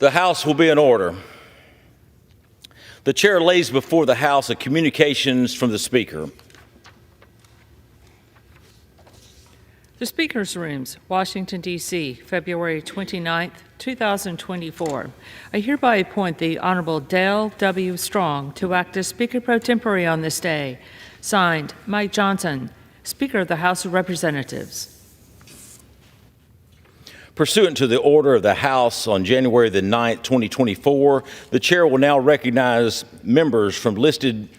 The House will be in order. The chair lays before the House a communications from the Speaker. The Speaker's Rooms, Washington, D.C., February 29, 2024. I hereby appoint the Honorable Dale W. Strong to act as Speaker pro tempore on this day. Signed, Mike Johnson, Speaker of the House of Representatives. Pursuant to the order of the House on January the 9th, 2024, the chair will now recognize members from listed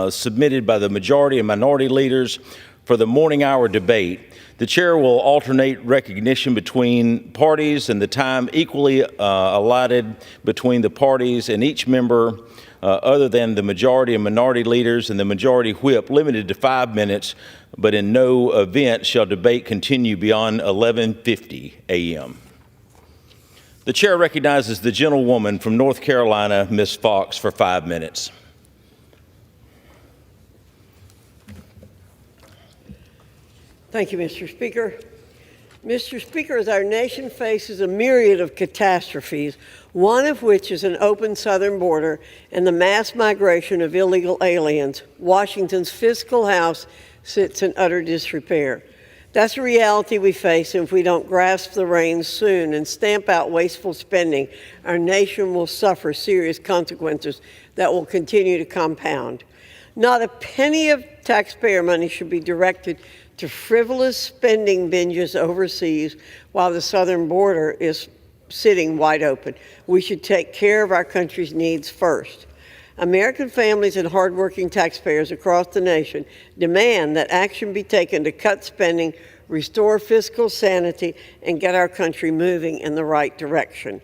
submitted by the majority and minority leaders for the morning hour debate. The chair will alternate recognition between parties and the time equally allotted between the parties and each member other than the majority and minority leaders and the majority whip, limited to 5 minutes, but in no event shall debate continue beyond 11:50 a.m. The chair recognizes the gentlewoman from North Carolina, Ms. Fox, for 5 minutes. Thank you, Mr. Speaker. Mr. Speaker, as our nation faces a myriad of catastrophes, one of which is an open southern border and the mass migration of illegal aliens, Washington's fiscal house sits in utter disrepair. That's a reality we face, and if we don't grasp the reins soon and stamp out wasteful spending, our nation will suffer serious consequences that will continue to compound. Not a penny of taxpayer money should be directed to frivolous spending binges overseas while the southern border is sitting wide open. We should take care of our country's needs first. American families and hardworking taxpayers across the nation demand that action be taken to cut spending, restore fiscal sanity, and get our country moving in the right direction.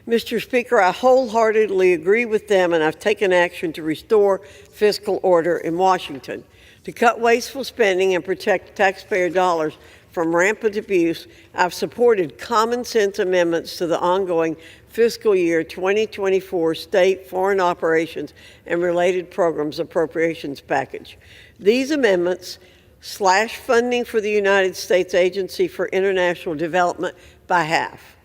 Mr. Speaker, I wholeheartedly agree with them, and I've taken action to restore fiscal order in Washington. To cut wasteful spending and protect taxpayer dollars from rampant abuse, I've supported common sense amendments to the ongoing fiscal year 2024 State Foreign Operations and Related Programs Appropriations Package. These amendments slash funding for the United States Agency for International Development by half,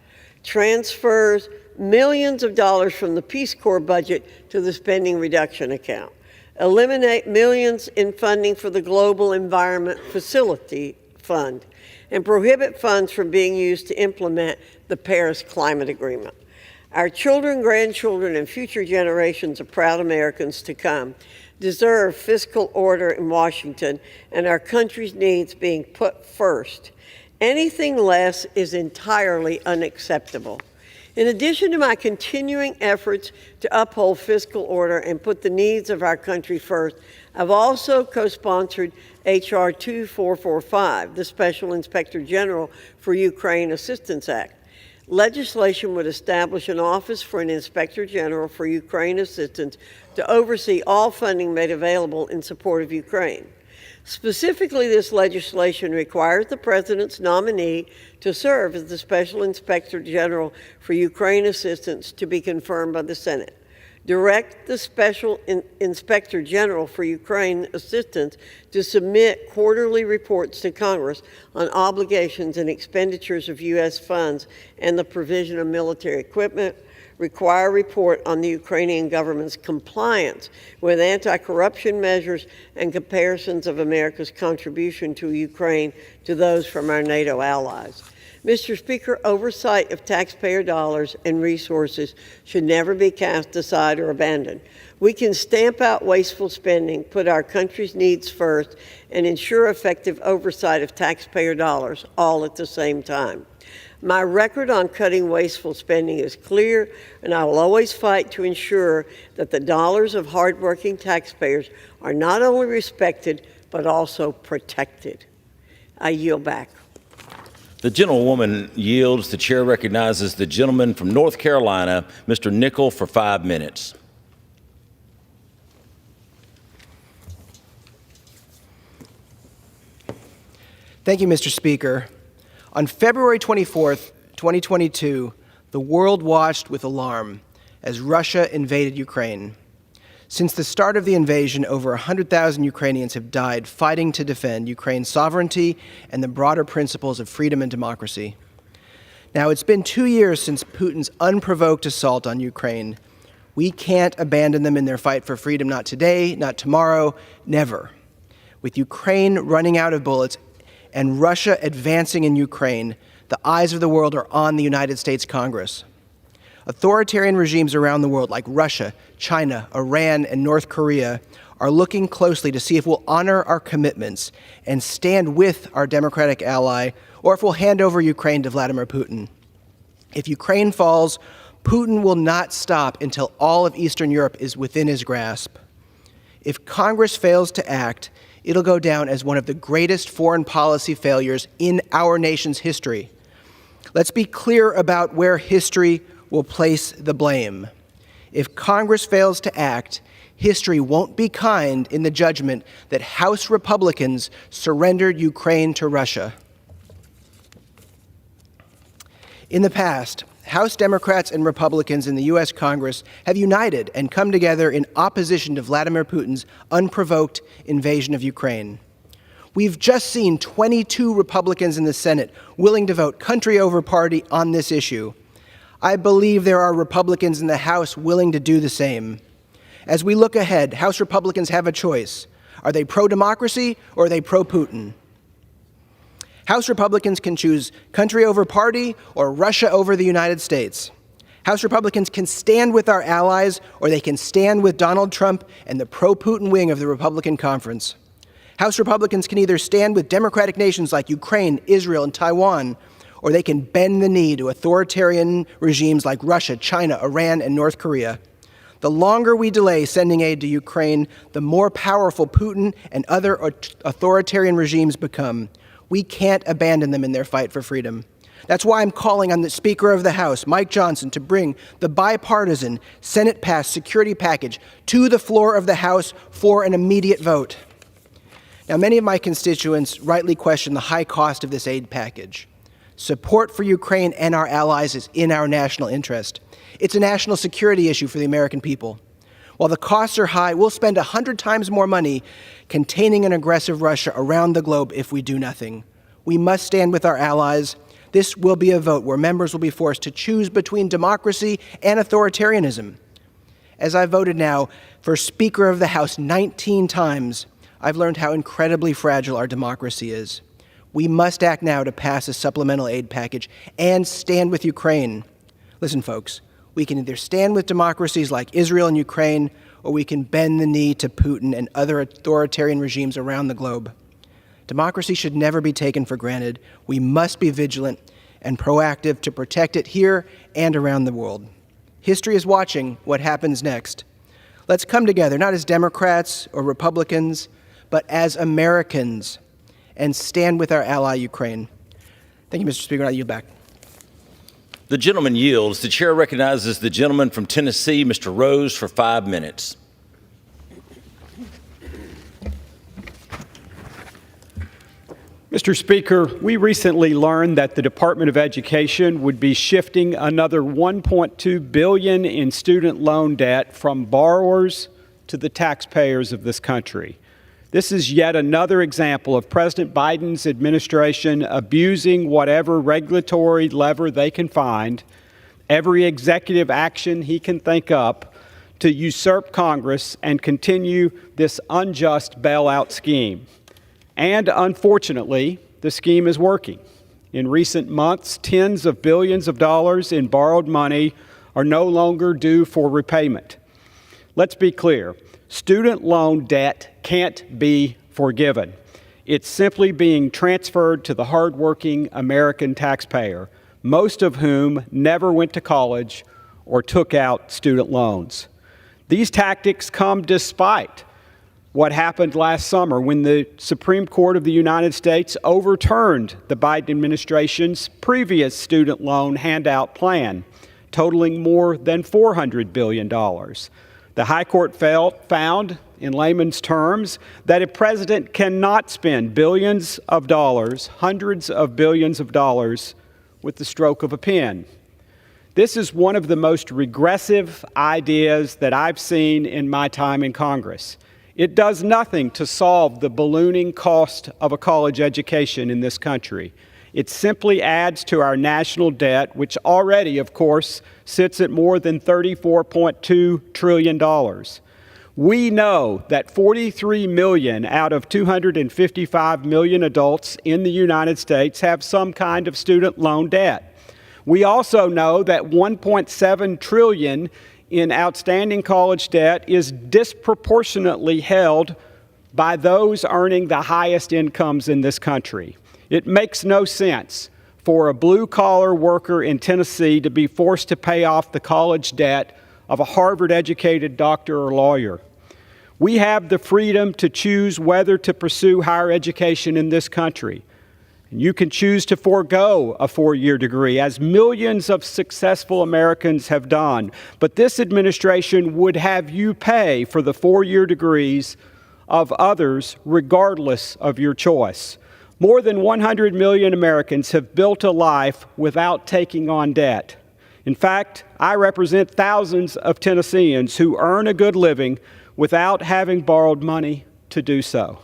transfers millions of dollars from the Peace Corps budget to the spending reduction account, eliminate millions in funding for the Global Environment Facility Fund, and prohibit funds from being used to implement the Paris Climate Agreement. Our children, grandchildren, and future generations of proud Americans to come deserve fiscal order in Washington and our country's needs being put first. Anything less is entirely unacceptable. In addition to my continuing efforts to uphold fiscal order and put the needs of our country first, I've also co-sponsored H.R. 2445, the Special Inspector General for Ukraine Assistance Act. Legislation would establish an office for an Inspector General for Ukraine assistance to oversee all funding made available in support of Ukraine. Specifically, this legislation requires the President's nominee to serve as the Special Inspector General for Ukraine assistance to be confirmed by the Senate. Direct the Special Inspector General for Ukraine assistance to submit quarterly reports to Congress on obligations and expenditures of U.S. funds and the provision of military equipment, require a report on the Ukrainian government's compliance with anti-corruption measures and comparisons of America's contribution to Ukraine to those from our NATO allies. Mr. Speaker, oversight of taxpayer dollars and resources should never be cast aside or abandoned. We can stamp out wasteful spending, put our country's needs first, and ensure effective oversight of taxpayer dollars all at the same time. My record on cutting wasteful spending is clear, and I will always fight to ensure that the dollars of hardworking taxpayers are not only respected, but also protected. I yield back. The gentlewoman yields. The chair recognizes the gentleman from North Carolina, Mr. Nickel, for 5 minutes. Thank you, Mr. Speaker. On February 24th, 2022, the world watched with alarm as Russia invaded Ukraine. Since the start of the invasion, over 100,000 Ukrainians have died fighting to defend Ukraine's sovereignty and the broader principles of freedom and democracy. Now, it's been 2 years since Putin's unprovoked assault on Ukraine. We can't abandon them in their fight for freedom, not today, not tomorrow, never. With Ukraine running out of bullets and Russia advancing in Ukraine, the eyes of the world are on the United States Congress. Authoritarian regimes around the world like Russia, China, Iran, and North Korea are looking closely to see if we'll honor our commitments and stand with our democratic ally, or if we'll hand over Ukraine to Vladimir Putin. If Ukraine falls, Putin will not stop until all of Eastern Europe is within his grasp. If Congress fails to act, it'll go down as one of the greatest foreign policy failures in our nation's history. Let's be clear about where history will place the blame. If Congress fails to act, history won't be kind in the judgment that House Republicans surrendered Ukraine to Russia. In the past, House Democrats and Republicans in the U.S. Congress have united and come together in opposition to Vladimir Putin's unprovoked invasion of Ukraine. We've just seen 22 Republicans in the Senate willing to vote country over party on this issue. I believe there are Republicans in the House willing to do the same. As we look ahead, House Republicans have a choice. Are they pro-democracy or are they pro-Putin? House Republicans can choose country over party or Russia over the United States. House Republicans can stand with our allies or they can stand with Donald Trump and the pro-Putin wing of the Republican conference. House Republicans can either stand with democratic nations like Ukraine, Israel, and Taiwan, or they can bend the knee to authoritarian regimes like Russia, China, Iran, and North Korea. The longer we delay sending aid to Ukraine, the more powerful Putin and other authoritarian regimes become. We can't abandon them in their fight for freedom. That's why I'm calling on the Speaker of the House, Mike Johnson, to bring the bipartisan Senate-passed security package to the floor of the House for an immediate vote. Now, many of my constituents rightly question the high cost of this aid package. Support for Ukraine and our allies is in our national interest. It's a national security issue for the American people. While the costs are high, we'll spend 100 times more money containing an aggressive Russia around the globe if we do nothing. We must stand with our allies. This will be a vote where members will be forced to choose between democracy and authoritarianism. As I voted now for Speaker of the House 19 times, I've learned how incredibly fragile our democracy is. We must act now to pass a supplemental aid package and stand with Ukraine. Listen, folks, we can either stand with democracies like Israel and Ukraine, or we can bend the knee to Putin and other authoritarian regimes around the globe. Democracy should never be taken for granted. We must be vigilant and proactive to protect it here and around the world. History is watching what happens next. Let's come together, not as Democrats or Republicans, but as Americans, and stand with our ally, Ukraine. Thank you, Mr. Speaker. I yield back. The gentleman yields. The chair recognizes the gentleman from Tennessee, Mr. Rose, for 5 minutes. Mr. Speaker, we recently learned that the Department of Education would be shifting another $1.2 billion in student loan debt from borrowers to the taxpayers of this country. This is yet another example of President Biden's administration abusing whatever regulatory lever they can find, every executive action he can think up to usurp Congress and continue this unjust bailout scheme. And unfortunately, the scheme is working. In recent months, tens of billions of dollars in borrowed money are no longer due for repayment. Let's be clear. Student loan debt can't be forgiven. It's simply being transferred to the hardworking American taxpayer, most of whom never went to college or took out student loans. These tactics come despite what happened last summer when the Supreme Court of the United States overturned the Biden administration's previous student loan handout plan, totaling more than $400 billion. The High Court found, in layman's terms, that a president cannot spend billions of dollars, hundreds of billions of dollars, with the stroke of a pen. This is one of the most regressive ideas that I've seen in my time in Congress. It does nothing to solve the ballooning cost of a college education in this country. It simply adds to our national debt, which already, of course, sits at more than $34.2 trillion. We know that 43 million out of 255 million adults in the United States have some kind of student loan debt. We also know that 1.7 trillion in outstanding college debt is disproportionately held by those earning the highest incomes in this country. It makes no sense for a blue-collar worker in Tennessee to be forced to pay off the college debt of a Harvard-educated doctor or lawyer. We have the freedom to choose whether to pursue higher education in this country. And you can choose to forego a four-year degree, as millions of successful Americans have done. But this administration would have you pay for the four-year degrees of others, regardless of your choice. More than 100 million Americans have built a life without taking on debt. In fact, I represent thousands of Tennesseans who earn a good living without having borrowed money to do so.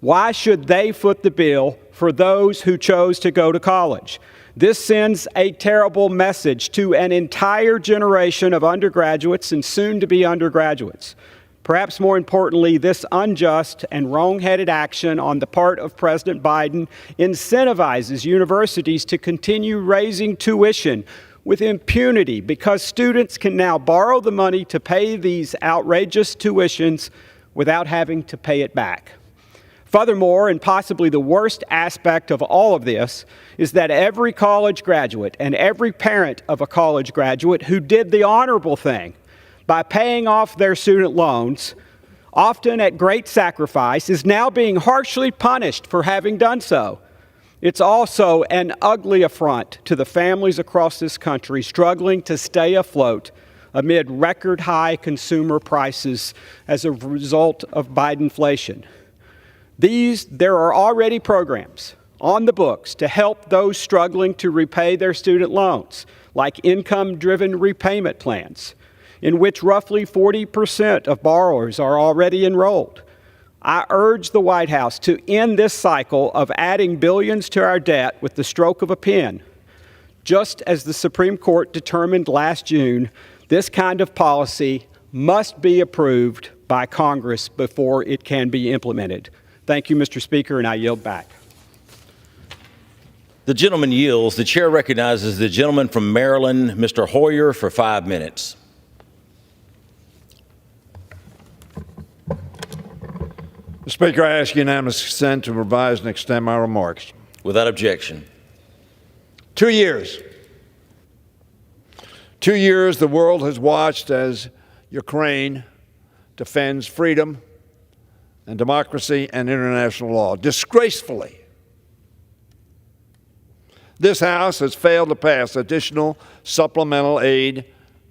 Why should they foot the bill for those who chose to go to college? This sends a terrible message to an entire generation of undergraduates and soon-to-be undergraduates. Perhaps more importantly, this unjust and wrong-headed action on the part of President Biden incentivizes universities to continue raising tuition with impunity because students can now borrow the money to pay these outrageous tuitions without having to pay it back. Furthermore, and possibly the worst aspect of all of this, is that every college graduate and every parent of a college graduate who did the honorable thing by paying off their student loans, often at great sacrifice, is now being harshly punished for having done so. It's also an ugly affront to the families across this country struggling to stay afloat amid record-high consumer prices as a result of Bidenflation. There are already programs on the books to help those struggling to repay their student loans, like income-driven repayment plans, in which roughly 40% of borrowers are already enrolled. I urge the White House to end this cycle of adding billions to our debt with the stroke of a pen. Just as the Supreme Court determined last June, this kind of policy must be approved by Congress before it can be implemented. Thank you, Mr. Speaker, and I yield back. The gentleman yields. The chair recognizes the gentleman from Maryland, Mr. Hoyer, for 5 minutes. Mr. Speaker, I ask unanimous consent to revise and extend my remarks. Without objection. 2 years. 2 years the world has watched as Ukraine defends freedom and democracy and international law. Disgracefully, this House has failed to pass additional supplemental aid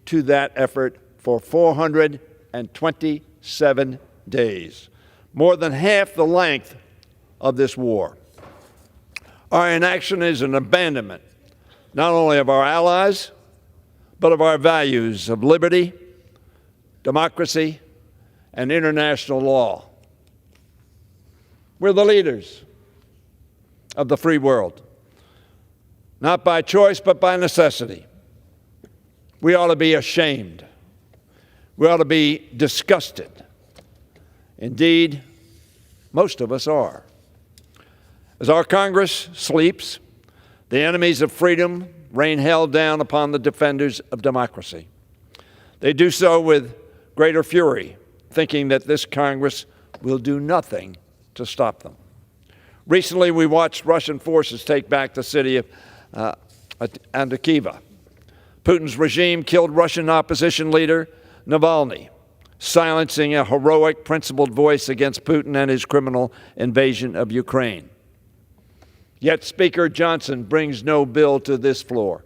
to that effort for 427 days, more than half the length of this war. Our inaction is an abandonment, not only of our allies, but of our values of liberty, democracy, and international law. We're the leaders of the free world, not by choice, but by necessity. We ought to be ashamed. We ought to be disgusted. Indeed, most of us are. As our Congress sleeps, the enemies of freedom rain hell down upon the defenders of democracy. They do so with greater fury, thinking that this Congress will do nothing to stop them. Recently, we watched Russian forces take back the city of Andakiva. Putin's regime killed Russian opposition leader Navalny, silencing a heroic, principled voice against Putin and his criminal invasion of Ukraine. Yet Speaker Johnson brings no bill to this floor.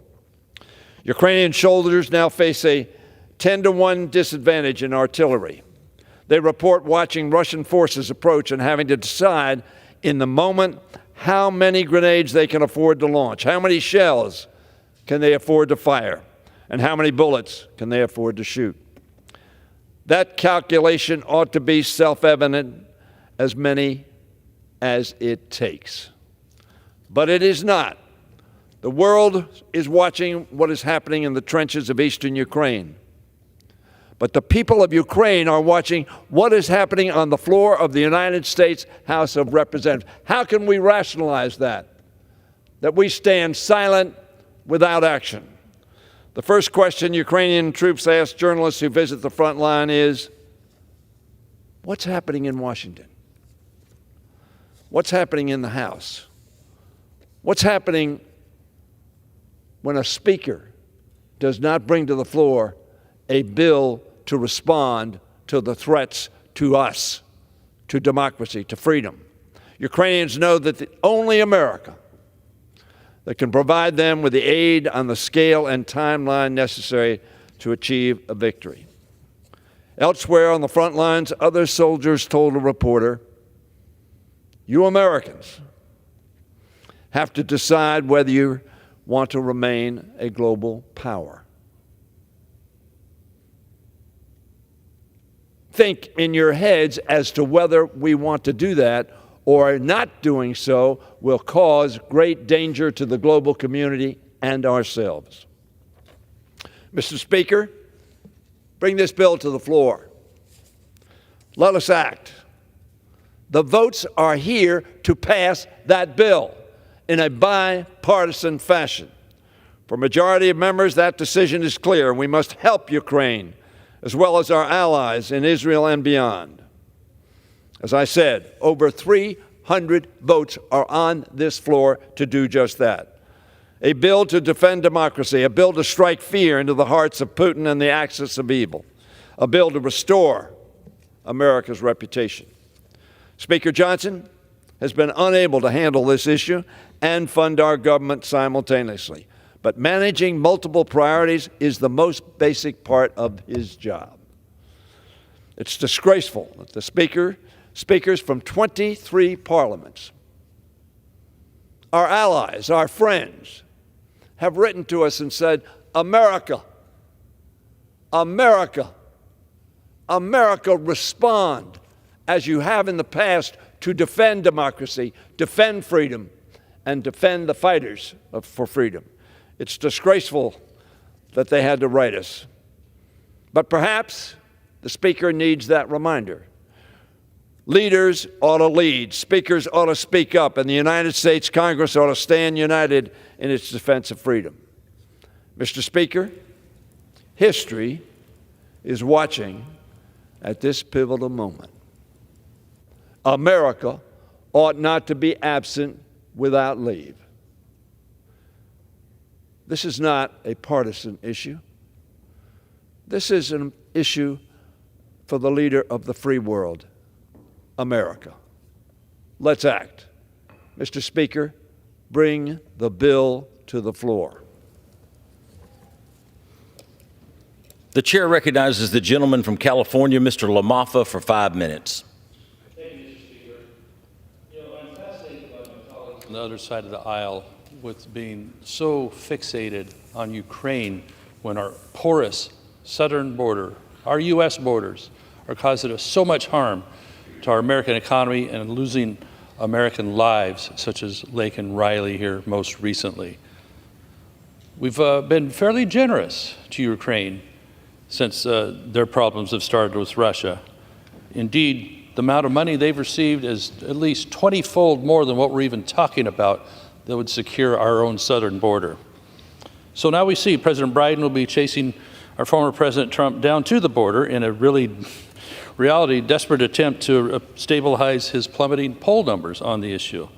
Ukrainian soldiers now face a 10-to-1 disadvantage in artillery. They report watching Russian forces approach and having to decide in the moment how many grenades they can afford to launch, how many shells can they afford to fire, and how many bullets can they afford to shoot. That calculation ought to be self-evident, as many as it takes. But it is not. The world is watching what is happening in the trenches of eastern Ukraine. But the people of Ukraine are watching what is happening on the floor of the United States House of Representatives. How can we rationalize that? That we stand silent without action. The first question Ukrainian troops ask journalists who visit the front line is, what's happening in Washington? What's happening in the House? What's happening when a speaker does not bring to the floor a bill to respond to the threats to us, to democracy, to freedom? Ukrainians know that only America that can provide them with the aid on the scale and timeline necessary to achieve a victory. Elsewhere on the front lines, other soldiers told a reporter, you Americans have to decide whether you want to remain a global power. Think in your heads as to whether we want to do that, or not doing so will cause great danger to the global community and ourselves. Mr. Speaker, bring this bill to the floor. Let us act. The votes are here to pass that bill in a bipartisan fashion. For a majority of members, that decision is clear. We must help Ukraine, as well as our allies in Israel and beyond. As I said, over 300 votes are on this floor to do just that. A bill to defend democracy, a bill to strike fear into the hearts of Putin and the axis of evil, a bill to restore America's reputation. Speaker Johnson has been unable to handle this issue and fund our government simultaneously. But managing multiple priorities is the most basic part of his job. It's disgraceful that the speakers from 23 parliaments, our allies, our friends, have written to us and said, America, America, America, respond as you have in the past to defend democracy, defend freedom, and defend the fighters for freedom. It's disgraceful that they had to write us. But perhaps the Speaker needs that reminder. Leaders ought to lead. Speakers ought to speak up. And the United States Congress ought to stand united in its defense of freedom. Mr. Speaker, history is watching at this pivotal moment. America ought not to be absent without leave. This is not a partisan issue. This is an issue for the leader of the free world, America. Let's act. Mr. Speaker, bring the bill to the floor. The chair recognizes the gentleman from California, Mr. LaMaffa, for 5 minutes. Thank you, Mr. Speaker. I'm fascinated by my colleagues on the other side of the aisle with being so fixated on Ukraine when our porous southern border, our U.S. borders, are causing us so much harm to our American economy and losing American lives, such as Lake and Riley here most recently. We've been fairly generous to Ukraine since their problems have started with Russia. Indeed, the amount of money they've received is at least 20-fold more than what we're even talking about that would secure our own southern border. So now we see President Biden will be chasing our former President Trump down to the border in a reality desperate attempt to stabilize his plummeting poll numbers on the issue.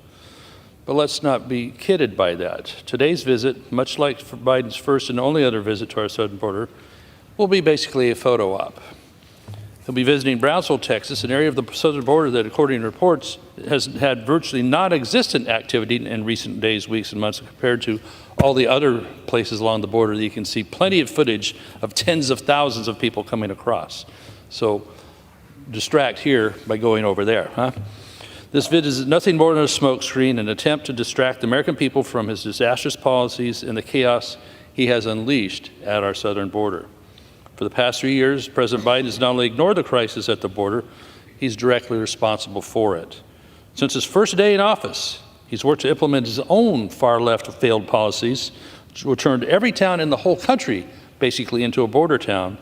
But let's not be kidded by that. Today's visit, much like Biden's first and only other visit to our southern border, will be basically a photo op. He'll be visiting Brownsville, Texas, an area of the southern border that, according to reports, has had virtually non-existent activity in recent days, weeks, and months compared to all the other places along the border that you can see plenty of footage of tens of thousands of people coming across. So distract here by going over there, huh? This visit is nothing more than a smokescreen, an attempt to distract the American people from his disastrous policies and the chaos he has unleashed at our southern border. For the past 3 years, President Biden has not only ignored the crisis at the border, he's directly responsible for it. Since his first day in office, He's worked to implement his own far-left failed policies, which turned every town in the whole country basically into a border town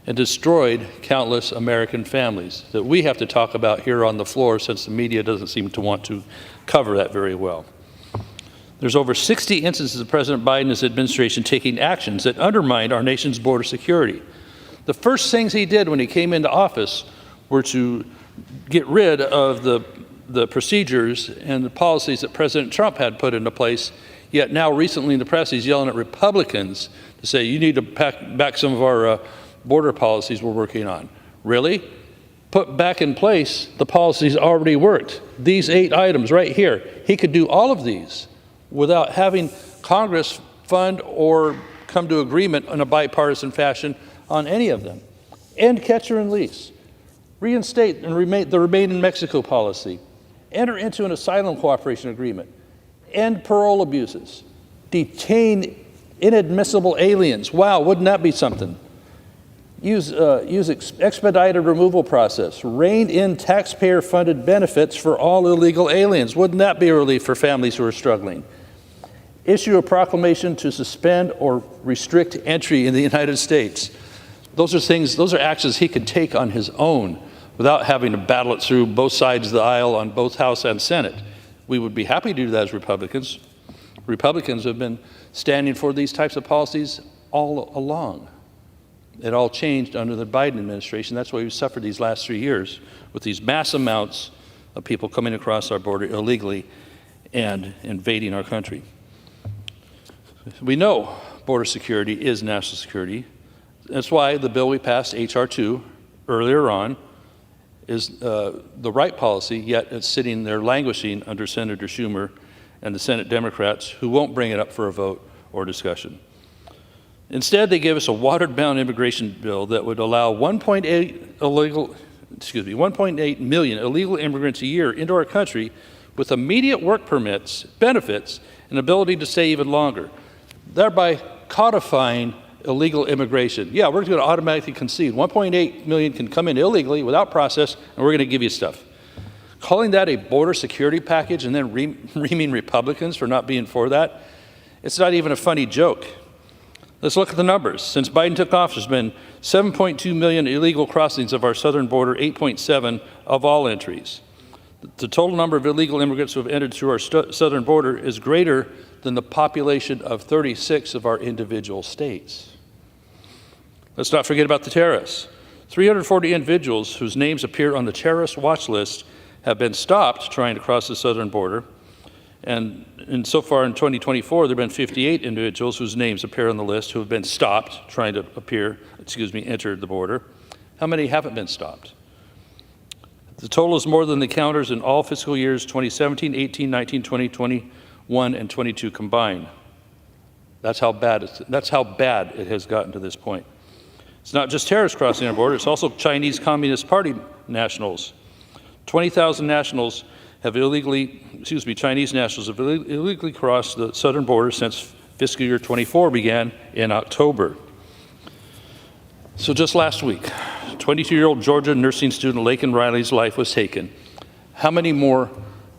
and destroyed countless American families that we have to talk about here on the floor, since the media doesn't seem to want to cover that very well. There's over 60 instances of President Biden's administration taking actions that undermined our nation's border security. The first things he did when he came into office were to get rid of the procedures and the policies that President Trump had put into place, yet now recently in the press he's yelling at Republicans to say, you need to pack back some of our border policies we're working on. Really? Put back in place the policies already worked. These 8 items right here. He could do all of these without having Congress fund or come to agreement in a bipartisan fashion on any of them. End catch and release. Reinstate and the Remain in Mexico policy. Enter into an asylum cooperation agreement. End parole abuses. Detain inadmissible aliens. Wow, wouldn't that be something? Use expedited removal process. Rein in taxpayer-funded benefits for all illegal aliens. Wouldn't that be a relief for families who are struggling? Issue a proclamation to suspend or restrict entry in the United States. Those are actions he could take on his own without having to battle it through both sides of the aisle on both House and Senate. We would be happy to do that as Republicans. Republicans have been standing for these types of policies all along. It all changed under the Biden administration. That's why we suffered these last 3 years with these mass amounts of people coming across our border illegally and invading our country. We know border security is national security. That's why the bill we passed, H.R. 2, earlier on, is the right policy, yet it's sitting there languishing under Senator Schumer and the Senate Democrats, who won't bring it up for a vote or discussion. Instead, they gave us a watered-down immigration bill that would allow 1.8 million illegal immigrants a year into our country with immediate work permits, benefits, and ability to stay even longer, thereby codifying illegal immigration. Yeah, we're going to automatically concede 1.8 million can come in illegally without process, and we're going to give you stuff. Calling that a border security package and then reaming Republicans for not being for that, it's not even a funny joke. Let's look at the numbers. Since Biden took office, there's been 7.2 million illegal crossings of our southern border, 8.7 of all entries. The total number of illegal immigrants who have entered through our southern border is greater than the population of 36 of our individual states. Let's not forget about the terrorists. 340 individuals whose names appear on the terrorist watch list have been stopped trying to cross the southern border. And so far in 2024, there have been 58 individuals whose names appear on the list who have been stopped trying to enter the border. How many haven't been stopped? The total is more than the counters in all fiscal years 2017, 18, 19, 20, 21, and 22 combined. That's how bad it has gotten to this point. It's not just terrorists crossing our border, it's also Chinese Communist Party nationals. 20,000 nationals have Chinese nationals have illegally crossed the southern border since fiscal year 24 began in October. So just last week, 22-year-old Georgia nursing student Laken Riley's life was taken. How many more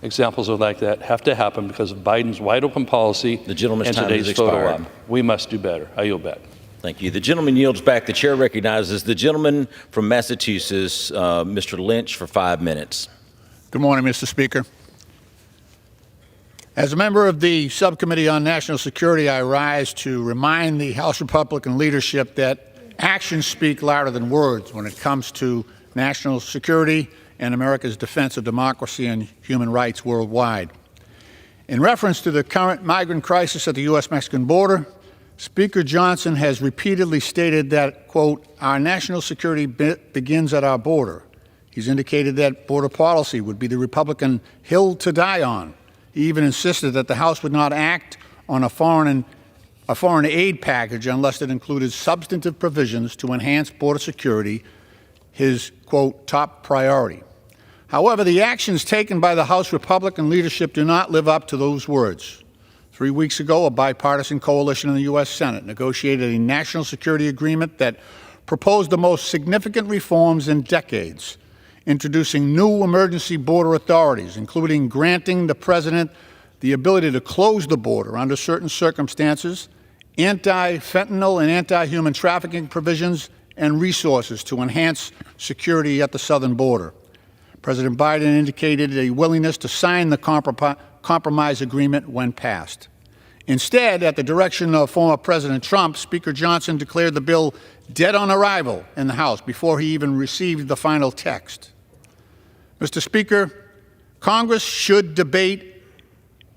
examples like that have to happen because of Biden's wide-open policy The gentleman's and time today's has photo expired. op? We must do better. I yield back. Thank you. The gentleman yields back. The chair recognizes the gentleman from Massachusetts, Mr. Lynch, for 5 minutes. Good morning, Mr. Speaker. As a member of the Subcommittee on National Security, I rise to remind the House Republican leadership that actions speak louder than words when it comes to national security and America's defense of democracy and human rights worldwide. In reference to the current migrant crisis at the U.S.-Mexican border, Speaker Johnson has repeatedly stated that, quote, our national security begins at our border. He's indicated that border policy would be the Republican hill to die on. He even insisted that the House would not act on a foreign aid package unless it included substantive provisions to enhance border security, his, quote, top priority. However, the actions taken by the House Republican leadership do not live up to those words. 3 weeks ago, a bipartisan coalition in the U.S. Senate negotiated a national security agreement that proposed the most significant reforms in decades, introducing new emergency border authorities, including granting the President the ability to close the border under certain circumstances, anti-fentanyl and anti-human trafficking provisions, and resources to enhance security at the southern border. President Biden indicated a willingness to sign the compromise agreement when passed. Instead, at the direction of former President Trump, Speaker Johnson declared the bill dead on arrival in the House before he even received the final text. Mr. Speaker, Congress should debate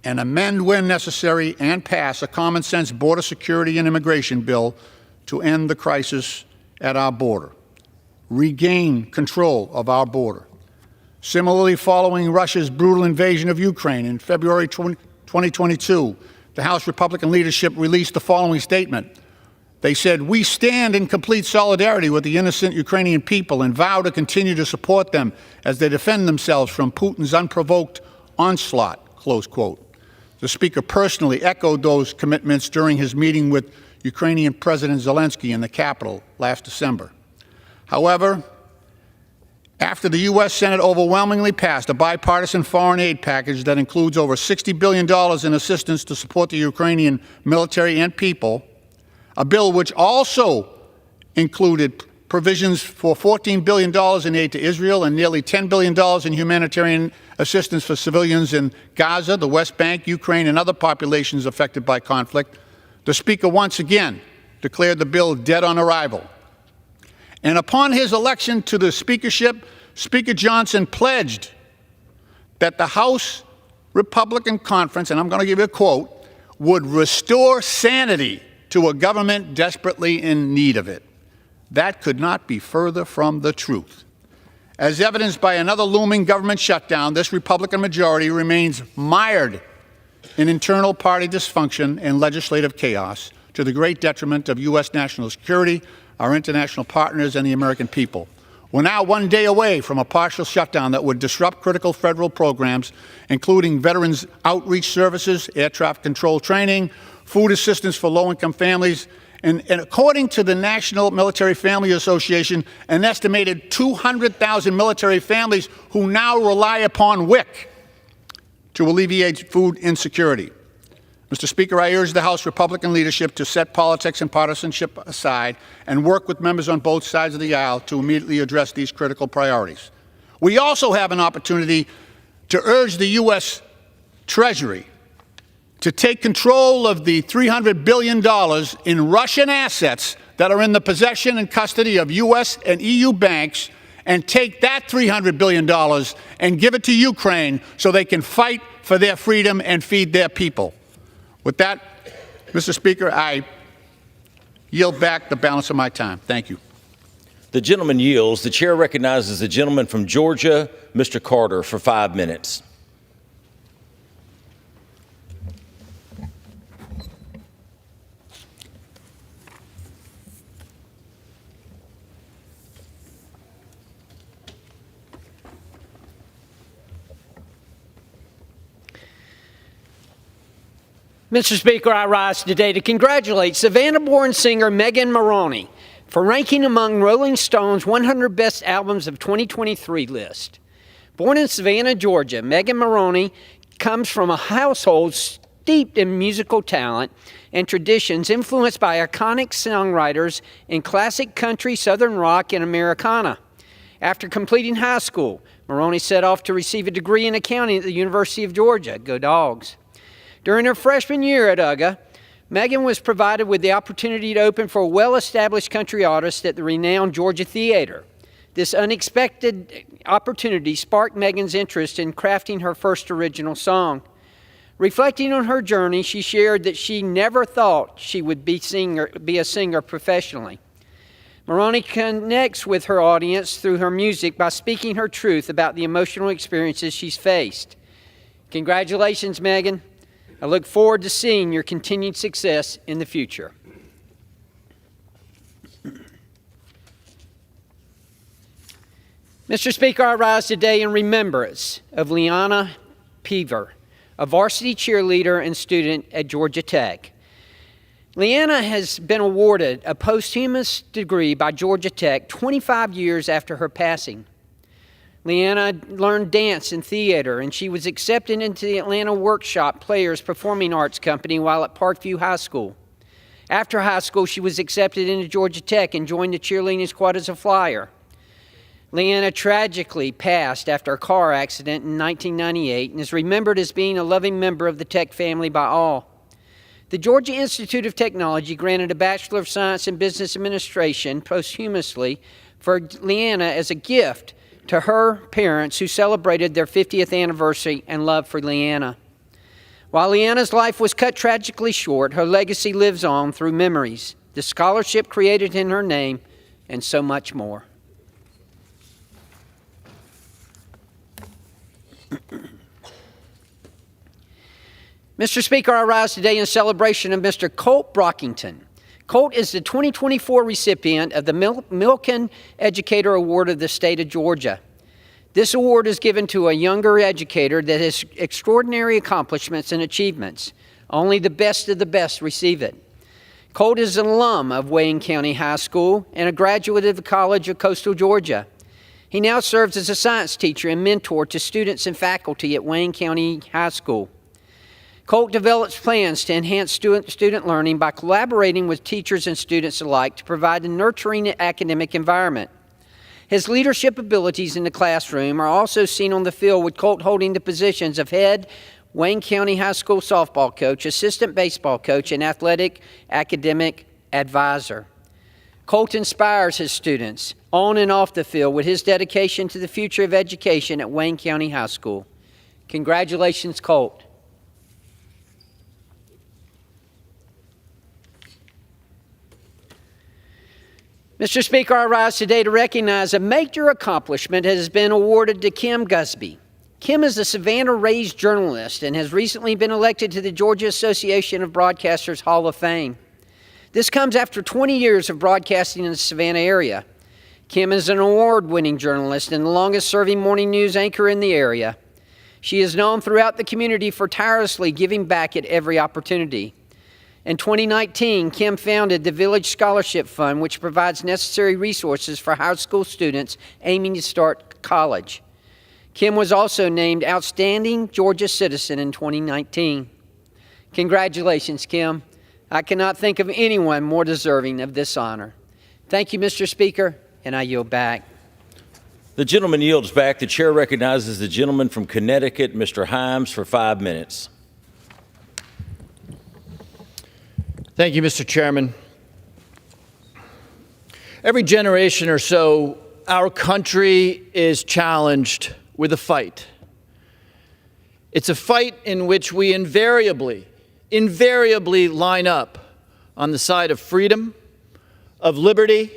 and amend when necessary and pass a common-sense border security and immigration bill to end the crisis at our border, regain control of our border. Similarly, following Russia's brutal invasion of Ukraine in February 2022, the House Republican leadership released the following statement. They said, "We stand in complete solidarity with the innocent Ukrainian people and vow to continue to support them as they defend themselves from Putin's unprovoked onslaught," close quote. The Speaker personally echoed those commitments during his meeting with Ukrainian President Zelensky in the Capitol last December. However, after the U.S. Senate overwhelmingly passed a bipartisan foreign aid package that includes over $60 billion in assistance to support the Ukrainian military and people, a bill which also included provisions for $14 billion in aid to Israel and nearly $10 billion in humanitarian assistance for civilians in Gaza, the West Bank, Ukraine, and other populations affected by conflict, the Speaker once again declared the bill dead on arrival. And upon his election to the speakership, Speaker Johnson pledged that the House Republican Conference, and I'm going to give you a quote, would restore sanity to a government desperately in need of it. That could not be further from the truth. As evidenced by another looming government shutdown, this Republican majority remains mired in internal party dysfunction and legislative chaos to the great detriment of U.S. national security, our international partners, and the American people. We're now one day away from a partial shutdown that would disrupt critical federal programs, including Veterans Outreach Services, air traffic control training, food assistance for low-income families, and according to the National Military Family Association, an estimated 200,000 military families who now rely upon WIC to alleviate food insecurity. Mr. Speaker, I urge the House Republican leadership to set politics and partisanship aside and work with members on both sides of the aisle to immediately address these critical priorities. We also have an opportunity to urge the U.S. Treasury to take control of the $300 billion in Russian assets that are in the possession and custody of U.S. and EU banks and take that $300 billion and give it to Ukraine so they can fight for their freedom and feed their people. With that, Mr. Speaker, I yield back the balance of my time. Thank you. The gentleman yields. The chair recognizes the gentleman from Georgia, Mr. Carter, for 5 minutes. Mr. Speaker, I rise today to congratulate Savannah-born singer Megan Moroney for ranking among Rolling Stone's 100 Best Albums of 2023 list. Born in Savannah, Georgia, Megan Moroney comes from a household steeped in musical talent and traditions influenced by iconic songwriters in classic country, southern rock, and Americana. After completing high school, Moroney set off to receive a degree in accounting at the University of Georgia. Go Dogs. During her freshman year at UGA, Megan was provided with the opportunity to open for a well-established country artist at the renowned Georgia Theater. This unexpected opportunity sparked Megan's interest in crafting her first original song. Reflecting on her journey, she shared that she never thought she would be a singer professionally. Moroney connects with her audience through her music by speaking her truth about the emotional experiences she's faced. Congratulations, Megan. I look forward to seeing your continued success in the future. Mr. Speaker, I rise today in remembrance of Liana Peaver, a varsity cheerleader and student at Georgia Tech. Liana has been awarded a posthumous degree by Georgia Tech 25 years after her passing. Leanna learned dance and theater, and she was accepted into the Atlanta Workshop Players Performing Arts Company while at Parkview High School. After high school, she was accepted into Georgia Tech and joined the cheerleading squad as a flyer. Leanna tragically passed after a car accident in 1998 and is remembered as being a loving member of the Tech family by all. The Georgia Institute of Technology granted a Bachelor of Science in Business Administration posthumously for Leanna as a gift to her parents who celebrated their 50th anniversary and love for Leanna. While Leanna's life was cut tragically short, her legacy lives on through memories, the scholarship created in her name, and so much more. Mr. Speaker, I rise today in celebration of Mr. Colt Brockington. Colt is the 2024 recipient of the Milken Educator Award of the state of Georgia. This award is given to a younger educator that has extraordinary accomplishments and achievements. Only the best of the best receive it. Colt is an alum of Wayne County High School and a graduate of the College of Coastal Georgia. He now serves as a science teacher and mentor to students and faculty at Wayne County High School. Colt develops plans to enhance student learning by collaborating with teachers and students alike to provide a nurturing academic environment. His leadership abilities in the classroom are also seen on the field, with Colt holding the positions of head Wayne County High School softball coach, assistant baseball coach, and athletic academic advisor. Colt inspires his students on and off the field with his dedication to the future of education at Wayne County High School. Congratulations, Colt. Mr. Speaker, I rise today to recognize a major accomplishment that has been awarded to Kim Gusby. Kim is a Savannah-raised journalist and has recently been elected to the Georgia Association of Broadcasters Hall of Fame. This comes after 20 years of broadcasting in the Savannah area. Kim is an award-winning journalist and the longest-serving morning news anchor in the area. She is known throughout the community for tirelessly giving back at every opportunity. In 2019, Kim founded the Village Scholarship Fund, which provides necessary resources for high school students aiming to start college. Kim was also named Outstanding Georgia Citizen in 2019. Congratulations, Kim. I cannot think of anyone more deserving of this honor. Thank you, Mr. Speaker, and I yield back. The gentleman yields back. The chair recognizes the gentleman from Connecticut, Mr. Himes, for 5 minutes. Thank you, Mr. Chairman. Every generation or so, our country is challenged with a fight. It's a fight in which we invariably line up on the side of freedom, of liberty,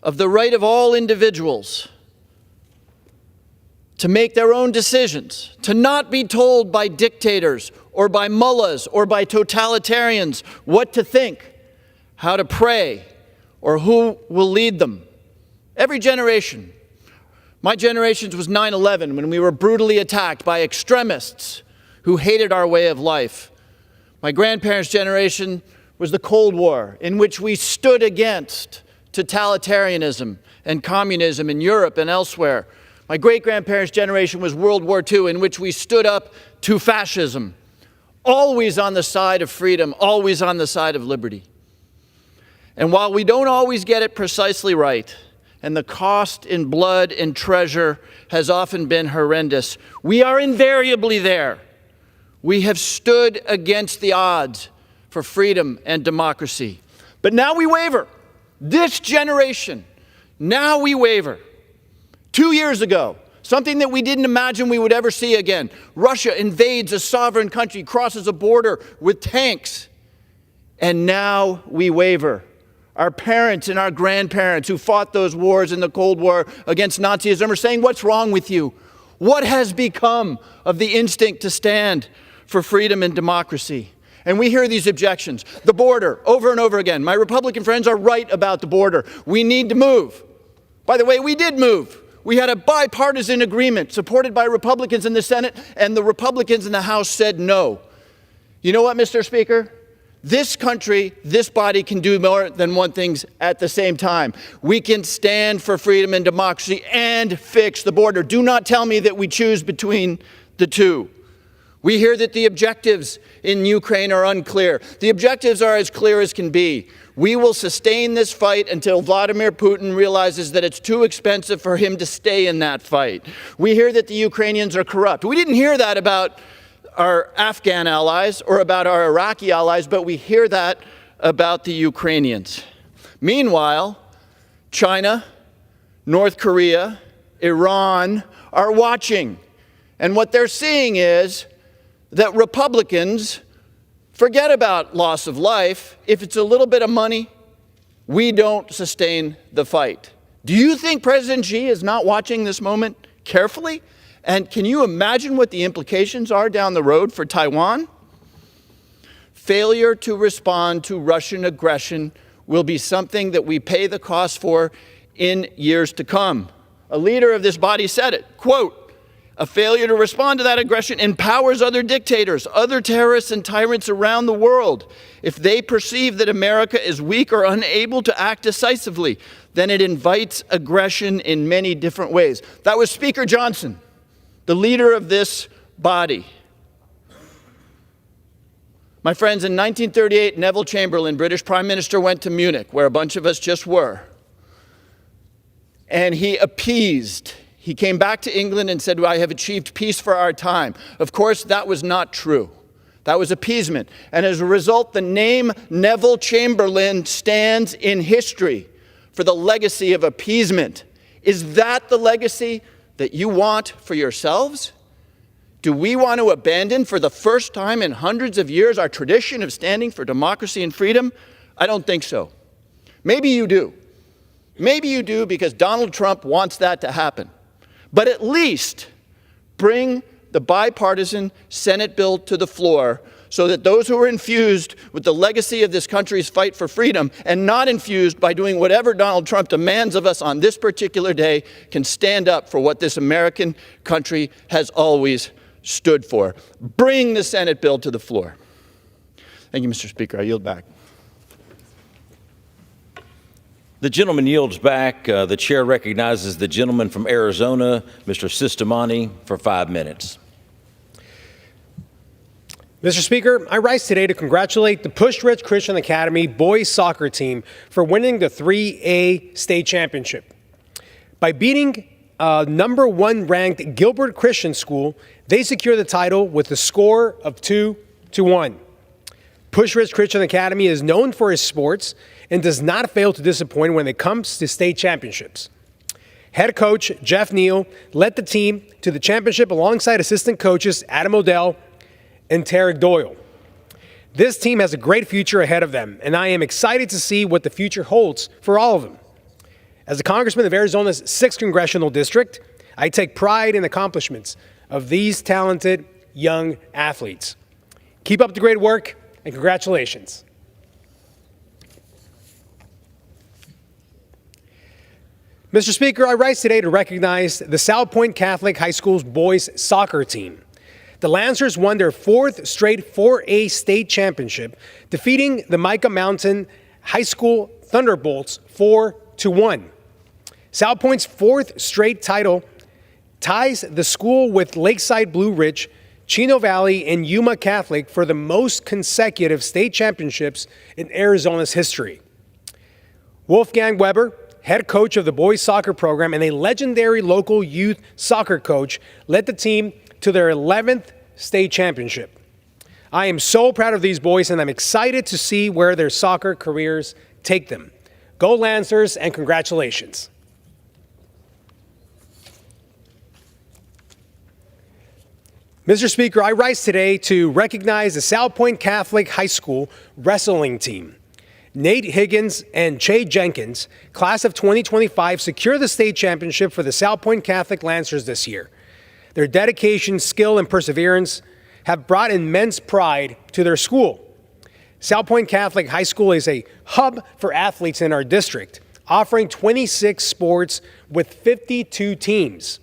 of the right of all individuals to make their own decisions, to not be told by dictators or by mullahs or by totalitarians what to think, how to pray, or who will lead them. Every generation. My generation's was 9/11, when we were brutally attacked by extremists who hated our way of life. My grandparents' generation was the Cold War, in which we stood against totalitarianism and communism in Europe and elsewhere. My great-grandparents' generation was World War II, in which we stood up to fascism, always on the side of freedom, always on the side of liberty. And while we don't always get it precisely right, and the cost in blood and treasure has often been horrendous, we are invariably there. We have stood against the odds for freedom and democracy. But now we waver. This generation, now we waver. 2 years ago, something that we didn't imagine we would ever see again. Russia invades a sovereign country, crosses a border with tanks. And now we waver. Our parents and our grandparents who fought those wars in the Cold War against Nazism are saying, what's wrong with you? What has become of the instinct to stand for freedom and democracy? And we hear these objections. The border, over and over again. My Republican friends are right about the border. We need to move. By the way, we did move. We had a bipartisan agreement supported by Republicans in the Senate, and the Republicans in the House said no. You know what, Mr. Speaker? This country, this body can do more than one thing at the same time. We can stand for freedom and democracy and fix the border. Do not tell me that we choose between the two. We hear that the objectives in Ukraine are unclear. The objectives are as clear as can be. We will sustain this fight until Vladimir Putin realizes that it's too expensive for him to stay in that fight. We hear that the Ukrainians are corrupt. We didn't hear that about our Afghan allies or about our Iraqi allies, but we hear that about the Ukrainians. Meanwhile, China, North Korea, Iran are watching. And what they're seeing is that Republicans forget about loss of life. If it's a little bit of money, we don't sustain the fight. Do you think President Xi is not watching this moment carefully? And can you imagine what the implications are down the road for Taiwan? Failure to respond to Russian aggression will be something that we pay the cost for in years to come. A leader of this body said it, quote, "A failure to respond to that aggression empowers other dictators, other terrorists and tyrants around the world. If they perceive that America is weak or unable to act decisively, then it invites aggression in many different ways." That was Speaker Johnson, the leader of this body. My friends, in 1938, Neville Chamberlain, British Prime Minister, went to Munich, where a bunch of us just were. And he appeased. He came back to England and said, "I have achieved peace for our time." Of course, that was not true. That was appeasement. And as a result, the name Neville Chamberlain stands in history for the legacy of appeasement. Is that the legacy that you want for yourselves? Do we want to abandon for the first time in hundreds of years our tradition of standing for democracy and freedom? I don't think so. Maybe you do. Maybe you do because Donald Trump wants that to happen. But at least bring the bipartisan Senate bill to the floor so that those who are infused with the legacy of this country's fight for freedom and not infused by doing whatever Donald Trump demands of us on this particular day can stand up for what this American country has always stood for. Bring the Senate bill to the floor. Thank you, Mr. Speaker. I yield back. The gentleman yields back. The chair recognizes the gentleman from Arizona, Mr. Sistamani, for 5 minutes. Mr. Speaker, I rise today to congratulate the Push Rich Christian Academy boys soccer team for winning the 3A state championship. By beating #1 ranked Gilbert Christian School, they secure the title with a score of 2-1. Push Rich Christian Academy is known for its sports and does not fail to disappoint when it comes to state championships. Head coach Jeff Neal led the team to the championship alongside assistant coaches Adam Odell and Tarek Doyle. This team has a great future ahead of them, and I am excited to see what the future holds for all of them. As a congressman of Arizona's 6th Congressional District, I take pride in the accomplishments of these talented young athletes. Keep up the great work, and congratulations. Mr. Speaker, I rise today to recognize the South Point Catholic High School's boys soccer team. The Lancers won their 4th straight 4A state championship, defeating the Micah Mountain High School Thunderbolts 4-1. South Point's 4th straight title ties the school with Lakeside Blue Ridge, Chino Valley, and Yuma Catholic for the most consecutive state championships in Arizona's history. Wolfgang Weber, head coach of the boys soccer program and a legendary local youth soccer coach, led the team to their 11th state championship. I am so proud of these boys, and I'm excited to see where their soccer careers take them. Go Lancers, and congratulations. Mr. Speaker, I rise today to recognize the South Point Catholic High School wrestling team. Nate Higgins and Che Jenkins, class of 2025, secure the state championship for the South Point Catholic Lancers this year. Their dedication, skill, and perseverance have brought immense pride to their school. South Point Catholic High School is a hub for athletes in our district, offering 26 sports with 52 teams.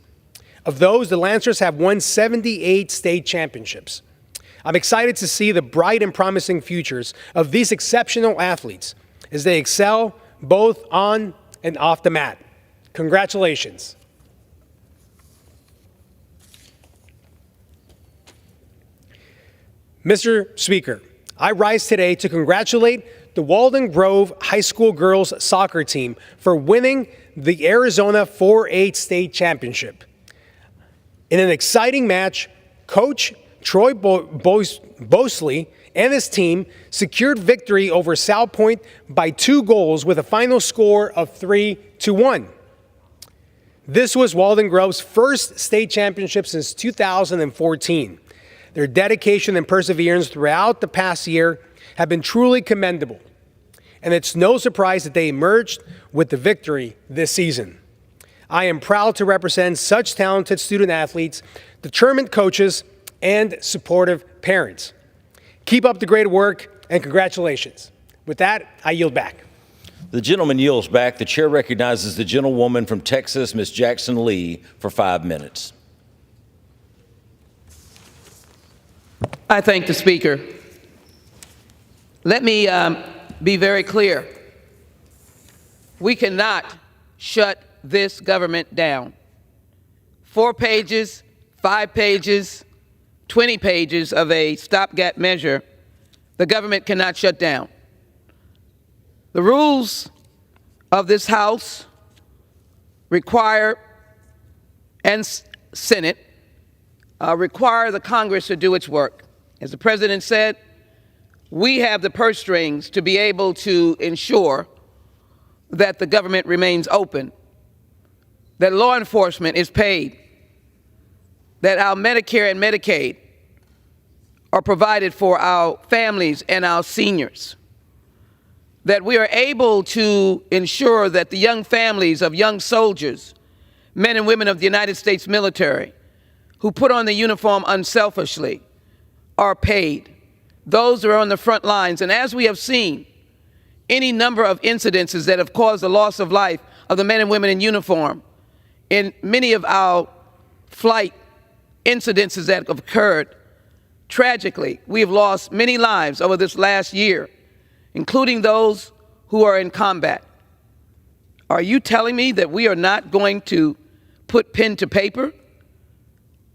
Of those, the Lancers have won 78 state championships. I'm excited to see the bright and promising futures of these exceptional athletes as they excel both on and off the mat. Congratulations. Mr. Speaker, I rise today to congratulate the Walden Grove High School girls soccer team for winning the Arizona 4A state championship. In an exciting match, Coach Troy Bosley and his team secured victory over South Point by 2 goals with a final score of 3-1. This was Walden Grove's first state championship since 2014. Their dedication and perseverance throughout the past year have been truly commendable, and it's no surprise that they emerged with the victory this season. I am proud to represent such talented student athletes, determined coaches, and supportive parents. Keep up the great work, and congratulations. With that, I yield back. The gentleman yields back. The chair recognizes the gentlewoman from Texas, Ms. Jackson Lee, for 5 minutes. I thank the Speaker. Let me be very clear. We cannot shut this government down. 4 pages, 5 pages, 20 pages of a stopgap measure, the government cannot shut down. The rules of this House require, and Senate, require the Congress to do its work. As the President said, we have the purse strings to be able to ensure that the government remains open, that law enforcement is paid, that our Medicare and Medicaid are provided for our families and our seniors, that we are able to ensure that the young families of young soldiers, men and women of the United States military, who put on the uniform unselfishly, are paid. Those who are on the front lines. And as we have seen, any number of incidences that have caused the loss of life of the men and women in uniform, in many of our flight incidences that have occurred, tragically, we have lost many lives over this last year, including those who are in combat. Are you telling me that we are not going to put pen to paper,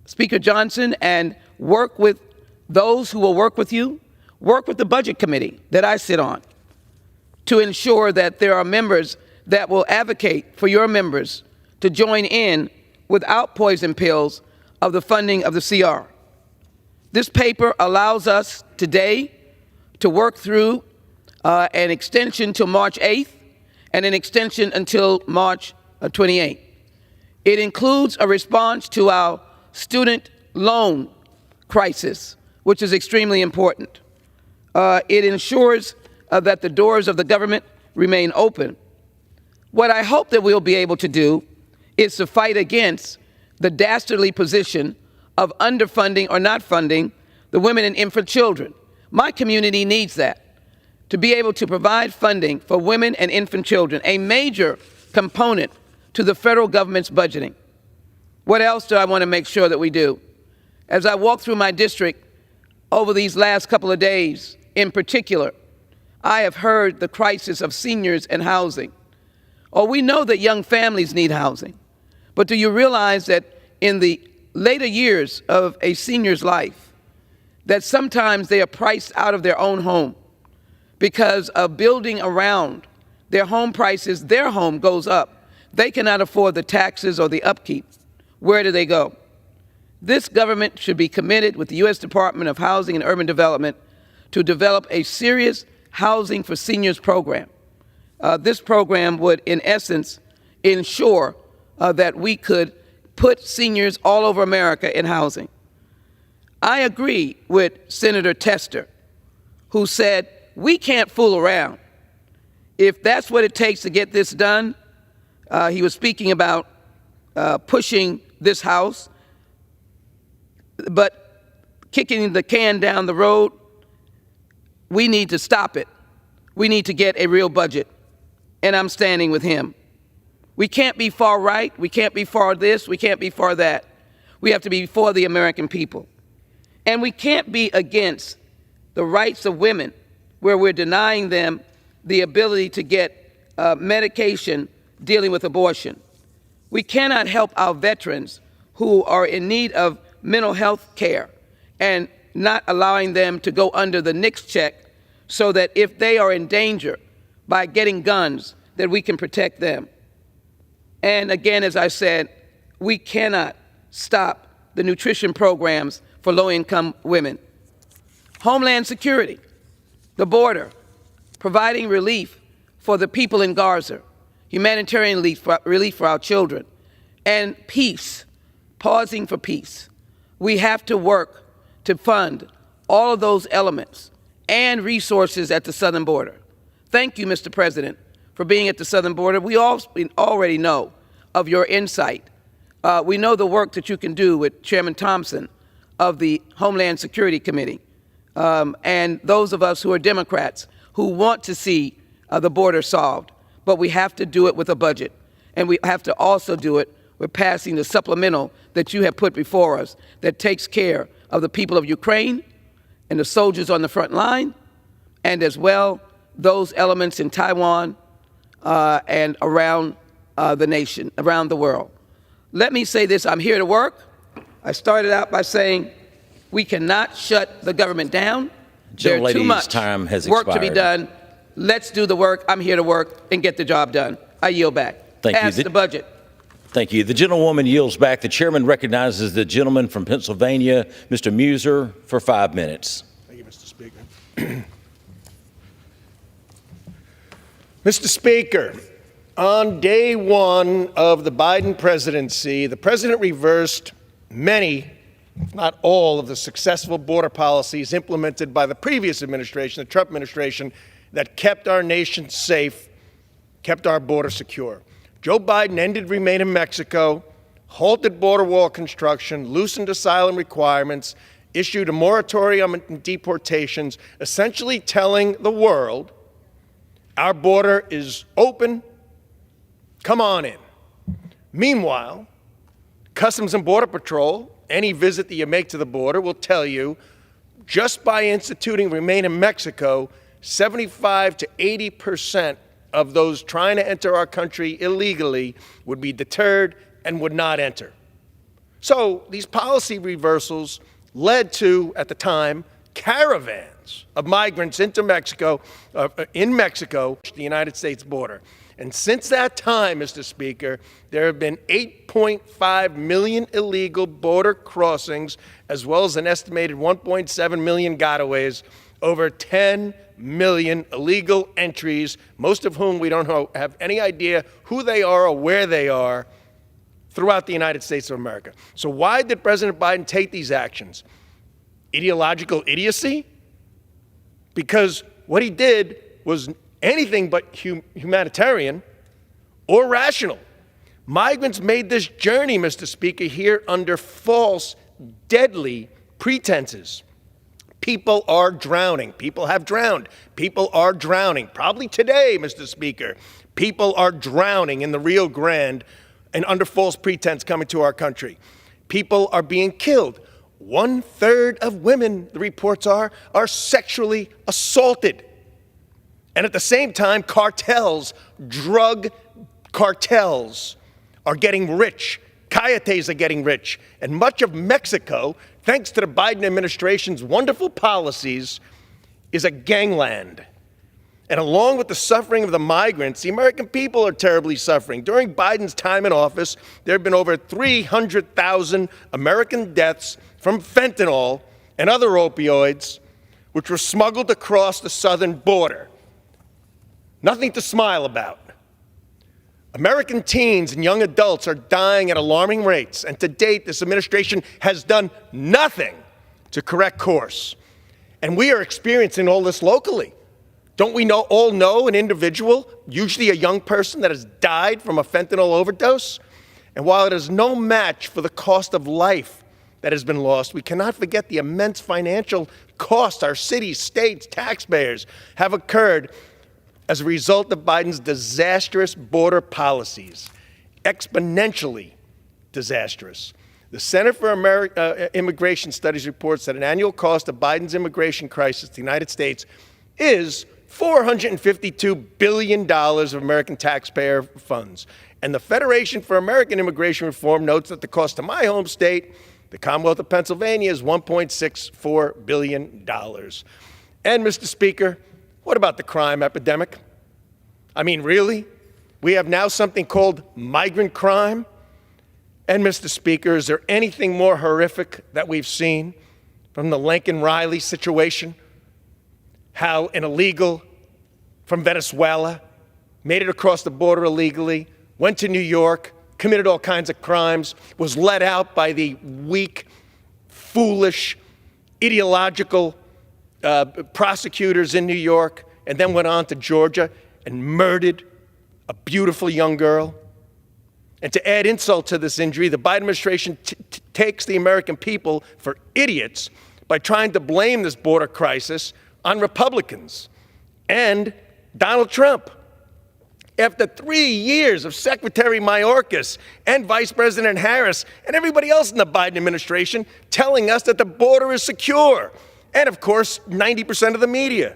Speaker Johnson, and work with those who will work with you, work with the Budget Committee that I sit on, to ensure that there are members that will advocate for your members to join in without poison pills of the funding of the CR? This paper allows us today to work through an extension till March 8th and an extension until March 28th. It includes a response to our student loan crisis, which is extremely important. It ensures that the doors of the government remain open. What I hope that we'll be able to do is to fight against the dastardly position of underfunding or not funding the women and infant children. My community needs that, to be able to provide funding for women and infant children, a major component to the federal government's budgeting. What else do I want to make sure that we do? As I walk through my district over these last couple of days, in particular, I have heard the crisis of seniors and housing. Oh, we know that young families need housing, but do you realize that in the later years of a senior's life, that sometimes they are priced out of their own home because of building around their home prices, their home goes up. They cannot afford the taxes or the upkeep. Where do they go? This government should be committed with the U.S. Department of Housing and Urban Development to develop a serious housing for seniors program. This program would, in essence, ensure that we could put seniors all over America in housing. I agree with Senator Tester, who said, we can't fool around. If that's what it takes to get this done, he was speaking about pushing this House, but kicking the can down the road, we need to stop it. We need to get a real budget, and I'm standing with him. We can't be far right, we can't be far this, we can't be far that. We have to be for the American people. And we can't be against the rights of women where we're denying them the ability to get medication dealing with abortion. We cannot help our veterans who are in need of mental health care and not allowing them to go under the NICS check so that if they are in danger by getting guns, that we can protect them. And again, as I said, we cannot stop the nutrition programs for low-income women. Homeland security, the border, providing relief for the people in Gaza, humanitarian relief for our children, and peace, pausing for peace. We have to work to fund all of those elements and resources at the southern border. Thank you, Mr. President, for being at the southern border. We already know of your insight. We know the work that you can do with Chairman Thompson of the Homeland Security Committee, and those of us who are Democrats who want to see the border solved. But we have to do it with a budget, and we have to also do it with passing the supplemental that you have put before us that takes care of the people of Ukraine and the soldiers on the front line, and as well those elements in Taiwan and around the nation, around the world. Let me say this, I'm here to work. I started out by saying we cannot shut the government down. There's too much time has work to be expired. done. Let's do the work. I'm here to work and get the job done. I yield back. Thank you. Pass the budget. Thank you. The gentlewoman yields back. The chairman recognizes the gentleman from Pennsylvania, Mr. Muser, for 5 minutes. Thank you, Mr. Speaker. Mr. Speaker, on day one of the Biden presidency, the president reversed many, if not all, of the successful border policies implemented by the previous administration, the Trump administration, that kept our nation safe, kept our border secure. Joe Biden ended Remain in Mexico, halted border wall construction, loosened asylum requirements, issued a moratorium on deportations, essentially telling the world our border is open, come on in. Meanwhile, Customs and Border Patrol, any visit that you make to the border will tell you, just by instituting Remain in Mexico, 75 to 80% of those trying to enter our country illegally would be deterred and would not enter. So these policy reversals led to, at the time, caravans of migrants into Mexico, in Mexico, the United States border. And since that time, Mr. Speaker, there have been 8.5 million illegal border crossings, as well as an estimated 1.7 million gotaways, over 10 million illegal entries, most of whom we don't have any idea who they are or where they are, throughout the United States of America. So why did President Biden take these actions? Ideological idiocy? Because what he did was anything but humanitarian or rational. Migrants made this journey, Mr. Speaker, here under false, deadly pretenses. People are drowning. People have drowned. People are drowning. Probably today, Mr. Speaker, people are drowning in the Rio Grande and under false pretense coming to our country. People are being killed. 1/3 of women, the reports are sexually assaulted. And at the same time, cartels, drug cartels, are getting rich. Coyotes are getting rich. And much of Mexico, thanks to the Biden administration's wonderful policies, is a gangland. And along with the suffering of the migrants, the American people are terribly suffering. During Biden's time in office, there have been over 300,000 American deaths from fentanyl and other opioids, which were smuggled across the southern border. Nothing to smile about. American teens and young adults are dying at alarming rates, and to date, this administration has done nothing to correct course. And we are experiencing all this locally. Don't we all know an individual, usually a young person, that has died from a fentanyl overdose? And while it is no match for the cost of life that has been lost, we cannot forget the immense financial cost our cities, states, taxpayers have incurred as a result of Biden's disastrous border policies, exponentially disastrous. The Center for Immigration Studies reports that an annual cost of Biden's immigration crisis to the United States is $452 billion of American taxpayer funds. And the Federation for American Immigration Reform notes that the cost to my home state, the Commonwealth of Pennsylvania, is $1.64 billion. And, Mr. Speaker, what about the crime epidemic? I mean, really? We have now something called migrant crime? And, Mr. Speaker, is there anything more horrific that we've seen from the Lincoln Riley situation? How an illegal from Venezuela made it across the border illegally, went to New York, committed all kinds of crimes, was let out by the weak, foolish, ideological prosecutors in New York, and then went on to Georgia and murdered a beautiful young girl. And to add insult to this injury, the Biden administration takes the American people for idiots by trying to blame this border crisis on Republicans and Donald Trump. After 3 years of Secretary Mayorkas and Vice President Harris and everybody else in the Biden administration telling us that the border is secure, and of course, 90% of the media.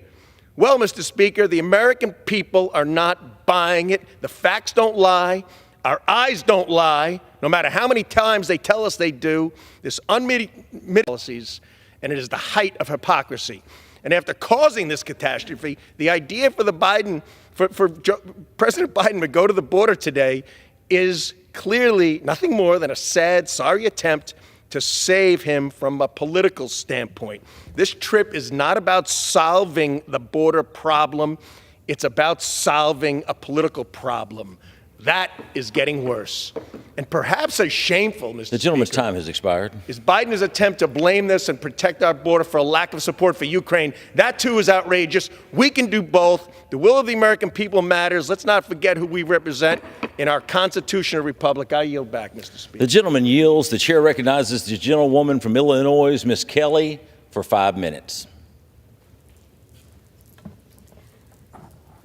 Well, Mr. Speaker, the American people are not buying it. The facts don't lie. Our eyes don't lie, no matter how many times they tell us they do. This unmitigated policies, and it is the height of hypocrisy. And after causing this catastrophe, the idea for President Biden to go to the border today is clearly nothing more than a sad, sorry attempt to save him from a political standpoint. This trip is not about solving the border problem. It's about solving a political problem. That is getting worse. And perhaps as shameful, Mr. The gentleman's Speaker, time has expired. is Biden's attempt to blame this and protect our border for a lack of support for Ukraine. That, too, is outrageous. We can do both. The will of the American people matters. Let's not forget who we represent in our constitutional republic. I yield back, Mr. Speaker. The gentleman yields. The chair recognizes the gentlewoman from Illinois, Ms. Kelly, for 5 minutes.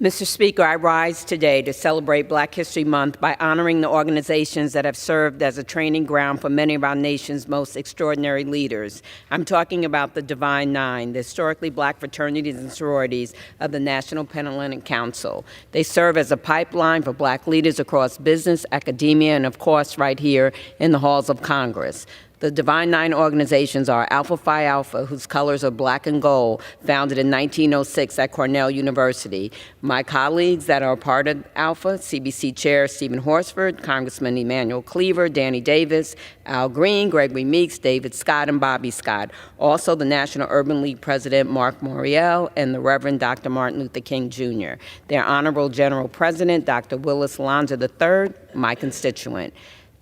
Mr. Speaker, I rise today to celebrate Black History Month by honoring the organizations that have served as a training ground for many of our nation's most extraordinary leaders. I'm talking about the Divine Nine, the historically Black fraternities and sororities of the National Panhellenic Council. They serve as a pipeline for Black leaders across business, academia, and of course right here in the halls of Congress. The Divine Nine organizations are Alpha Phi Alpha, whose colors are black and gold, founded in 1906 at Cornell University. My colleagues that are part of Alpha, CBC Chair Stephen Horsford, Congressman Emanuel Cleaver, Danny Davis, Al Green, Gregory Meeks, David Scott, and Bobby Scott. Also the National Urban League President Mark Morial and the Reverend Dr. Martin Luther King Jr. Their Honorable General President, Dr. Willis Lanza III, my constituent.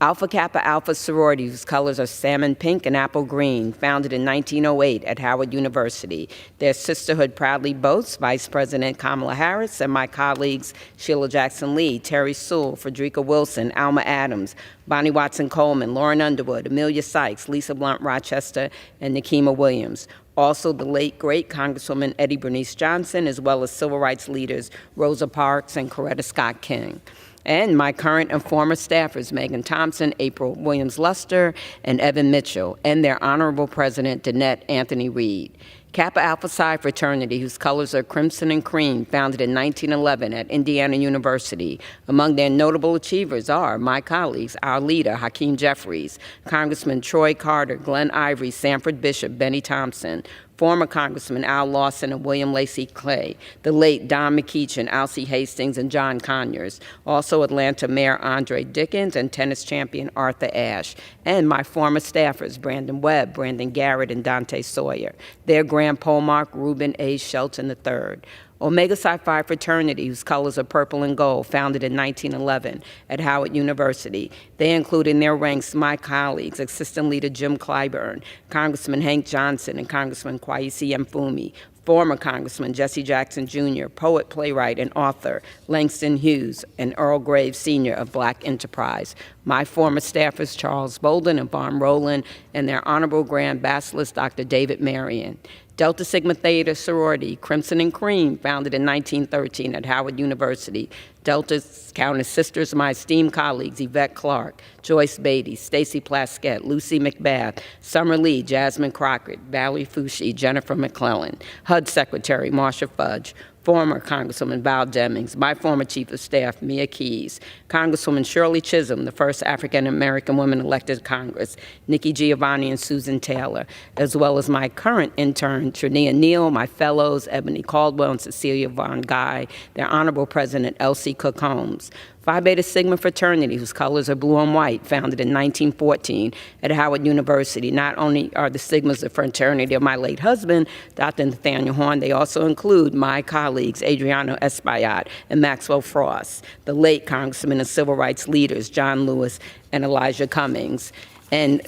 Alpha Kappa Alpha sorority, whose colors are salmon pink and apple green, founded in 1908 at Howard University. Their sisterhood proudly boasts Vice President Kamala Harris and my colleagues Sheila Jackson Lee, Terry Sewell, Frederica Wilson, Alma Adams, Bonnie Watson Coleman, Lauren Underwood, Amelia Sykes, Lisa Blunt Rochester, and Nikema Williams. Also, the late, great Congresswoman Eddie Bernice Johnson, as well as civil rights leaders Rosa Parks and Coretta Scott King. And my current and former staffers, Megan Thompson, April Williams-Luster, and Evan Mitchell, and their Honorable President, Danette Anthony Reed. Kappa Alpha Psi fraternity, whose colors are crimson and cream, founded in 1911 at Indiana University. Among their notable achievers are my colleagues, our leader, Hakeem Jeffries, Congressman Troy Carter, Glenn Ivory, Sanford Bishop, Benny Thompson, former Congressman Al Lawson and William Lacey Clay, the late Don McEachin, Alcee Hastings, and John Conyers, also Atlanta Mayor Andre Dickens and tennis champion Arthur Ashe, and my former staffers, Brandon Webb, Brandon Garrett, and Dante Sawyer, their Grand Polemark, Reuben A. Shelton III. Omega Psi Phi fraternity, whose colors are purple and gold, founded in 1911 at Howard University. They include in their ranks my colleagues, Assistant Leader Jim Clyburn, Congressman Hank Johnson, and Congressman Kwesi Mfume, former Congressman Jesse Jackson Jr., poet, playwright, and author Langston Hughes, and Earl Graves Sr. of Black Enterprise. My former staffers Charles Bolden and Vaughn Rowland, and their Honorable Grand Basilisk Dr. David Marion. Delta Sigma Theta sorority, Crimson and Cream, founded in 1913 at Howard University. Delta County sisters, my esteemed colleagues, Yvette Clark, Joyce Beatty, Stacy Plaskett, Lucy McBath, Summer Lee, Jasmine Crockett, Valerie Foushee, Jennifer McClellan, HUD Secretary Marsha Fudge, former Congresswoman Val Demings, my former Chief of Staff, Mia Keys, Congresswoman Shirley Chisholm, the first African-American woman elected to Congress, Nikki Giovanni and Susan Taylor, as well as my current intern, Trania Neal, my fellows, Ebony Caldwell and Cecilia Von Guy, their Honorable President, Elsie Cook Holmes, Phi Beta Sigma fraternity, whose colors are blue and white, founded in 1914 at Howard University. Not only are the Sigmas the fraternity of my late husband, Dr. Nathaniel Horn, they also include my colleagues, Adriano Espaillat and Maxwell Frost, the late Congressman and civil rights leaders, John Lewis and Elijah Cummings, and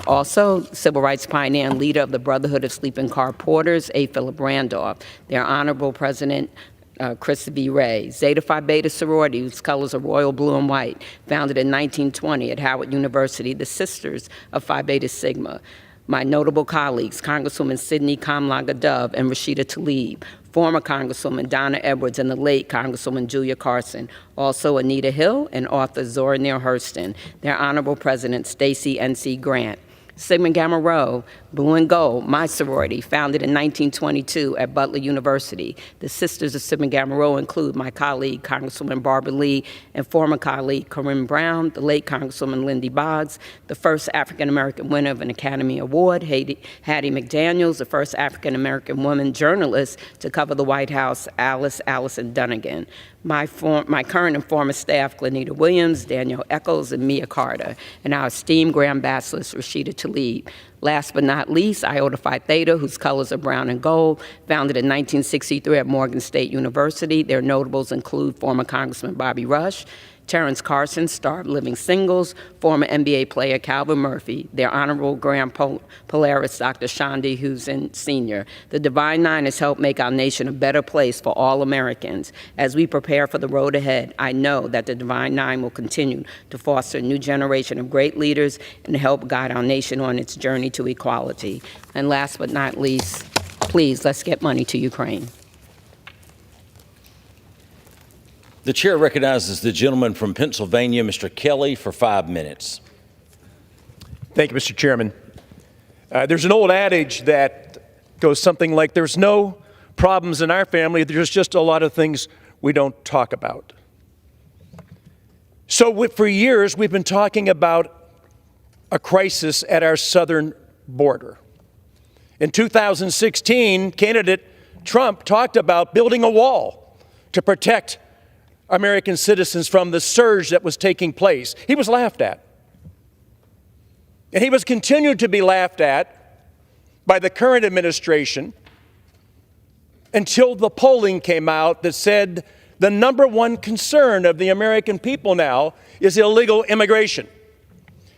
also civil rights pioneer and leader of the Brotherhood of Sleeping Car Porters, A. Philip Randolph, their Honorable President, Chris B. Ray, Zeta Phi Beta sorority, whose colors are royal blue and white, founded in 1920 at Howard University, the Sisters of Phi Beta Sigma. My notable colleagues, Congresswoman Sidney Kamlaga Dove and Rashida Tlaib, former Congresswoman Donna Edwards and the late Congresswoman Julia Carson, also Anita Hill and author Zora Neale Hurston, their Honorable President Stacey N.C. Grant, Sigma Gamma Rho, Blue and Gold, my sorority, founded in 1922 at Butler University. The Sisters of Sigma Gamma Rho include my colleague, Congresswoman Barbara Lee, and former colleague, Corinne Brown, the late Congresswoman Lindy Boggs, the first African-American winner of an Academy Award, Hattie McDaniels, the first African-American woman journalist to cover the White House, Allison Dunnigan. My current and former staff, Glenita Williams, Danielle Eccles, and Mia Carter, and our esteemed Grand Bacheloress, Rashida Tlaib. Last but not least, Iota Phi Theta, whose colors are brown and gold, founded in 1963 at Morgan State University. Their notables include former Congressman Bobby Rush, Terrence Carson, star of Living Singles, former NBA player Calvin Murphy, their Honorable Grand Polaris, Dr. Shandi Husin Sr. The Divine Nine has helped make our nation a better place for all Americans. As we prepare for the road ahead, I know that the Divine Nine will continue to foster a new generation of great leaders and help guide our nation on its journey to equality. And last but not least, please, let's get money to Ukraine. The chair recognizes the gentleman from Pennsylvania, Mr. Kelly, for 5 minutes. Thank you, Mr. Chairman. There's an old adage that goes something like, there's no problems in our family, there's just a lot of things we don't talk about. So for years, we've been talking about a crisis at our southern border. In 2016, candidate Trump talked about building a wall to protect American citizens from the surge that was taking place. He was laughed at. And he was continued to be laughed at by the current administration until the polling came out that said the number one concern of the American people now is illegal immigration.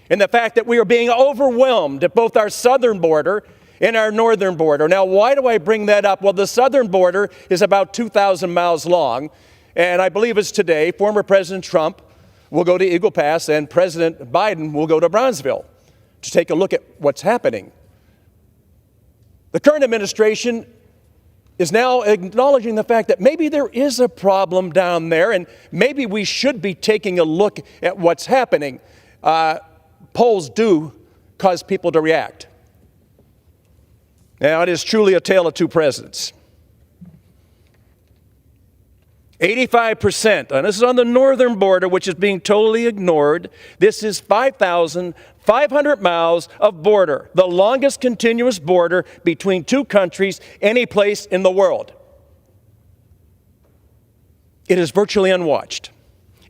And the fact that we are being overwhelmed at both our southern border and our northern border. Now, why do I bring that up? Well, the southern border is about 2,000 miles long. And I believe it's today, former President Trump will go to Eagle Pass and President Biden will go to Brownsville to take a look at what's happening. The current administration is now acknowledging the fact that maybe there is a problem down there and maybe we should be taking a look at what's happening. Polls do cause people to react. Now, it is truly a tale of two presidents. 85%, and this is on the northern border, which is being totally ignored. This is 5,500 miles of border, the longest continuous border between two countries any place in the world. It is virtually unwatched.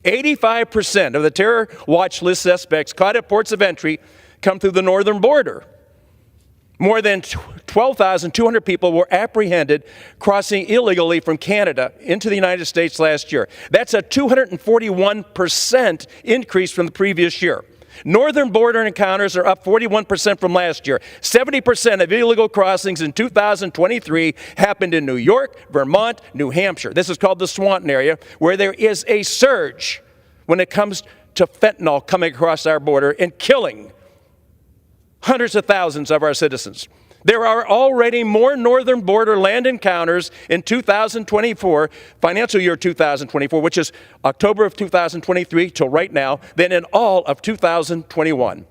85% of the terror watch list suspects caught at ports of entry come through the northern border. More than 12,200 people were apprehended crossing illegally from Canada into the United States last year. That's a 241% increase from the previous year. Northern border encounters are up 41% from last year. 70% of illegal crossings in 2023 happened in New York, Vermont, New Hampshire. This is called the Swanton area, where there is a surge when it comes to fentanyl coming across our border and killing hundreds of thousands of our citizens. There are already more northern border land encounters in 2024, financial year 2024, which is October of 2023 till right now, than in all of 2021.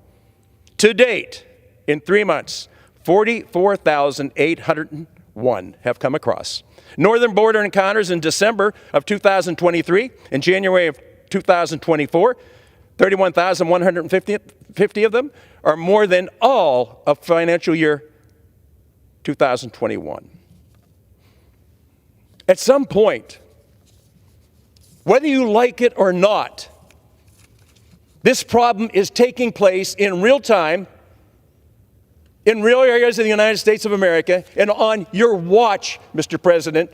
To date, in 3 months, 44,801 have come across. Northern border encounters in December of 2023 and January of 2024, 31,150 of them are more than all of financial year 2021. At some point, whether you like it or not, this problem is taking place in real time, in real areas of the United States of America, and on your watch, Mr. President.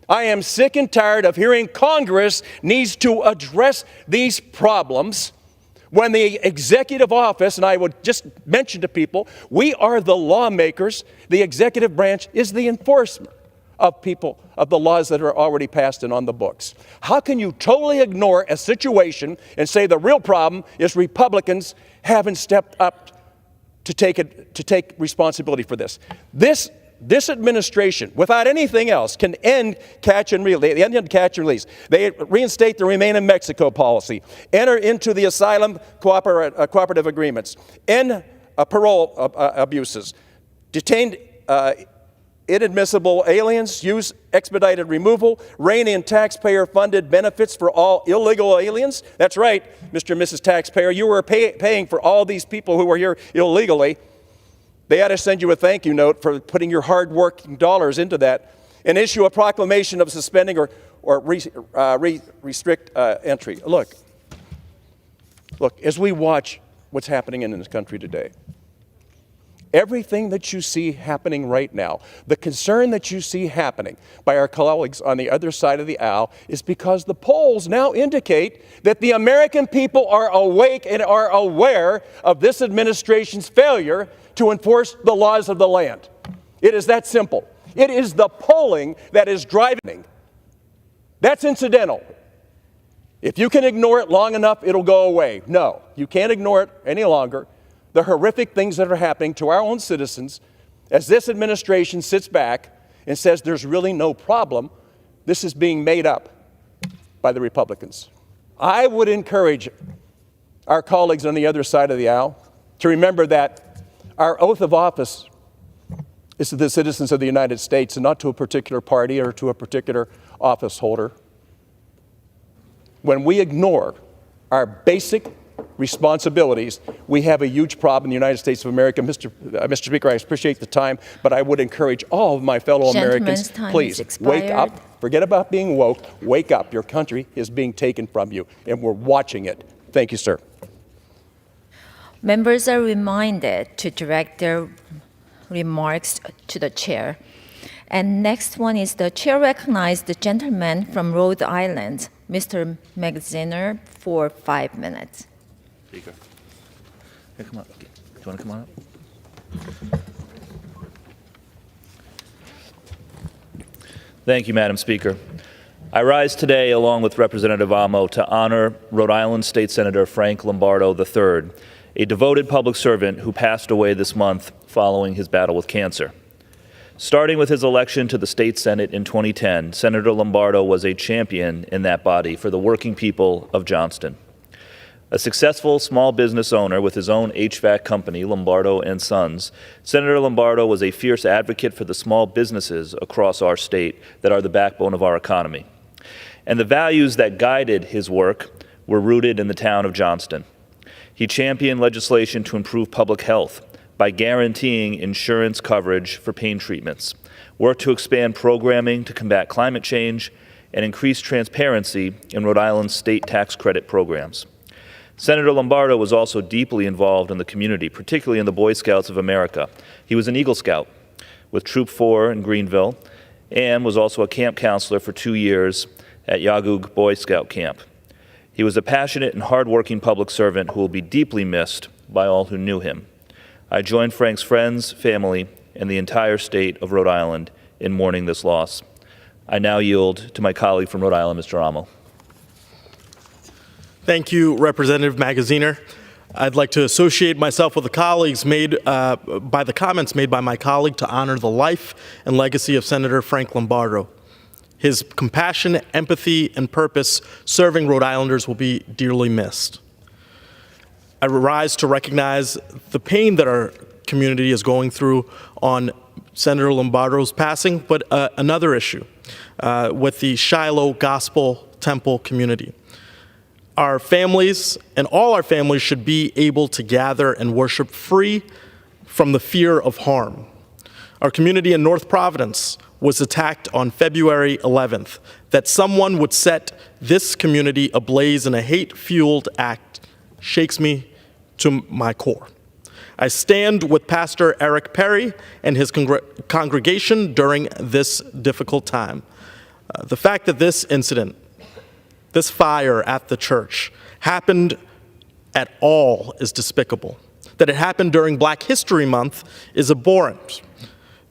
I am sick and tired of hearing Congress needs to address these problems when the executive office, and I would just mention to people, we are the lawmakers. The executive branch is the enforcer of the laws that are already passed and on the books. How can you totally ignore a situation and say the real problem is Republicans haven't stepped up to take responsibility for this? This administration, without anything else, can end catch and release. They end catch and release. They reinstate the Remain in Mexico policy, enter into the asylum cooperative agreements, end parole abuses, detain inadmissible aliens, use expedited removal, rein in taxpayer-funded benefits for all illegal aliens. That's right, Mr. and Mrs. Taxpayer, you were paying for all these people who were here illegally. They ought to send you a thank you note for putting your hard-working dollars into that, and issue a proclamation of suspending or restrict entry. Look, as we watch what's happening in this country today, everything that you see happening right now, the concern that you see happening by our colleagues on the other side of the aisle is because the polls now indicate that the American people are awake and are aware of this administration's failure to enforce the laws of the land. It is that simple. It is the polling that is driving. That's incidental. If you can ignore it long enough, it'll go away. No, you can't ignore it any longer. The horrific things that are happening to our own citizens as this administration sits back and says there's really no problem, this is being made up by the Republicans. I would encourage our colleagues on the other side of the aisle to remember that our oath of office is to the citizens of the United States and not to a particular party or to a particular office holder. When we ignore our basic responsibilities, we have a huge problem in the United States of America. Mr. Speaker, I appreciate the time, but I would encourage all of my fellow Americans, please wake up. Forget about being woke. Wake up. Your country is being taken from you, and we're watching it. Thank you, sir. Members are reminded to direct their remarks to the chair. And next one is the chair recognizes the gentleman from Rhode Island, Mr. Magaziner, for 5 minutes. Speaker. Hey, come on. Do you want to come on up? Thank you, Madam Speaker. I rise today, along with Representative Amo, to honor Rhode Island State Senator Frank Lombardo III, a devoted public servant who passed away this month following his battle with cancer. Starting with his election to the state Senate in 2010, Senator Lombardo was a champion in that body for the working people of Johnston. A successful small business owner with his own HVAC company, Lombardo and Sons, Senator Lombardo was a fierce advocate for the small businesses across our state that are the backbone of our economy. And the values that guided his work were rooted in the town of Johnston. He championed legislation to improve public health by guaranteeing insurance coverage for pain treatments, worked to expand programming to combat climate change, and increase transparency in Rhode Island's state tax credit programs. Senator Lombardo was also deeply involved in the community, particularly in the Boy Scouts of America. He was an Eagle Scout with Troop 4 in Greenville and was also a camp counselor for 2 years at Yagug Boy Scout Camp. He was a passionate and hardworking public servant who will be deeply missed by all who knew him. I join Frank's friends, family, and the entire state of Rhode Island in mourning this loss. I now yield to my colleague from Rhode Island, Mr. Amo. Thank you, Representative Magaziner. I'd like to associate myself with the colleagues made by the comments made by my colleague to honor the life and legacy of Senator Frank Lombardo. His compassion, empathy, and purpose serving Rhode Islanders will be dearly missed. I rise to recognize the pain that our community is going through on Senator Lombardo's passing, but another issue with the Shiloh Gospel Temple community. Our families and all our families should be able to gather and worship free from the fear of harm. Our community in North Providence was attacked on February 11th. That someone would set this community ablaze in a hate-fueled act shakes me to my core. I stand with Pastor Eric Perry and his congregation during this difficult time. The fact that this incident, this fire at the church, happened at all is despicable. That it happened during Black History Month is abhorrent.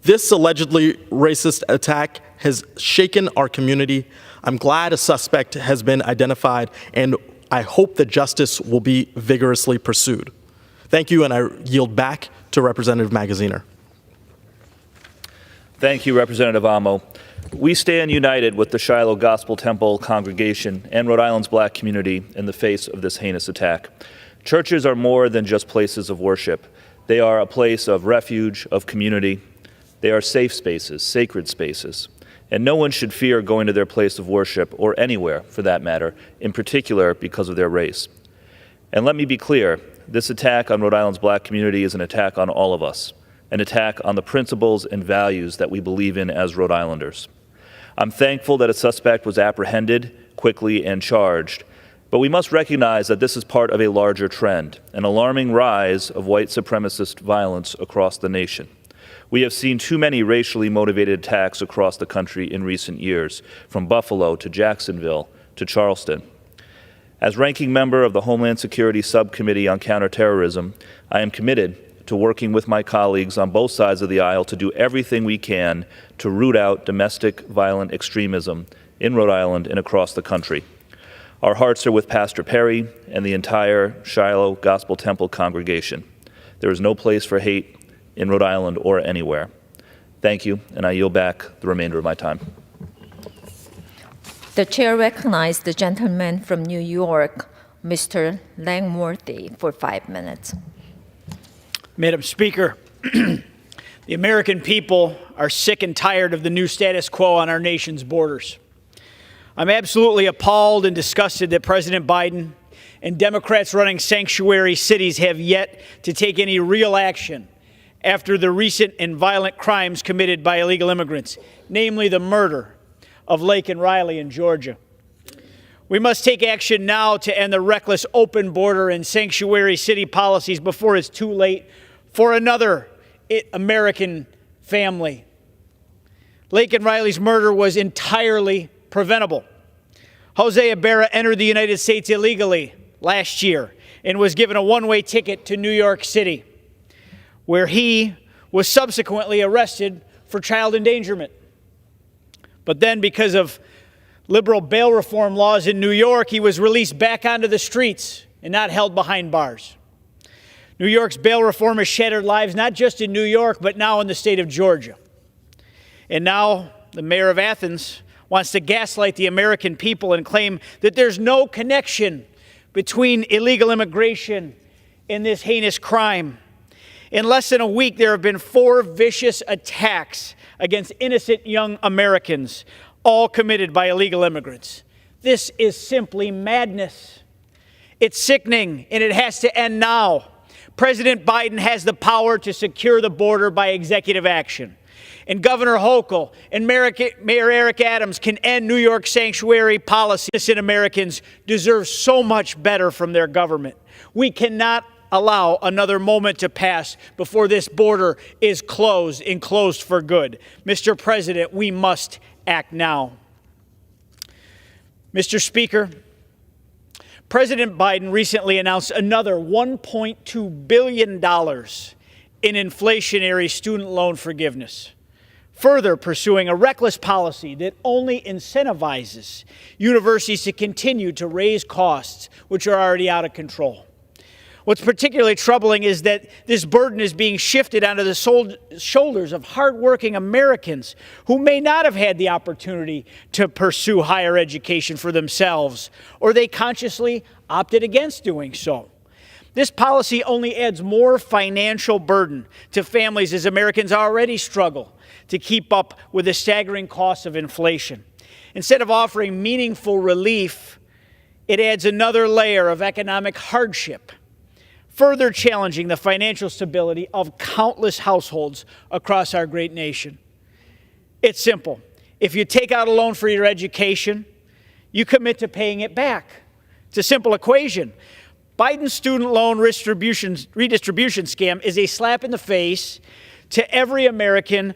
This allegedly racist attack has shaken our community. I'm glad a suspect has been identified, and I hope that justice will be vigorously pursued. Thank you, and I yield back to Representative Magaziner. Thank you, Representative Amo. We stand united with the Shiloh Gospel Temple congregation and Rhode Island's Black community in the face of this heinous attack. Churches are more than just places of worship. They are a place of refuge, of community. They are safe spaces, sacred spaces. And no one should fear going to their place of worship, or anywhere for that matter, in particular because of their race. And let me be clear, this attack on Rhode Island's Black community is an attack on all of us, an attack on the principles and values that we believe in as Rhode Islanders. I'm thankful that a suspect was apprehended quickly and charged, but we must recognize that this is part of a larger trend, an alarming rise of white supremacist violence across the nation. We have seen too many racially motivated attacks across the country in recent years, from Buffalo to Jacksonville to Charleston. As ranking member of the Homeland Security Subcommittee on Counterterrorism, I am committed to working with my colleagues on both sides of the aisle to do everything we can to root out domestic violent extremism in Rhode Island and across the country. Our hearts are with Pastor Perry and the entire Shiloh Gospel Temple congregation. There is no place for hate in Rhode Island or anywhere. Thank you, and I yield back the remainder of my time. The chair recognizes the gentleman from New York, Mr. Langworthy, for 5 minutes. Madam Speaker, the American people are sick and tired of the new status quo on our nation's borders. I'm absolutely appalled and disgusted that President Biden and Democrats running sanctuary cities have yet to take any real action after the recent and violent crimes committed by illegal immigrants, namely the murder of Lake and Riley in Georgia. We must take action now to end the reckless open border and sanctuary city policies before it's too late for another American family. Lake and Riley's murder was entirely preventable. Jose Ibarra entered the United States illegally last year and was given a one-way ticket to New York City, where he was subsequently arrested for child endangerment. But then, because of liberal bail reform laws in New York, he was released back onto the streets and not held behind bars. New York's bail reform has shattered lives not just in New York, but now in the state of Georgia. And now the mayor of Athens wants to gaslight the American people and claim that there's no connection between illegal immigration and this heinous crime. In less than a week, there have been 4 vicious attacks against innocent young Americans, all committed by illegal immigrants. This is simply madness. It's sickening, and it has to end now. President Biden has the power to secure the border by executive action. And Governor Hochul and Mayor Eric Adams can end New York's sanctuary policy. Innocent Americans deserve so much better from their government. We cannot allow another moment to pass before this border is closed and closed for good. Mr. President, we must act now. Mr. Speaker, President Biden recently announced another $1.2 billion in inflationary student loan forgiveness, further pursuing a reckless policy that only incentivizes universities to continue to raise costs which are already out of control. What's particularly troubling is that this burden is being shifted onto the shoulders of hardworking Americans who may not have had the opportunity to pursue higher education for themselves, or they consciously opted against doing so. This policy only adds more financial burden to families as Americans already struggle to keep up with the staggering costs of inflation. Instead of offering meaningful relief, it adds another layer of economic hardship, further challenging the financial stability of countless households across our great nation. It's simple. If you take out a loan for your education, you commit to paying it back. It's a simple equation. Biden's student loan redistribution scam is a slap in the face to every American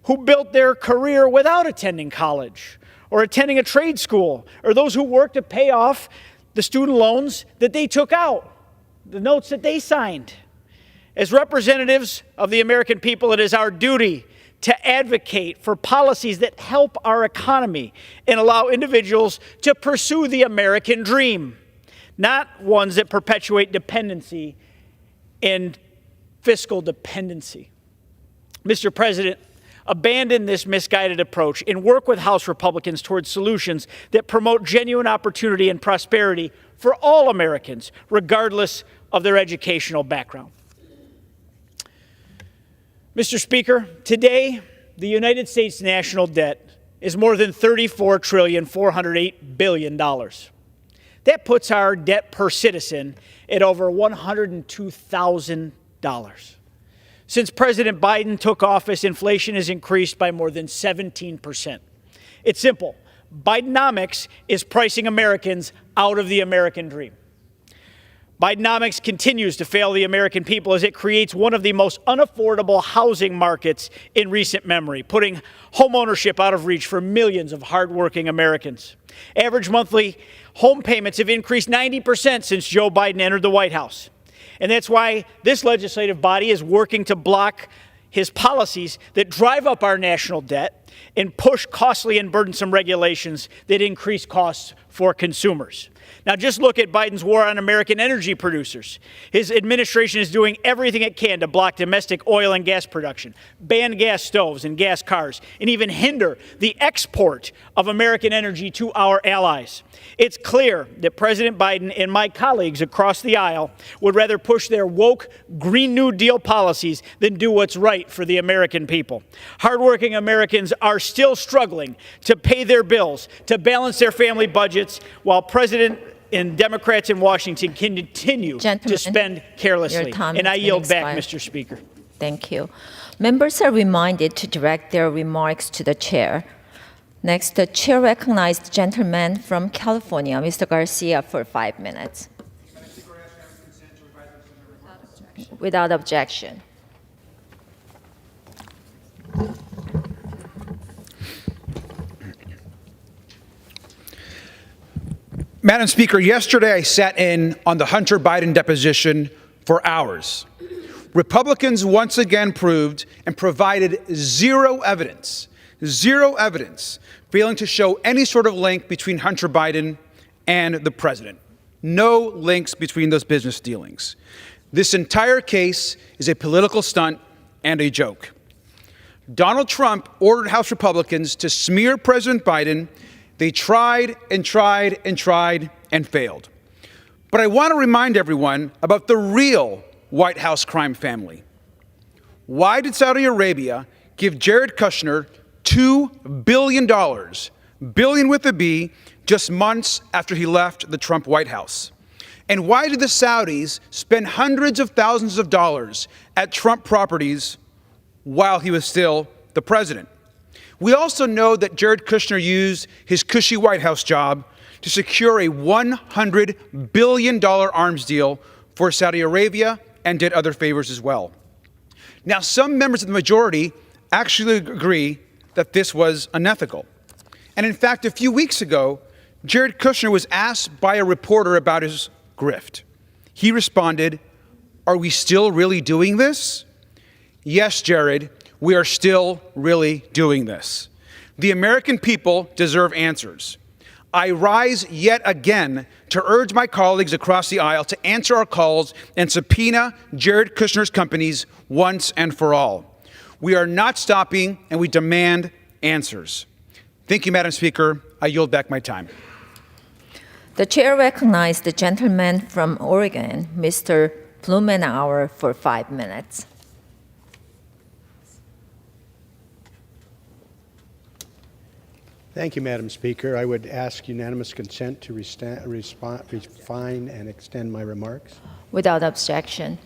who built their career without attending college or attending a trade school, or those who worked to pay off the student loans that they took out, the notes that they signed. As representatives of the American people, it is our duty to advocate for policies that help our economy and allow individuals to pursue the American dream, not ones that perpetuate dependency and fiscal dependency. Mr. President, abandon this misguided approach and work with House Republicans towards solutions that promote genuine opportunity and prosperity for all Americans, regardless of their educational background. Mr. Speaker, today, the United States national debt is more than $34.408 billion. That puts our debt per citizen at over $102,000. Since President Biden took office, inflation has increased by more than 17%. It's simple. Bidenomics is pricing Americans out of the American dream. Bidenomics continues to fail the American people as it creates one of the most unaffordable housing markets in recent memory, putting homeownership out of reach for millions of hardworking Americans. Average monthly home payments have increased 90% since Joe Biden entered the White House. And that's why this legislative body is working to block his policies that drive up our national debt and push costly and burdensome regulations that increase costs for consumers. Now, just look at Biden's war on American energy producers. His administration is doing everything it can to block domestic oil and gas production, ban gas stoves and gas cars, and even hinder the export of American energy to our allies. It's clear that President Biden and my colleagues across the aisle would rather push their woke Green New Deal policies than do what's right for the American people. Hardworking Americans are still struggling to pay their bills, to balance their family budgets, while President and Democrats in Washington continue to spend carelessly. And I yield back, Mr. Speaker. Thank you. Members are reminded to direct their remarks to the chair. Next, the chair recognized the gentleman from California, Mr. Garcia, for 5 minutes. Without objection. Madam Speaker, yesterday I sat in on the Hunter Biden deposition for hours. Republicans once again proved and provided zero evidence, failing to show any sort of link between Hunter Biden and the president. No links between those business dealings. This entire case is a political stunt and a joke. Donald Trump ordered House Republicans to smear President Biden. They tried and tried and tried and failed. But I want to remind everyone about the real White House crime family. Why did Saudi Arabia give Jared Kushner $2 billion, billion with a B, just months after he left the Trump White House? And why did the Saudis spend hundreds of thousands of dollars at Trump properties while he was still the president? We also know that Jared Kushner used his cushy White House job to secure a $100 billion arms deal for Saudi Arabia and did other favors as well. Now, some members of the majority actually agree that this was unethical. And in fact, a few weeks ago, Jared Kushner was asked by a reporter about his grift. He responded, "Are we still really doing this?" Yes, Jared, we are still really doing this. The American people deserve answers. I rise yet again to urge my colleagues across the aisle to answer our calls and subpoena Jared Kushner's companies once and for all. We are not stopping, and we demand answers. Thank you, Madam Speaker. I yield back my time. The chair recognizes the gentleman from Oregon, Mr. Blumenauer, for 5 minutes. Thank you, Madam Speaker. I would ask unanimous consent to refine and extend my remarks. Without objection.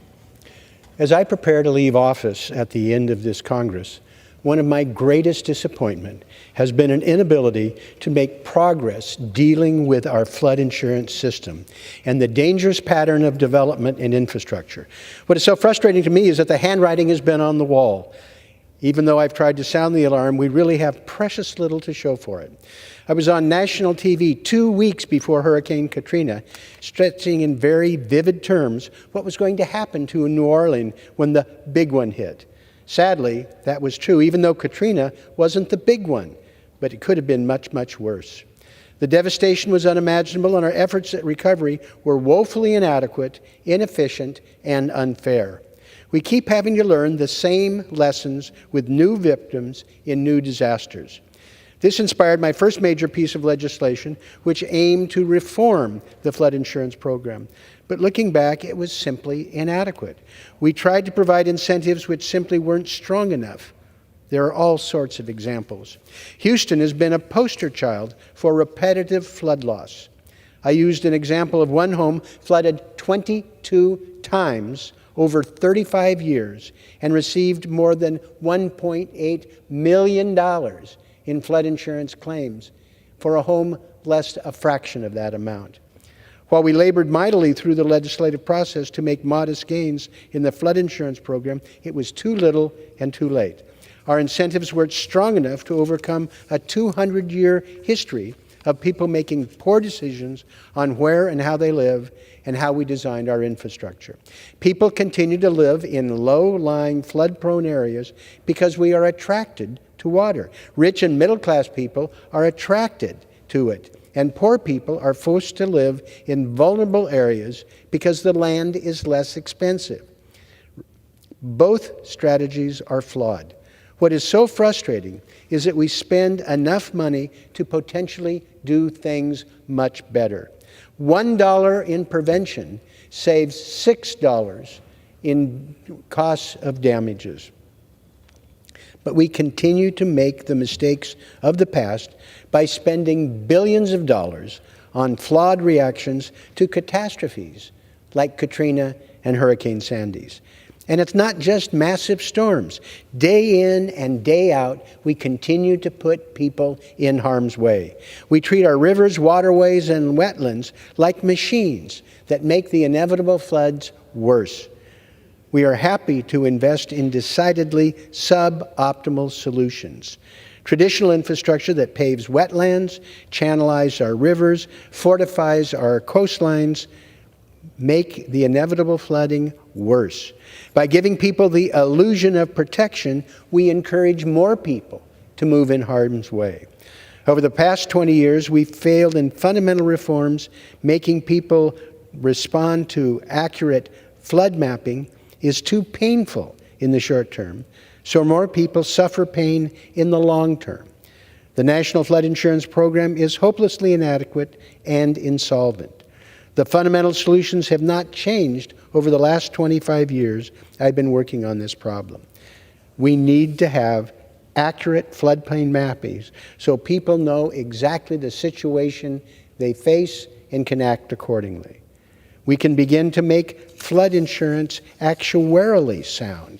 As I prepare to leave office at the end of this Congress, one of my greatest disappointments has been an inability to make progress dealing with our flood insurance system and the dangerous pattern of development and infrastructure. What is so frustrating to me is that the handwriting has been on the wall. Even though I've tried to sound the alarm, we really have precious little to show for it. I was on national TV 2 weeks before Hurricane Katrina, stressing in very vivid terms what was going to happen to New Orleans when the big one hit. Sadly, that was true, even though Katrina wasn't the big one, but it could have been much, much worse. The devastation was unimaginable, and our efforts at recovery were woefully inadequate, inefficient, and unfair. We keep having to learn the same lessons with new victims in new disasters. This inspired my first major piece of legislation, which aimed to reform the flood insurance program. But looking back, it was simply inadequate. We tried to provide incentives which simply weren't strong enough. There are all sorts of examples. Houston has been a poster child for repetitive flood loss. I used an example of one home flooded 22 times over 35 years and received more than $1.8 million in flood insurance claims for a home less a fraction of that amount. While we labored mightily through the legislative process to make modest gains in the flood insurance program, it was too little and too late. Our incentives weren't strong enough to overcome a 200-year history of people making poor decisions on where and how they live and how we designed our infrastructure. People continue to live in low-lying, flood-prone areas because we are attracted to water. Rich and middle-class people are attracted to it, and poor people are forced to live in vulnerable areas because the land is less expensive. Both strategies are flawed. What is so frustrating is that we spend enough money to potentially do things much better. $1 in prevention saves $6 in costs of damages. But we continue to make the mistakes of the past by spending billions of dollars on flawed reactions to catastrophes like Katrina and Hurricane Sandy's. And it's not just massive storms. Day in and day out, we continue to put people in harm's way. We treat our rivers, waterways, and wetlands like machines that make the inevitable floods worse. We are happy to invest in decidedly suboptimal solutions. Traditional infrastructure that paves wetlands, channelizes our rivers, fortifies our coastlines, make the inevitable flooding worse. By giving people the illusion of protection, we encourage more people to move in harm's way. Over the past 20 years, we've failed in fundamental reforms. Making people respond to accurate flood mapping is too painful in the short term, so more people suffer pain in the long term. The National Flood Insurance Program is hopelessly inadequate and insolvent. The fundamental solutions have not changed over the last 25 years I've been working on this problem. We need to have accurate floodplain mappings so people know exactly the situation they face and can act accordingly. We can begin to make flood insurance actuarially sound.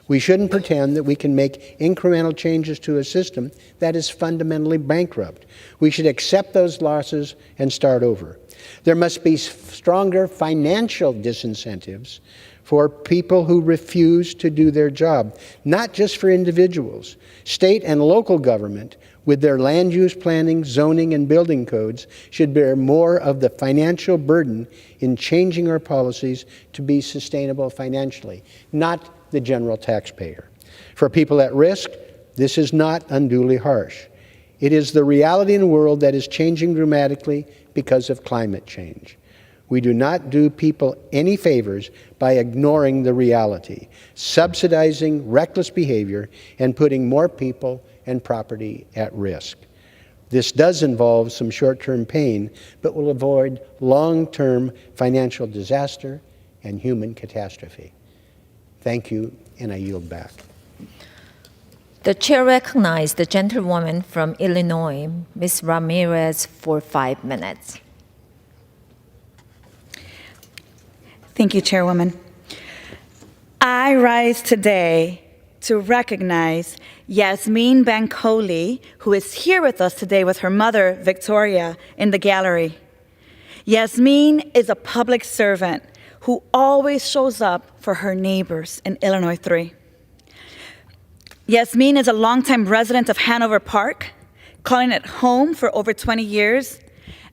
We shouldn't pretend that we can make incremental changes to a system that is fundamentally bankrupt. We should accept those losses and start over. There must be stronger financial disincentives for people who refuse to do their job, not just for individuals. State and local government, with their land use planning, zoning, and building codes, should bear more of the financial burden in changing our policies to be sustainable financially, not the general taxpayer. For people at risk, this is not unduly harsh. It is the reality in a world that is changing dramatically because of climate change. We do not do people any favors by ignoring the reality, subsidizing reckless behavior, and putting more people and property at risk. This does involve some short-term pain, but will avoid long-term financial disaster and human catastrophe. Thank you, and I yield back. The chair recognizes the gentlewoman from Illinois, Ms. Ramirez, for 5 minutes. Thank you, Chairwoman. I rise today to recognize Yasmin Bankole, who is here with us today with her mother, Victoria, in the gallery. Yasmin is a public servant who always shows up for her neighbors in Illinois 3. Yasmin is a longtime resident of Hanover Park, calling it home for over 20 years.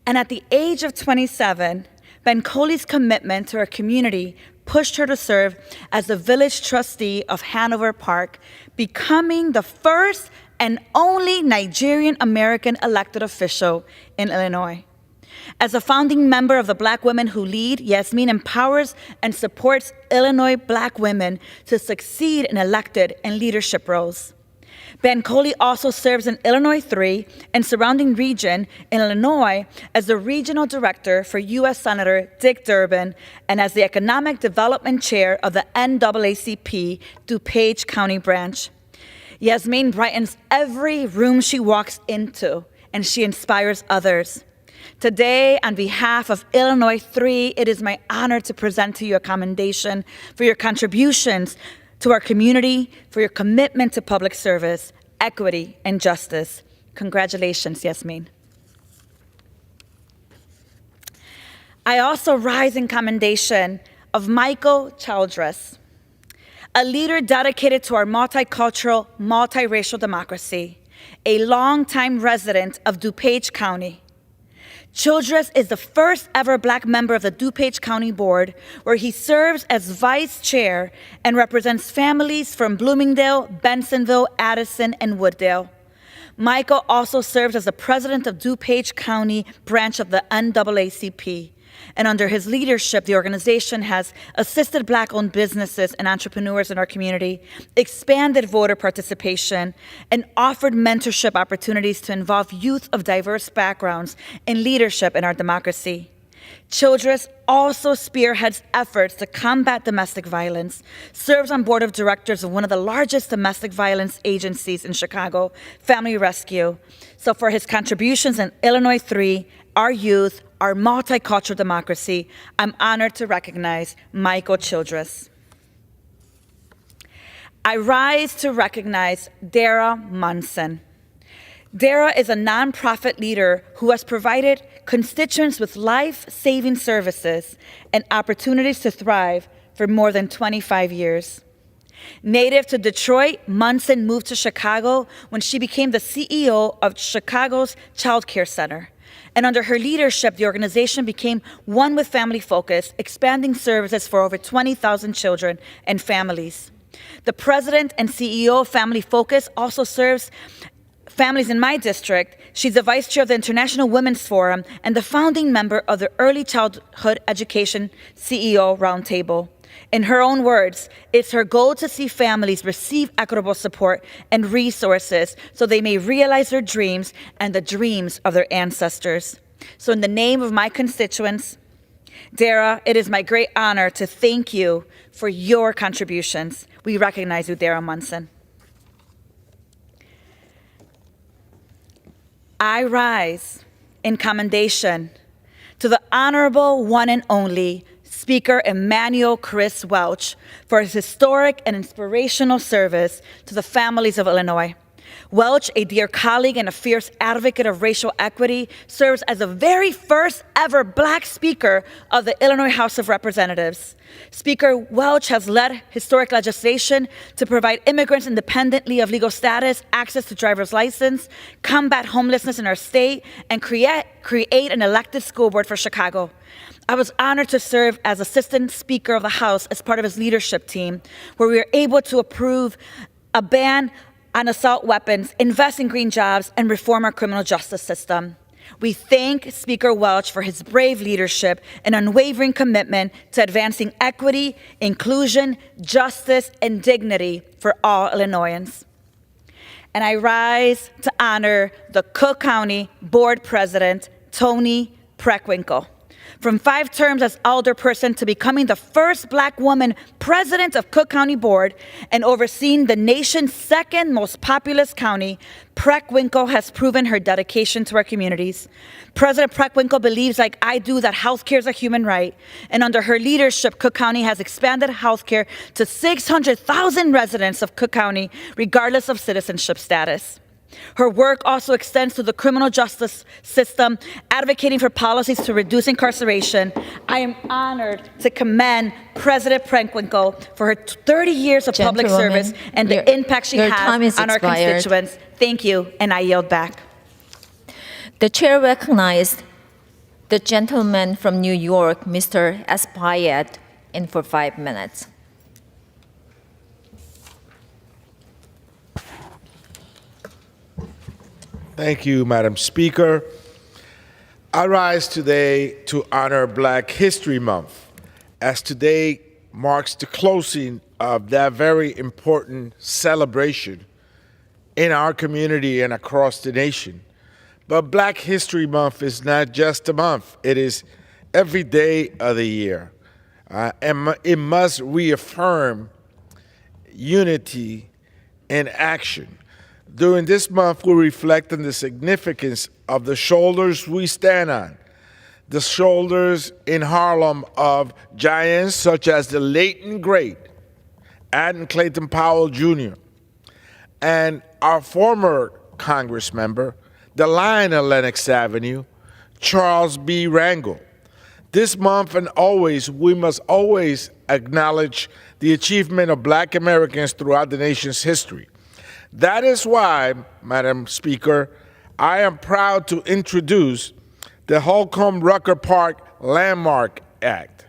And at the age of 27, Bankole's commitment to her community pushed her to serve as the village trustee of Hanover Park, becoming the first and only Nigerian American elected official in Illinois. As a founding member of the Black Women Who Lead, Yasmin empowers and supports Illinois Black women to succeed in elected and leadership roles. Bankole also serves in Illinois 3 and surrounding region in Illinois as the regional director for U.S. Senator Dick Durbin and as the economic development chair of the NAACP DuPage County branch. Yasmin brightens every room she walks into, and she inspires others. Today, on behalf of Illinois 3, it is my honor to present to you a commendation for your contributions to our community, for your commitment to public service, equity, and justice. Congratulations, Yasmin. I also rise in commendation of Michael Childress, a leader dedicated to our multicultural, multiracial democracy, a longtime resident of DuPage County. Childress is the first ever Black member of the DuPage County Board, where he serves as vice chair and represents families from Bloomingdale, Bensonville, Addison, and Wooddale. Michael also serves as the president of DuPage County branch of the NAACP. And under his leadership, the organization has assisted Black-owned businesses and entrepreneurs in our community, expanded voter participation, and offered mentorship opportunities to involve youth of diverse backgrounds in leadership in our democracy. Childress also spearheads efforts to combat domestic violence, serves on board of directors of one of the largest domestic violence agencies in Chicago, Family Rescue. So for his contributions in Illinois 3, our youth, our multicultural democracy, I'm honored to recognize Michael Childress. I rise to recognize Dara Munson. Dara is a nonprofit leader who has provided constituents with life-saving services and opportunities to thrive for more than 25 years. Native to Detroit, Munson moved to Chicago when she became the CEO of Chicago's Child Care Center. And under her leadership, the organization became one with family focus, expanding services for over 20,000 children and families. The president and CEO of Family Focus also serves families in my district. She's the vice chair of the International Women's Forum and the founding member of the Early Childhood Education CEO Roundtable. In her own words, it's her goal to see families receive equitable support and resources so they may realize their dreams and the dreams of their ancestors. So in the name of my constituents, Dara, it is my great honor to thank you for your contributions. We recognize you, Dara Munson. I rise in commendation to the honorable one and only Speaker Emanuel Chris Welch for his historic and inspirational service to the families of Illinois. Welch, a dear colleague and a fierce advocate of racial equity, serves as the very first ever Black Speaker of the Illinois House of Representatives. Speaker Welch has led historic legislation to provide immigrants independently of legal status, access to driver's license, combat homelessness in our state, and create an elected school board for Chicago. I was honored to serve as Assistant Speaker of the House as part of his leadership team, where we were able to approve a ban on assault weapons, invest in green jobs, and reform our criminal justice system. We thank Speaker Welch for his brave leadership and unwavering commitment to advancing equity, inclusion, justice, and dignity for all Illinoisans. And I rise to honor the Cook County Board President, Toni Preckwinkle. From 5 terms as alderperson to becoming the first Black woman president of Cook County Board and overseeing the nation's 2nd most populous county, Preckwinkle has proven her dedication to our communities. President Preckwinkle believes, like I do, that healthcare is a human right. And under her leadership, Cook County has expanded healthcare to 600,000 residents of Cook County, regardless of citizenship status. Her work also extends to the criminal justice system, advocating for policies to reduce incarceration. I am honored to commend President Preckwinkle for her 30 years of public service and the impact she has on our constituents. Thank you, and I yield back. The chair recognized the gentleman from New York, Mr. Espaillat, in for 5 minutes. Thank you, Madam Speaker. I rise today to honor Black History Month, as today marks the closing of that very important celebration in our community and across the nation. But Black History Month is not just a month, it is every day of the year. And it must reaffirm unity in action. During this month, we reflect on the significance of the shoulders we stand on, the shoulders in Harlem of giants such as the late and great Adam Clayton Powell Jr., and our former Congress member, the Lion of Lenox Avenue, Charles B. Rangel. This month and always, we must always acknowledge the achievement of Black Americans throughout the nation's history. That is why, Madam Speaker, I am proud to introduce the Holcomb-Rucker Park Landmark Act.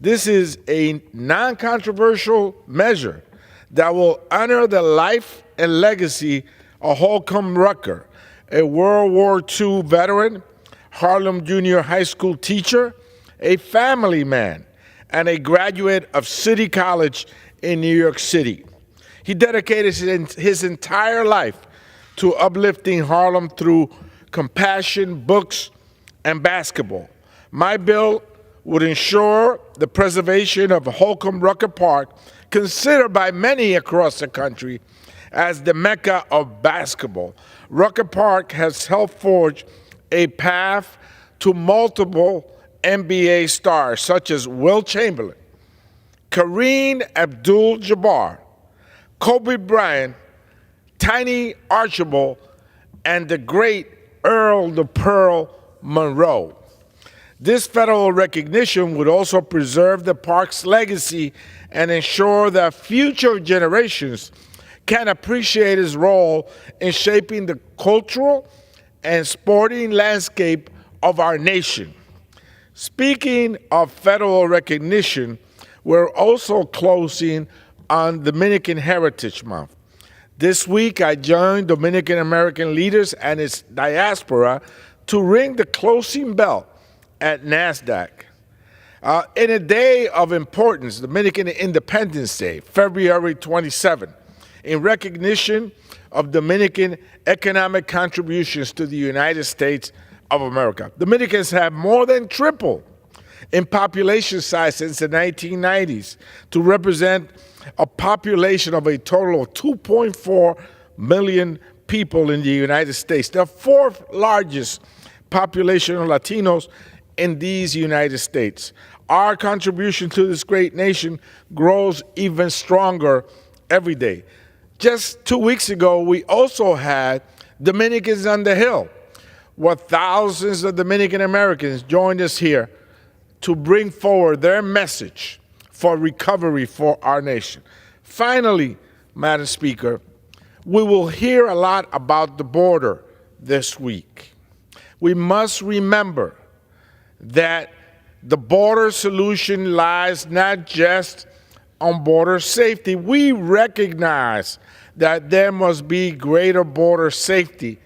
This is a non-controversial measure that will honor the life and legacy of Holcomb Rucker, a World War II veteran, Harlem Junior High School teacher, a family man, and a graduate of City College in New York City. He dedicated his entire life to uplifting Harlem through compassion, books, and basketball. My bill would ensure the preservation of Holcomb Rucker Park, considered by many across the country as the Mecca of basketball. Rucker Park has helped forge a path to multiple NBA stars such as Wilt Chamberlain, Kareem Abdul-Jabbar, Kobe Bryant, Tiny Archibald, and the great Earl the Pearl Monroe. This federal recognition would also preserve the park's legacy and ensure that future generations can appreciate his role in shaping the cultural and sporting landscape of our nation. Speaking of federal recognition, we're also closing on Dominican Heritage Month. This week, I joined Dominican American leaders and its diaspora to ring the closing bell at NASDAQ. In a day of importance, Dominican Independence Day, February 27, in recognition of Dominican economic contributions to the United States of America. Dominicans have more than tripled in population size since the 1990s to represent a population of a total of 2.4 million people in the United States, the 4th largest population of Latinos in these United States. Our contribution to this great nation grows even stronger every day. Just 2 weeks ago, we also had Dominicans on the Hill, where thousands of Dominican Americans joined us here to bring forward their message for recovery for our nation. Finally, Madam Speaker, we will hear a lot about the border this week. We must remember that the border solution lies not just on border safety. We recognize that there must be greater border safety,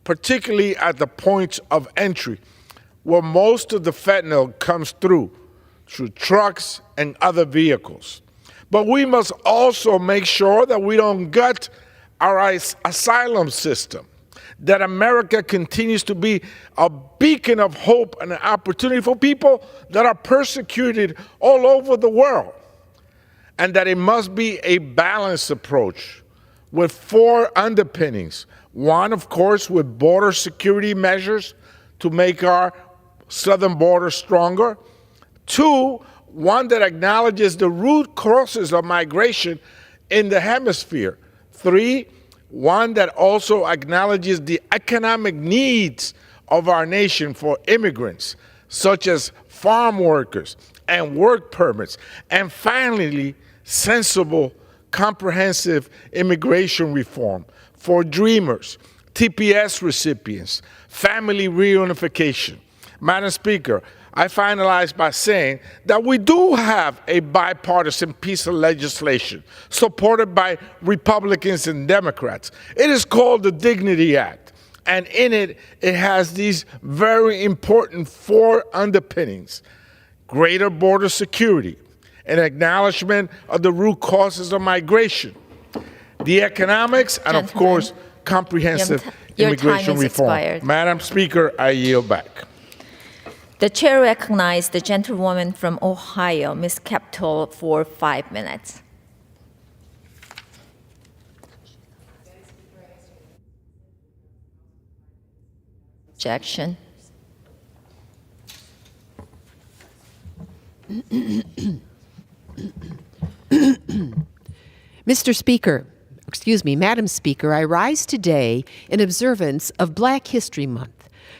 particularly at the points of entry, where most of the fentanyl comes through trucks and other vehicles. But we must also make sure that we don't gut our asylum system, that America continues to be a beacon of hope and an opportunity for people that are persecuted all over the world, and that it must be a balanced approach with 4 underpinnings. One, of course, with border security measures to make our southern border stronger. 2, one that acknowledges the root causes of migration in the hemisphere. 3, one that also acknowledges the economic needs of our nation for immigrants, such as farm workers and work permits. And finally, sensible, comprehensive immigration reform for dreamers, TPS recipients, family reunification. Madam Speaker, I finalize by saying that we do have a bipartisan piece of legislation supported by Republicans and Democrats. It is called the Dignity Act, and in it, it has these very important 4 underpinnings: greater border security, an acknowledgement of the root causes of migration, the economics, and of course, comprehensive immigration reform. Expired. Madam Speaker, I yield back. The chair recognized the gentlewoman from Ohio, Ms. Capitol, for 5 minutes. Objection. Madam Speaker, I rise today in observance of Black History Month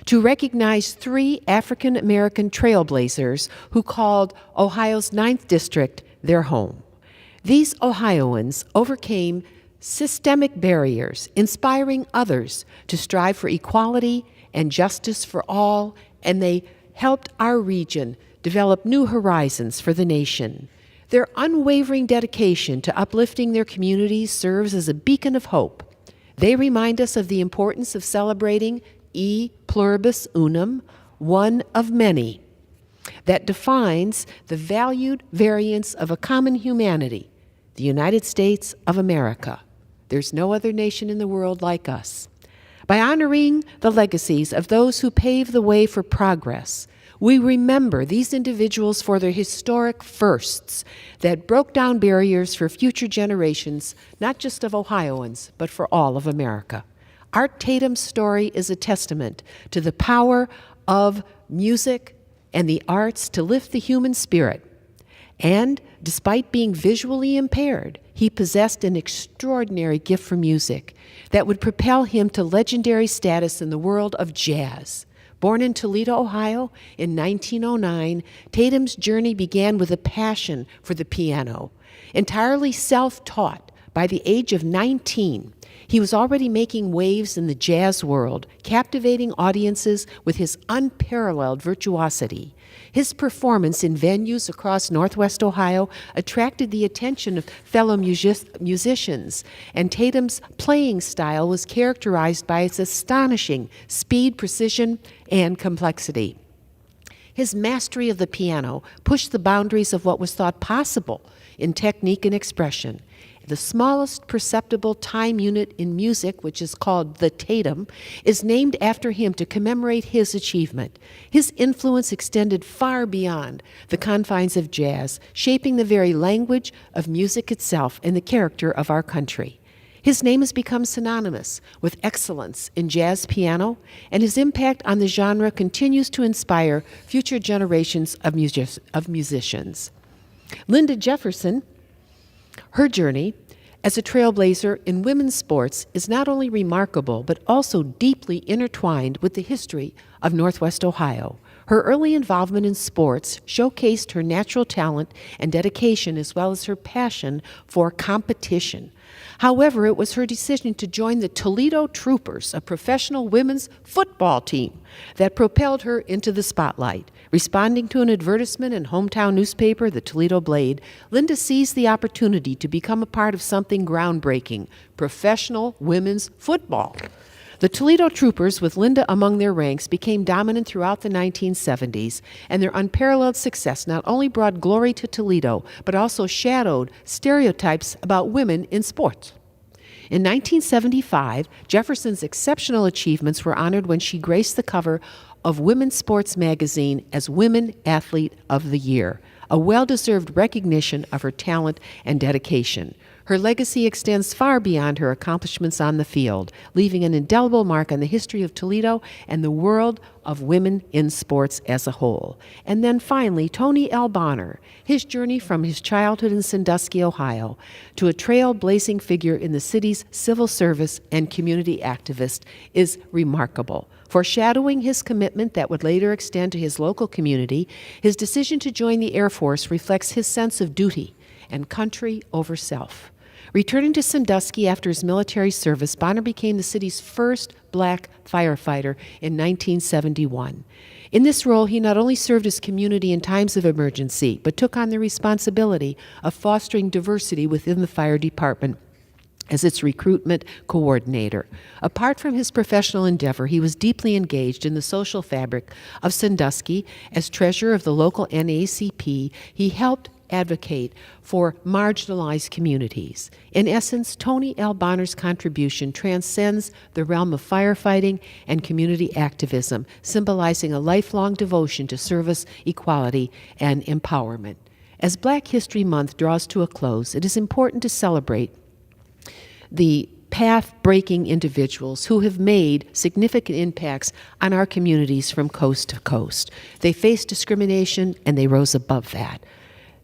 to recognize 3 African American trailblazers who called Ohio's 9th District their home. These Ohioans overcame systemic barriers, inspiring others to strive for equality and justice for all, and they helped our region develop new horizons for the nation. Their unwavering dedication to uplifting their communities serves as a beacon of hope. They remind us of the importance of celebrating e pluribus unum, one of many, that defines the valued variance of a common humanity, the United States of America. There's no other nation in the world like us. By honoring the legacies of those who paved the way for progress, we remember these individuals for their historic firsts that broke down barriers for future generations, not just of Ohioans, but for all of America. Art Tatum's story is a testament to the power of music and the arts to lift the human spirit. And despite being visually impaired, he possessed an extraordinary gift for music that would propel him to legendary status in the world of jazz. Born in Toledo, Ohio in 1909, Tatum's journey began with a passion for the piano. Entirely self-taught, by the age of 19, he was already making waves in the jazz world, captivating audiences with his unparalleled virtuosity. His performance in venues across Northwest Ohio attracted the attention of fellow musicians, and Tatum's playing style was characterized by its astonishing speed, precision, and complexity. His mastery of the piano pushed the boundaries of what was thought possible in technique and expression. The smallest perceptible time unit in music, which is called the Tatum, is named after him to commemorate his achievement. His influence extended far beyond the confines of jazz, shaping the very language of music itself and the character of our country. His name has become synonymous with excellence in jazz piano, and his impact on the genre continues to inspire future generations of musicians. Linda Jefferson, her journey as a trailblazer in women's sports is not only remarkable, but also deeply intertwined with the history of Northwest Ohio. Her early involvement in sports showcased her natural talent and dedication as well as her passion for competition. However, it was her decision to join the Toledo Troopers, a professional women's football team, that propelled her into the spotlight. Responding to an advertisement in hometown newspaper, the Toledo Blade, Linda seized the opportunity to become a part of something groundbreaking, professional women's football. The Toledo Troopers, with Linda among their ranks, became dominant throughout the 1970s, and their unparalleled success not only brought glory to Toledo, but also shadowed stereotypes about women in sports. In 1975, Jefferson's exceptional achievements were honored when she graced the cover of Women's Sports magazine as Women Athlete of the Year, a well-deserved recognition of her talent and dedication. Her legacy extends far beyond her accomplishments on the field, leaving an indelible mark on the history of Toledo and the world of women in sports as a whole. And then finally, Tony L. Bonner. His journey from his childhood in Sandusky, Ohio, to a trailblazing figure in the city's civil service and community activist is remarkable. Foreshadowing his commitment that would later extend to his local community, his decision to join the Air Force reflects his sense of duty and country over self. Returning to Sandusky after his military service, Bonner became the city's first black firefighter in 1971. In this role, he not only served his community in times of emergency, but took on the responsibility of fostering diversity within the fire department as its recruitment coordinator. Apart from his professional endeavor, he was deeply engaged in the social fabric of Sandusky. As treasurer of the local NAACP, he helped advocate for marginalized communities. In essence, Tony L. Bonner's contribution transcends the realm of firefighting and community activism, symbolizing a lifelong devotion to service, equality, and empowerment. As Black History Month draws to a close, it is important to celebrate the path-breaking individuals who have made significant impacts on our communities from coast to coast. They faced discrimination and they rose above that.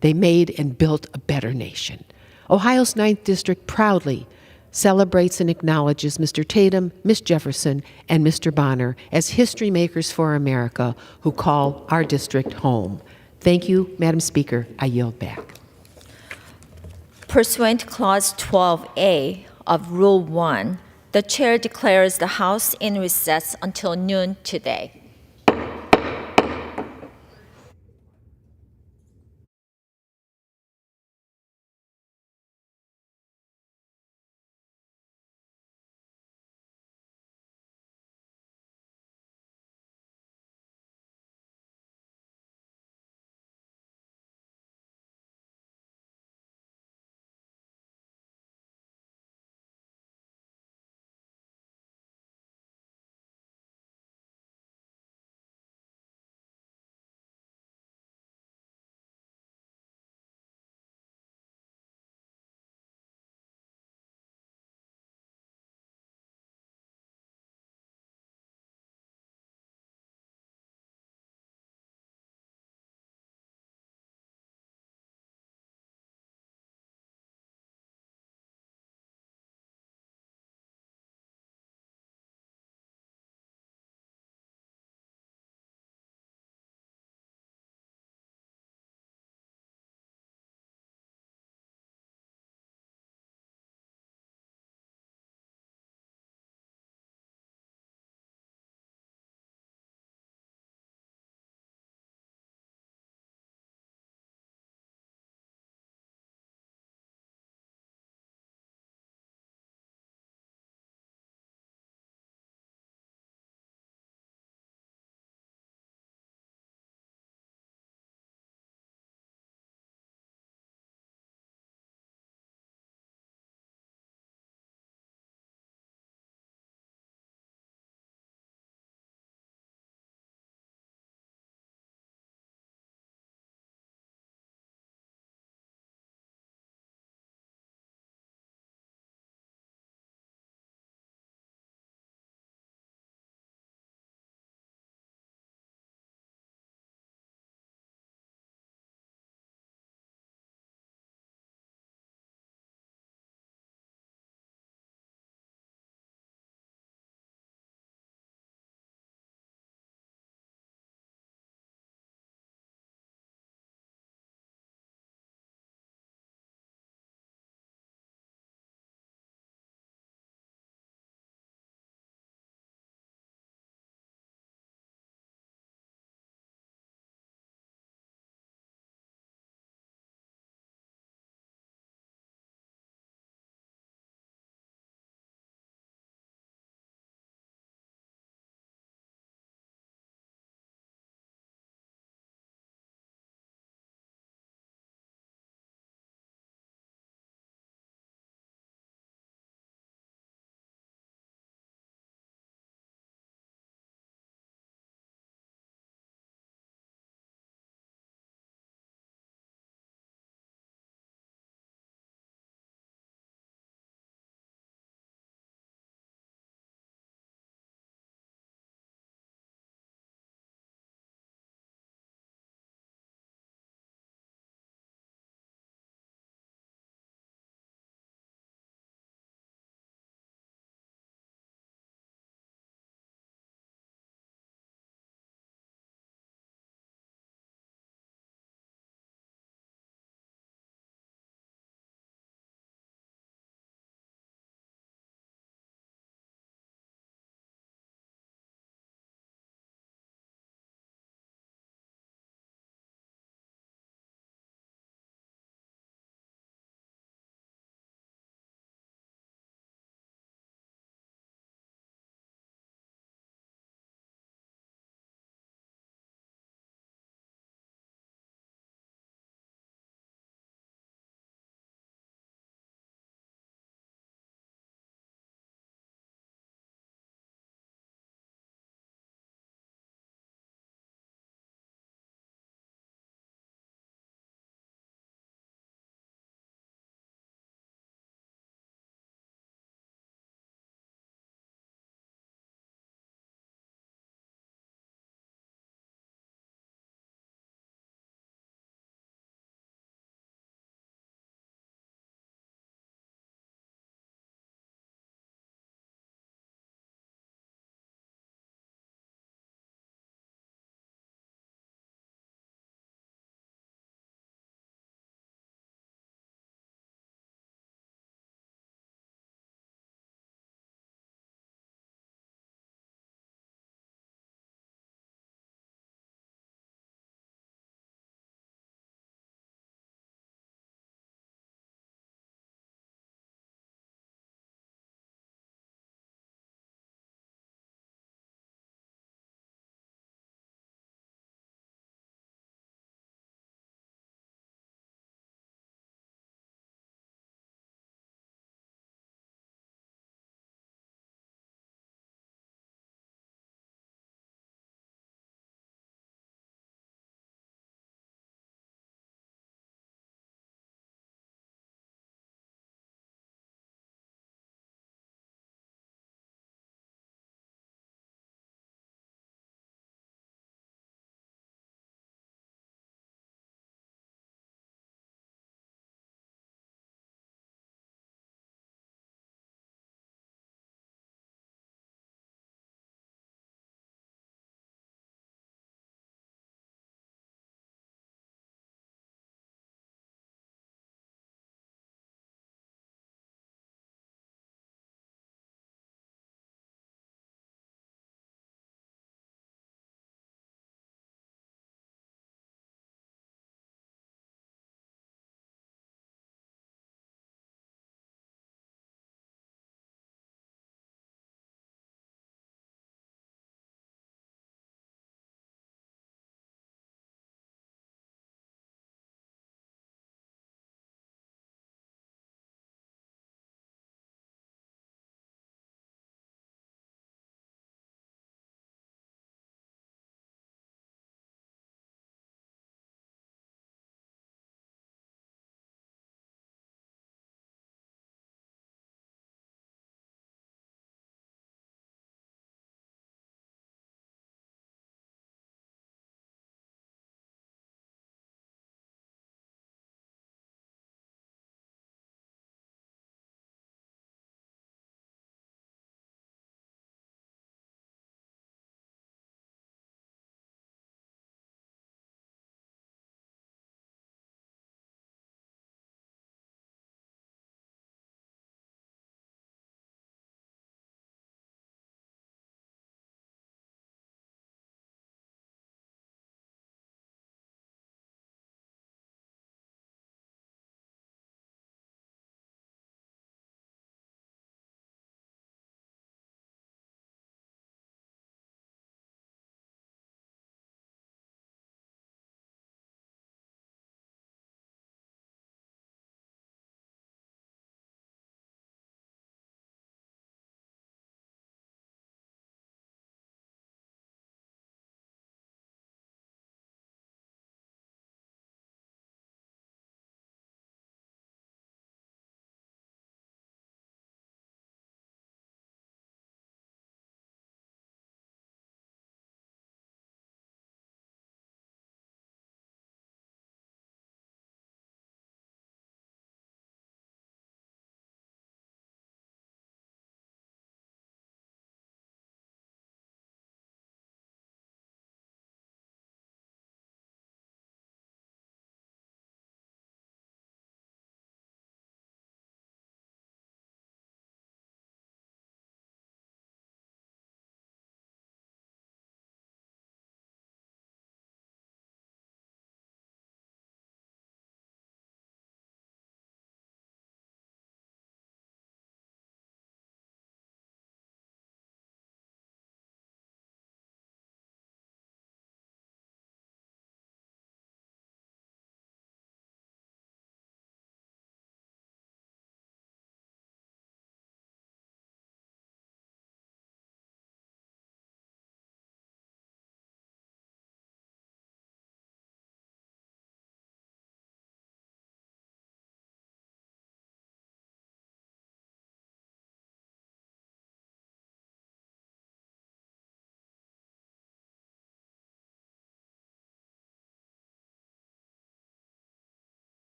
They made and built a better nation. Ohio's 9th District proudly celebrates and acknowledges Mr. Tatum, Ms. Jefferson, and Mr. Bonner as history makers for America who call our district home. Thank you, Madam Speaker. I yield back. Pursuant to Clause 12A of Rule 1, the Chair declares the House in recess until noon today.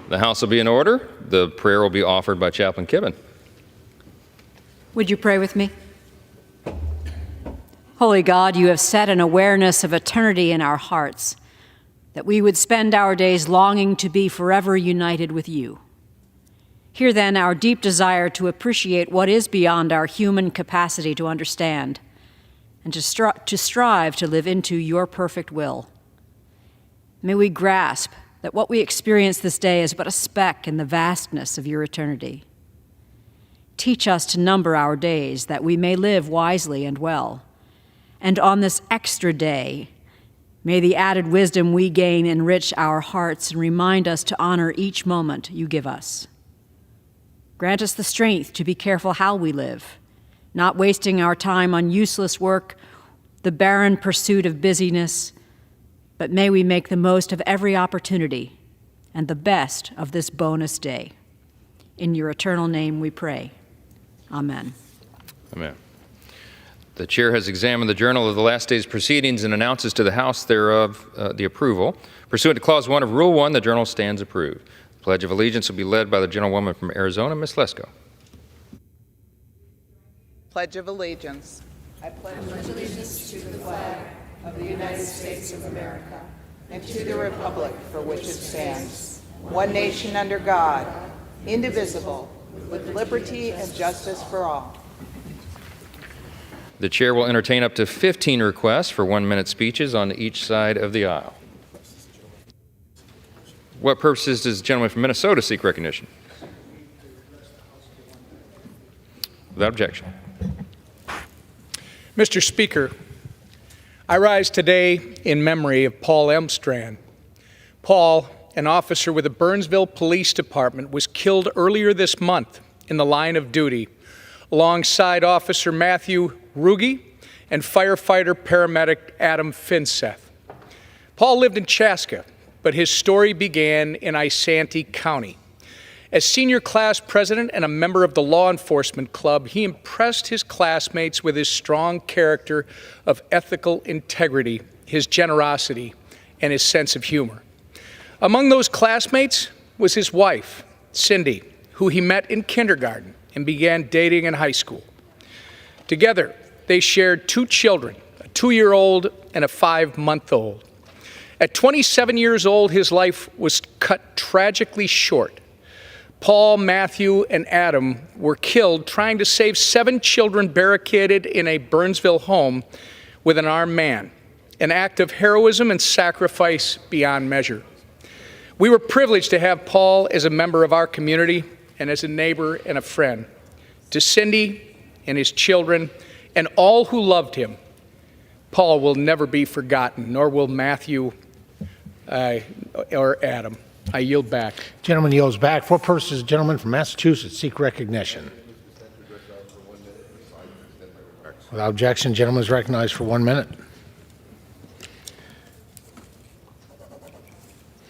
The House will be in order. The prayer will be offered by Chaplain Kibben. Would you pray with me? Holy God, you have set an awareness of eternity in our hearts, that we would spend our days longing to be forever united with you. Hear then our deep desire to appreciate what is beyond our human capacity to understand, and to strive to live into your perfect will. May we grasp that what we experience this day is but a speck in the vastness of your eternity. Teach us to number our days, that we may live wisely and well. And on this extra day, may the added wisdom we gain enrich our hearts and remind us to honor each moment you give us. Grant us the strength to be careful how we live, not wasting our time on useless work, the barren pursuit of busyness, but may we make the most of every opportunity and the best of this bonus day. In your eternal name we pray. Amen. Amen. The chair has examined the journal of the last day's proceedings and announces to the House thereof the approval. Pursuant to Clause 1 of Rule 1, the journal stands approved. The Pledge of Allegiance will be led by the gentlewoman from Arizona, Ms. Lesko. Pledge of Allegiance. I pledge allegiance to the flag of the United States of America and to the republic for which it stands, one nation under God, indivisible, with liberty and justice for all. The chair will entertain up to 15 requests for 1-minute speeches on each side of the aisle. What purposes does the gentleman from Minnesota seek recognition? Without objection. Mr. Speaker, I rise today in memory of Paul Elmstrand. Paul, an officer with the Burnsville Police Department, was killed earlier this month in the line of duty alongside Officer Matthew Ruge and firefighter paramedic Adam Finseth. Paul lived in Chaska, but his story began in Isanti County. As senior class president and a member of the Law Enforcement Club, he impressed his classmates with his strong character of ethical integrity, his generosity, and his sense of humor. Among those classmates was his wife, Cindy, who he met in kindergarten and began dating in high school. Together, they shared 2 children, a 2-year-old and a 5-month-old. At 27 years old, his life was cut tragically short. Paul, Matthew, and Adam were killed trying to save 7 children barricaded in a Burnsville home with an armed man, an act of heroism and sacrifice beyond measure. We were privileged to have Paul as a member of our community and as a neighbor and a friend. To Cindy and his children and all who loved him, Paul will never be forgotten, nor will Matthew or Adam. I yield back. Gentleman yields back. For purposes, gentleman from Massachusetts seek recognition. Without objection, gentleman is recognized for 1 minute.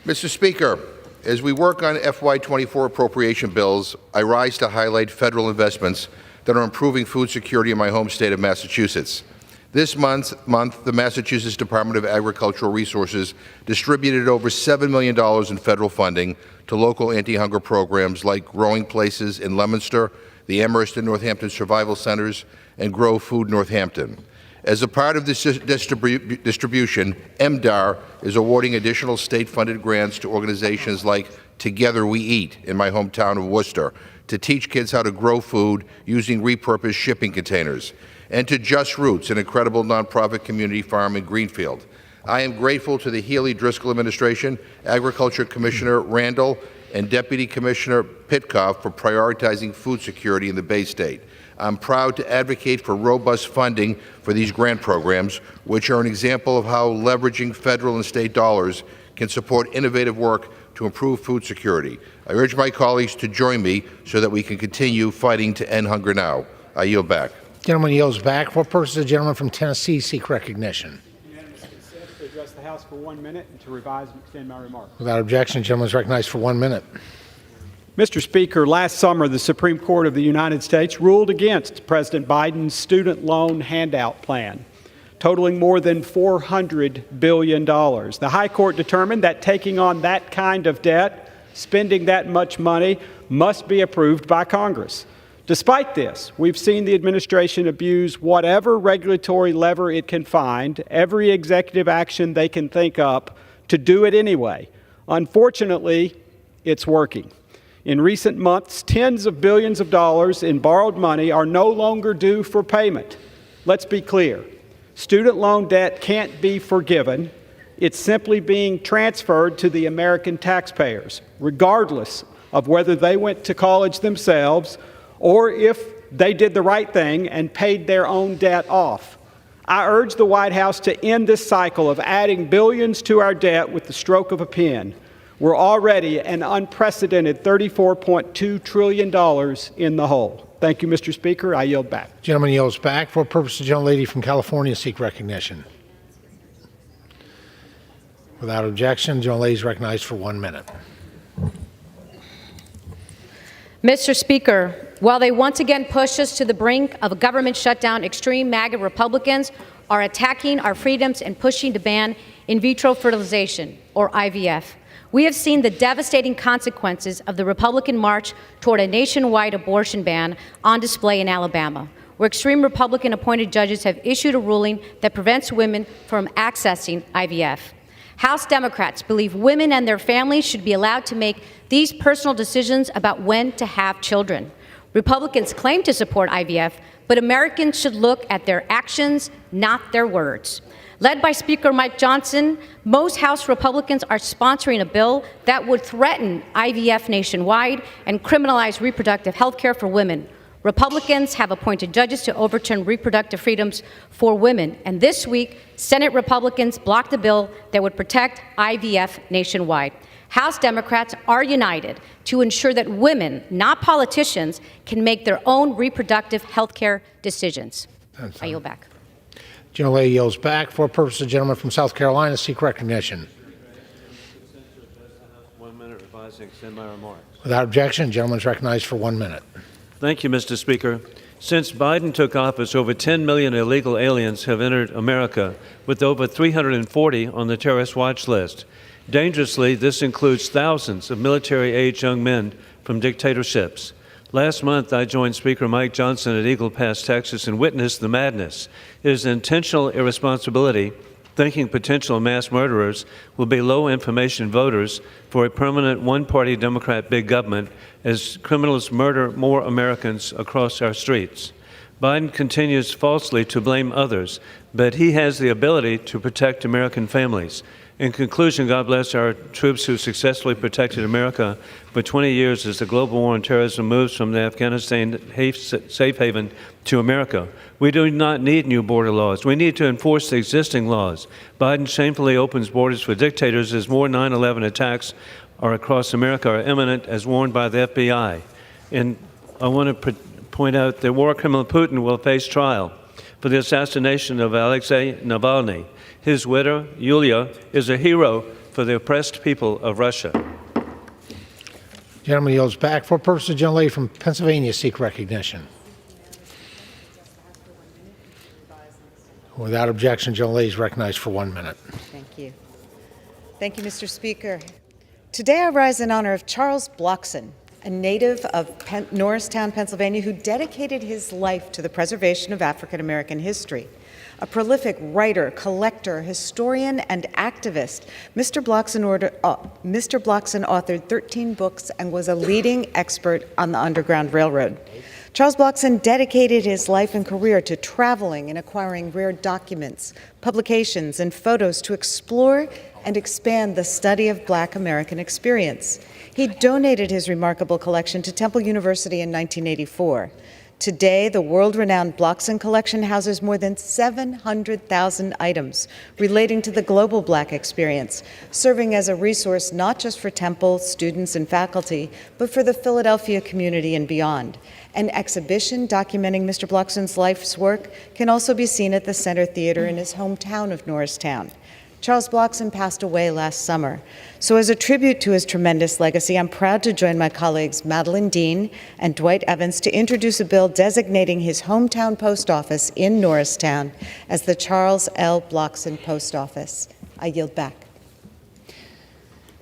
Mr. Speaker, as we work on FY24 appropriation bills, I rise to highlight federal investments that are improving food security in my home state of Massachusetts. This month, the Massachusetts Department of Agricultural Resources distributed over $7 million in federal funding to local anti-hunger programs like Growing Places in Leominster, the Amherst and Northampton Survival Centers, and Grow Food Northampton. As a part of this distribution, MDAR is awarding additional state-funded grants to organizations like Together We Eat in my hometown of Worcester to teach kids how to grow food using repurposed shipping containers, and to Just Roots, an incredible nonprofit community farm in Greenfield. I am grateful to the Healy-Driscoll administration, Agriculture Commissioner Randall, and Deputy Commissioner Pitkoff for prioritizing food security in the Bay State. I'm proud to advocate for robust funding for these grant programs, which are an example of how leveraging federal and state dollars can support innovative work to improve food security. I urge my colleagues to join me so that we can continue fighting to end hunger now. I yield back. Gentleman yields back. For purposes, gentleman from Tennessee seek recognition. Unanimous consent to address the House for 1 minute and to revise and extend my remarks. Without objection, gentleman is recognized for 1 minute. Mr. Speaker, last summer, the Supreme Court of the United States ruled against President Biden's student loan handout plan, totaling more than $400 billion. The High Court determined that taking on that kind of debt spending that much money must be approved by Congress. Despite this, we've seen the administration abuse whatever regulatory lever it can find, every executive action they can think up, to do it anyway. Unfortunately, it's working. In recent months, tens of billions of dollars in borrowed money are no longer due for payment. Let's be clear. Student loan debt can't be forgiven. It's simply being transferred to the American taxpayers, regardless of whether they went to college themselves or if they did the right thing and paid their own debt off. I urge the White House to end this cycle of adding billions to our debt with the stroke of a pen. We're already an unprecedented $34.2 trillion in the hole. Thank you, Mr. Speaker. I yield back. Gentleman yields back. For purpose, the gentlelady from California seek recognition. Without objection, the gentlelady is recognized for 1 minute. Mr. Speaker, while they once again push us to the brink of a government shutdown, extreme MAGA Republicans are attacking our freedoms and pushing to ban in vitro fertilization, or IVF. We have seen the devastating consequences of the Republican march toward a nationwide abortion ban on display in Alabama, where extreme Republican-appointed judges have issued a ruling that prevents women from accessing IVF. House Democrats believe women and their families should be allowed to make these personal decisions about when to have children. Republicans claim to support IVF, but Americans should look at their actions, not their words. Led by Speaker Mike Johnson, most House Republicans are sponsoring a bill that would threaten IVF nationwide and criminalize reproductive health care for women. Republicans have appointed judges to overturn reproductive freedoms for women, and this week, Senate Republicans blocked a bill that would protect IVF nationwide. House Democrats are united to ensure that women, not politicians, can make their own reproductive health care decisions. I yield back. Gentlelady yields back. For purpose, the gentleman from South Carolina seek recognition. 1 minute revising, extend my remarks. Without objection, the gentleman is recognized for 1 minute. Thank you, Mr. Speaker. Since Biden took office, over 10 million illegal aliens have entered America, with over 340 on the terrorist watch list. Dangerously, this includes thousands of military-age young men from dictatorships. Last month, I joined Speaker Mike Johnson at Eagle Pass, Texas, and witnessed the madness. It is intentional irresponsibility, thinking potential mass murderers will be low-information voters for a permanent one-party Democrat big government as criminals murder more Americans across our streets. Biden continues falsely to blame others, but he has the ability to protect American families. In conclusion, God bless our troops who successfully protected America for 20 years as the global war on terrorism moves from the Afghanistan safe haven to America. We do not need new border laws. We need to enforce the existing laws. Biden shamefully opens borders for dictators as more 9/11 attacks are across America are imminent, as warned by the FBI. And I want to point out that war criminal Putin will face trial for the assassination of Alexei Navalny. His widow, Yulia, is a hero for the oppressed people of Russia. Gentleman yields back. For purpose, the gentlelady from Pennsylvania seek recognition. Without objection, the gentlelady is recognized for 1 minute. Thank you. Thank you, Mr. Speaker. Today I rise in honor of Charles Blockson, a native of Norristown, Pennsylvania, who dedicated his life to the preservation of African American history. A prolific writer, collector, historian, and activist, Mr. Blockson authored 13 books and was a leading expert on the Underground Railroad. Charles Blockson dedicated his life and career to traveling and acquiring rare documents, publications, and photos to explore and expand the study of Black American experience. He donated his remarkable collection to Temple University in 1984. Today, the world-renowned Blockson collection houses more than 700,000 items relating to the global Black experience, serving as a resource not just for Temple students and faculty, but for the Philadelphia community and beyond. An exhibition documenting Mr. Blockson's life's work can also be seen at the Center Theater in his hometown of Norristown. Charles Blockson passed away last summer. So as a tribute to his tremendous legacy, I'm proud to join my colleagues Madeline Dean and Dwight Evans to introduce a bill designating his hometown post office in Norristown as the Charles L. Blockson Post Office. I yield back.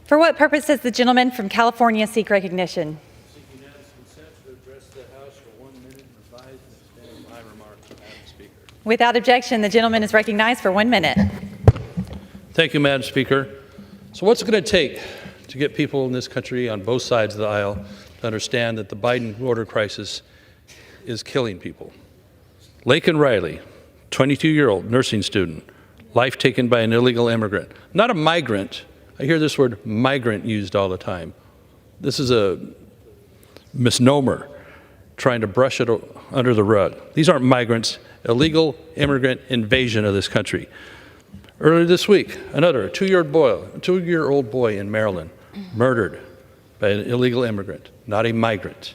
For what purpose does the gentleman from California seek recognition? Seek unanimous consent to address the House for 1 minute and revise and extend my remarks, Madam Speaker. Without objection, the gentleman is recognized for 1 minute. Thank you, Madam Speaker. So what's it going to take to get people in this country on both sides of the aisle to understand that the Biden border crisis is killing people? Laken Riley, 22-year-old nursing student, life taken by an illegal immigrant. Not a migrant. I hear this word migrant used all the time. This is a misnomer, trying to brush it under the rug. These aren't migrants, illegal immigrant invasion of this country. Earlier this week, another two-year-old boy in Maryland, murdered by an illegal immigrant, not a migrant.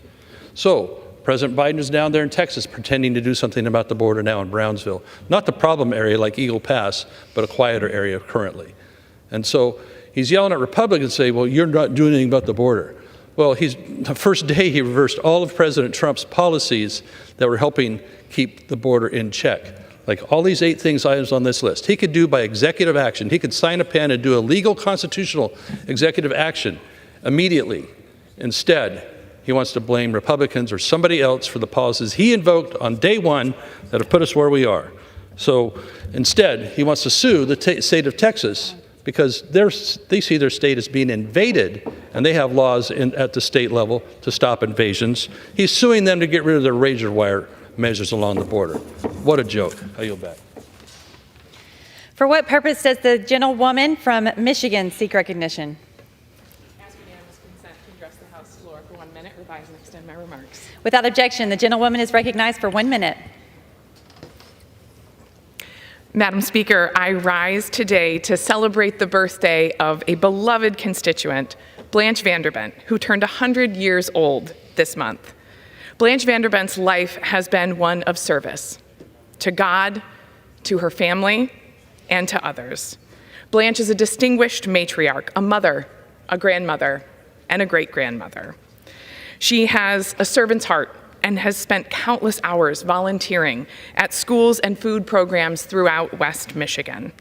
So, President Biden is down there in Texas pretending to do something about the border now in Brownsville. Not the problem area like Eagle Pass, but a quieter area currently. And so he's yelling at Republicans, say, well, you're not doing anything about the border. Well, the first day he reversed all of President Trump's policies that were helping keep the border in check. Like all these 8 items on this list, he could do by executive action. He could sign a pen and do a legal constitutional executive action immediately. Instead, he wants to blame Republicans or somebody else for the policies he invoked on day 1 that have put us where we are. So instead, he wants to sue the state of Texas because they see their state as being invaded, and they have laws at the state level to stop invasions. He's suing them to get rid of their razor wire measures along the border. What a joke. I yield back. For what purpose does the gentlewoman from Michigan seek recognition? Ask unanimous consent to address the House floor for 1 minute, revise and extend my remarks. Without objection, the gentlewoman is recognized for 1 minute. Madam Speaker, I rise today to celebrate the birthday of a beloved constituent, Blanche Vanderbent, who turned 100 years old this month. Blanche Vanderbent's life has been one of service to God, to her family, and to others. Blanche is a distinguished matriarch, a mother, a grandmother, and a great-grandmother. She has a servant's heart and has spent countless hours volunteering at schools and food programs throughout West Michigan.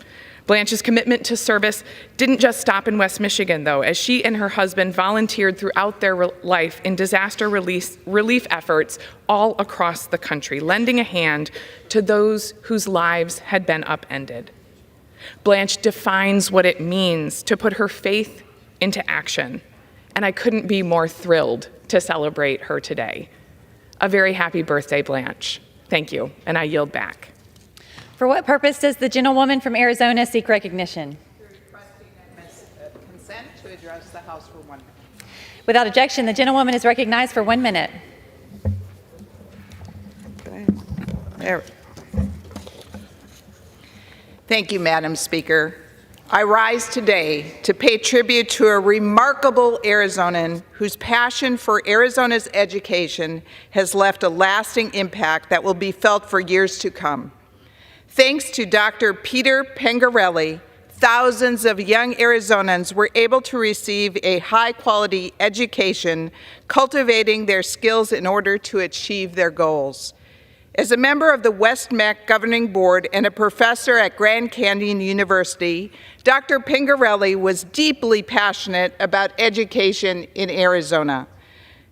Blanche's commitment to service didn't just stop in West Michigan, though, as she and her husband volunteered throughout their life in disaster relief efforts all across the country, lending a hand to those whose lives had been upended. Blanche defines what it means to put her faith into action, and I couldn't be more thrilled to celebrate her today. A very happy birthday, Blanche. Thank you, and I yield back. For what purpose does the gentlewoman from Arizona seek recognition? Consent to address the House for 1 minute. Without objection, the gentlewoman is recognized for 1 minute. There. Thank you, Madam Speaker. I rise today to pay tribute to a remarkable Arizonan whose passion for Arizona's education has left a lasting impact that will be felt for years to come. Thanks to Dr. Peter Pengarelli, thousands of young Arizonans were able to receive a high-quality education, cultivating their skills in order to achieve their goals. As a member of the West MEC Governing Board and a professor at Grand Canyon University, Dr. Pengarelli was deeply passionate about education in Arizona.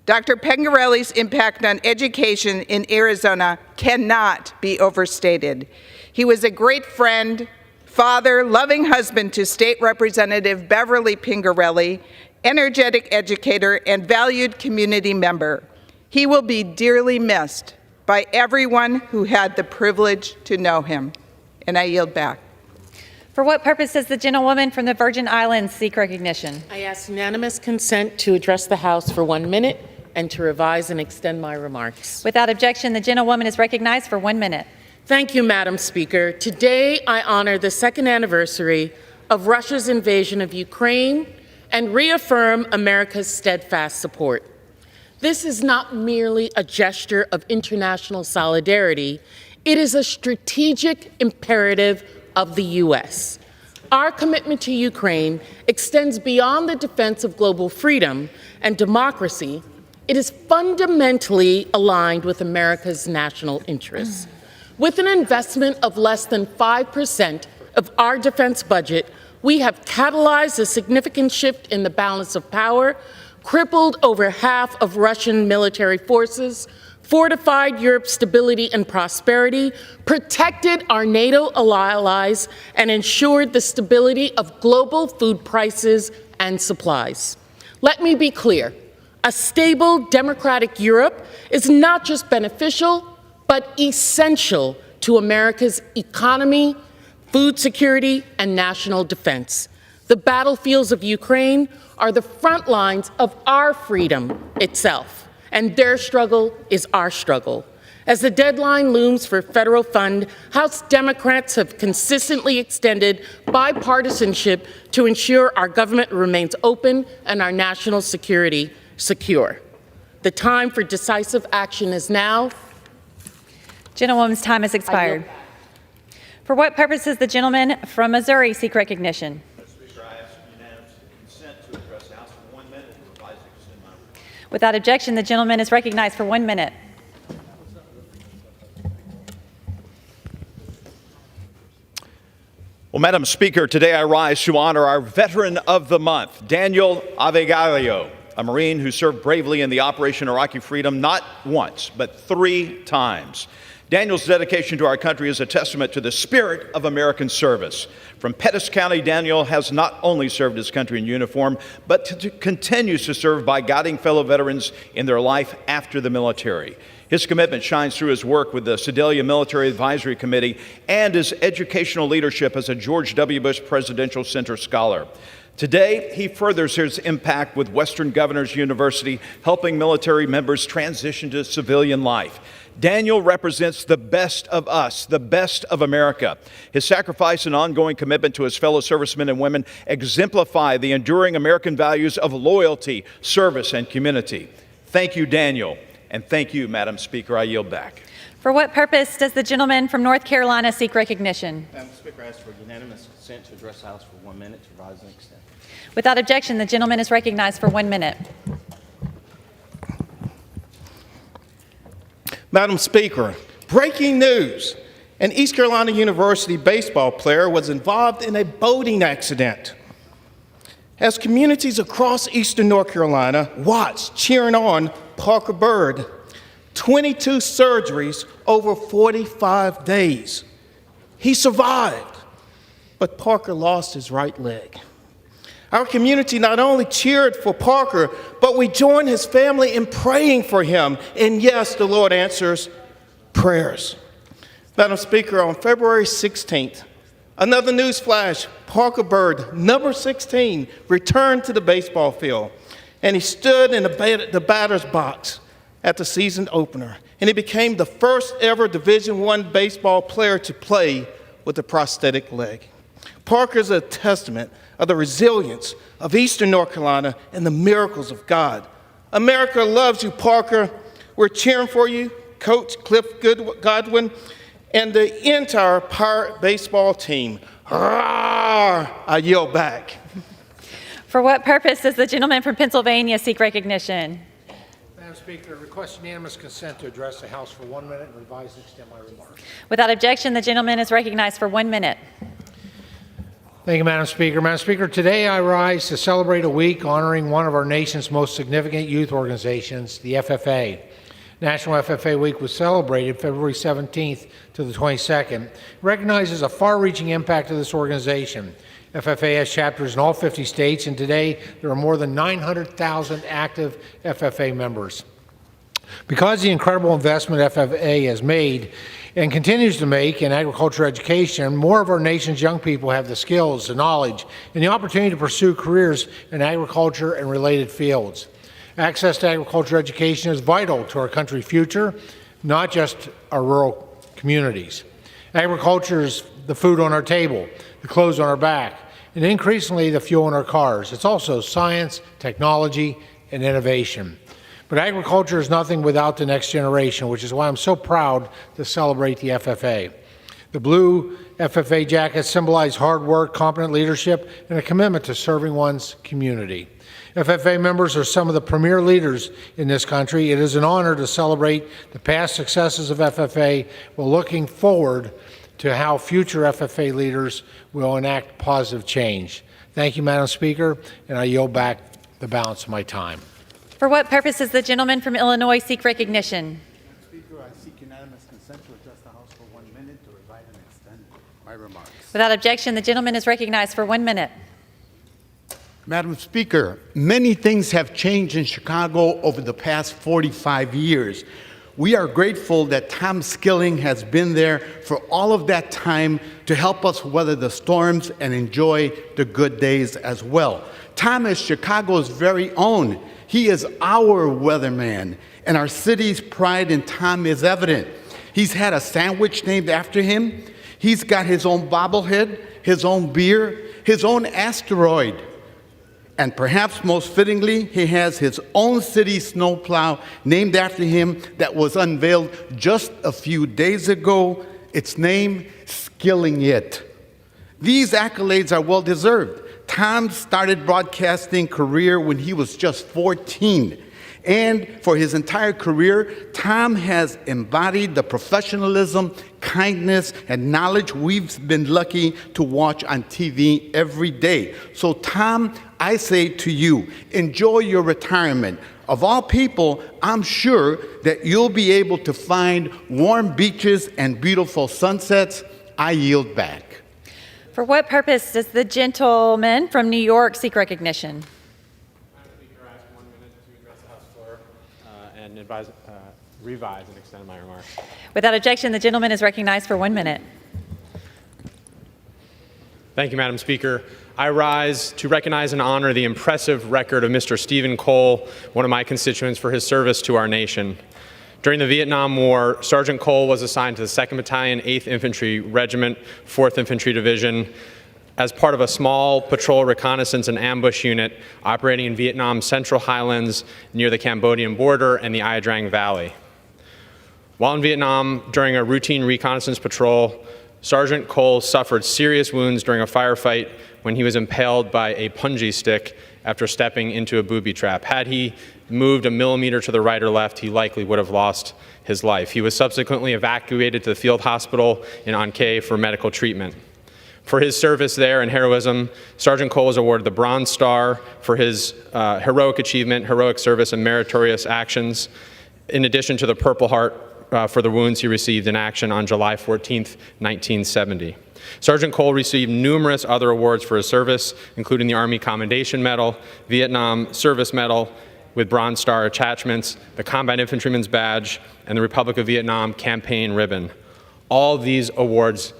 Dr. Pengarelli's impact on education in Arizona cannot be overstated. He was a great friend, father, loving husband to State Representative Beverly Pengarelli, energetic educator, and valued community member. He will be dearly missed by everyone who had the privilege to know him. And I yield back. For what purpose does the gentlewoman from the Virgin Islands seek recognition? I ask unanimous consent to address the House for 1 minute and to revise and extend my remarks. Without objection, the gentlewoman is recognized for 1 minute. Thank you, Madam Speaker. Today, I honor the second anniversary of Russia's invasion of Ukraine and reaffirm America's steadfast support. This is not merely a gesture of international solidarity. It is a strategic imperative of the U.S. Our commitment to Ukraine extends beyond the defense of global freedom and democracy. It is fundamentally aligned with America's national interests. With an investment of less than 5% of our defense budget, We have catalyzed a significant shift in the balance of power, crippled over half of Russian military forces, fortified Europe's stability and prosperity, protected our NATO allies, and ensured the stability of global food prices and supplies. Let me be clear. A stable, democratic Europe is not just beneficial, but essential to America's economy, food security, and national defense. The battlefields of Ukraine are the front lines of our freedom itself, and their struggle is our struggle. As the deadline looms for federal fund, House Democrats have consistently extended bipartisanship to ensure our government remains open and our national security secure. The time for decisive action is now. Gentlewoman's time has expired. For what purpose does the gentleman from Missouri seek recognition? Without objection, the gentleman is recognized for 1 minute. Well, Madam Speaker, today I rise to honor our Veteran of the Month, Daniel Avegalio, a Marine who served bravely in the Operation Iraqi Freedom not once, but 3 times. Daniel's dedication to our country is a testament to the spirit of American service. From Pettis County, Daniel has not only served his country in uniform, but continues to serve by guiding fellow veterans in their life after the military. His commitment shines through his work with the Sedalia Military Advisory Committee and his educational leadership as a George W. Bush Presidential Center Scholar. Today, he furthers his impact with Western Governors University, helping military members transition to civilian life. Daniel represents the best of us, the best of America. His sacrifice and ongoing commitment to his fellow servicemen and women exemplify the enduring American values of loyalty, service, and community. Thank you, Daniel, and thank you, Madam Speaker. I yield back. For what purpose does the gentleman from North Carolina seek recognition? Madam Speaker, I ask for unanimous consent to address the House for 1 minute to revise and extend. Without objection, the gentleman is recognized for 1 minute. Madam Speaker, breaking news. An East Carolina University baseball player was involved in a boating accident. As communities across eastern North Carolina watched, cheering on Parker Byrd, 22 surgeries over 45 days. He survived, but Parker lost his right leg. Our community not only cheered for Parker, but we joined his family in praying for him. And yes, the Lord answers prayers. Madam Speaker, on February 16th, another news flash, Parker Byrd, number 16, returned to the baseball field. And he stood in the batter's box at the season opener. And he became the first ever Division I baseball player to play with a prosthetic leg. Parker is a testament of the resilience of eastern North Carolina and the miracles of God. America loves you, Parker. We're cheering for you, Coach Cliff Godwin, and the entire Pirate baseball team. Rawr! I yield back. For what purpose does the gentleman from Pennsylvania seek recognition? Madam Speaker, I request unanimous consent to address the House for 1 minute and revise and extend my remarks. Without objection, the gentleman is recognized for 1 minute. Thank you, Madam Speaker. Madam Speaker, today I rise to celebrate a week honoring one of our nation's most significant youth organizations, the FFA. National FFA Week was celebrated February 17th to the 22nd. It recognizes a far-reaching impact of this organization. FFA has chapters in all 50 states, and today there are more than 900,000 active FFA members. Because the incredible investment FFA has made and continues to make in agriculture education, more of our nation's young people have the skills, the knowledge, and the opportunity to pursue careers in agriculture and related fields. Access to agriculture education is vital to our country's future, not just our rural communities. Agriculture is the food on our table, the clothes on our back, and increasingly the fuel in our cars. It's also science, technology, and innovation. But agriculture is nothing without the next generation, which is why I'm so proud to celebrate the FFA. The blue FFA jackets symbolize hard work, competent leadership, and a commitment to serving one's community. FFA members are some of the premier leaders in this country. It is an honor to celebrate the past successes of FFA while looking forward to how future FFA leaders will enact positive change. Thank you, Madam Speaker, and I yield back the balance of my time. For what purpose does the gentleman from Illinois seek recognition? Speaker, I seek unanimous consent to address the House for 1 minute to revise and extend my remarks. Without objection, the gentleman is recognized for 1 minute. Madam Speaker, many things have changed in Chicago over the past 45 years. We are grateful that Tom Skilling has been there for all of that time to help us weather the storms and enjoy the good days as well. Tom is Chicago's very own. He is our weatherman, and our city's pride in Tom is evident. He's had a sandwich named after him. He's got his own bobblehead, his own beer, his own asteroid. And perhaps most fittingly, he has his own city snowplow named after him that was unveiled just a few days ago. Its name, Skilling It. These accolades are well-deserved. Tom started broadcasting career when he was just 14. And for his entire career, Tom has embodied the professionalism, kindness, and knowledge we've been lucky to watch on TV every day. So, Tom, I say to you, enjoy your retirement. Of all people, I'm sure that you'll be able to find warm beaches and beautiful sunsets. I yield back. For what purpose does the gentleman from New York seek recognition? And revise and extend my remarks. Without objection, the gentleman is recognized for 1 minute. Thank you, Madam Speaker. I rise to recognize and honor the impressive record of Mr. Stephen Cole, one of my constituents, for his service to our nation. During the Vietnam War, Sergeant Cole was assigned to the 2nd Battalion, 8th Infantry Regiment, 4th Infantry Division, as part of a small patrol reconnaissance and ambush unit operating in Vietnam's Central Highlands near the Cambodian border and the Ia Drang Valley. While in Vietnam, during a routine reconnaissance patrol, Sergeant Cole suffered serious wounds during a firefight when he was impaled by a punji stick after stepping into a booby trap. Had he moved a millimeter to the right or left, he likely would have lost his life. He was subsequently evacuated to the field hospital in An Khê for medical treatment. For his service there and heroism, Sergeant Cole was awarded the Bronze Star for his heroic achievement, heroic service, and meritorious actions, in addition to the Purple Heart for the wounds he received in action on July 14th, 1970. Sergeant Cole received numerous other awards for his service, including the Army Commendation Medal, Vietnam Service Medal with Bronze Star attachments, the Combat Infantryman's Badge, and the Republic of Vietnam Campaign Ribbon. All these awards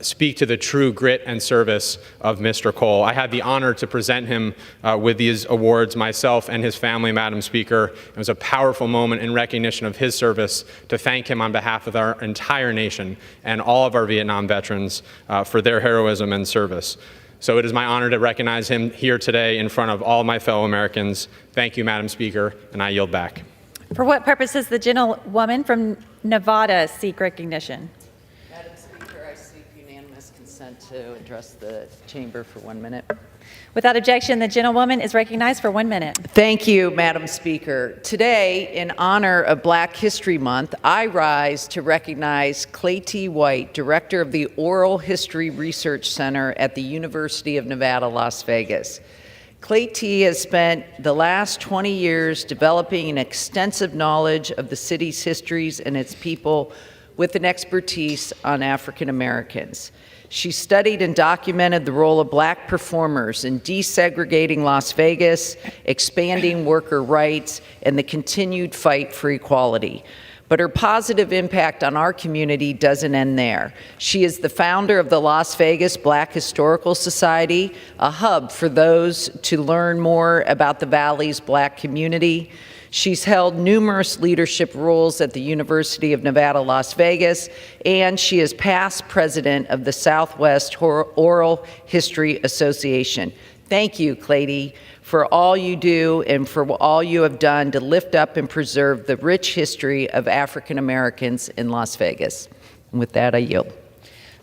speak to the true grit and service of Mr. Cole. I had the honor to present him with these awards myself and his family, Madam Speaker. It was a powerful moment in recognition of his service to thank him on behalf of our entire nation and all of our Vietnam veterans for their heroism and service. So it is my honor to recognize him here today in front of all my fellow Americans. Thank you, Madam Speaker, and I yield back. For what purpose does the gentlewoman from Nevada seek recognition? Madam Speaker, I seek unanimous consent to address the chamber for 1 minute. Without objection, the gentlewoman is recognized for 1 minute. Thank you, Madam Speaker. Today, in honor of Black History Month, I rise to recognize Clay T. White, Director of the Oral History Research Center at the University of Nevada, Las Vegas. Clay T. has spent the last 20 years developing an extensive knowledge of the city's histories and its people with an expertise on African Americans. She studied and documented the role of Black performers in desegregating Las Vegas, expanding worker rights, and the continued fight for equality. But her positive impact on our community doesn't end there. She is the founder of the Las Vegas Black Historical Society, a hub for those to learn more about the Valley's Black community. She's held numerous leadership roles at the University of Nevada, Las Vegas, and she is past president of the Southwest Oral History Association. Thank you, Clady, for all you do and for all you have done to lift up and preserve the rich history of African Americans in Las Vegas. And with that, I yield.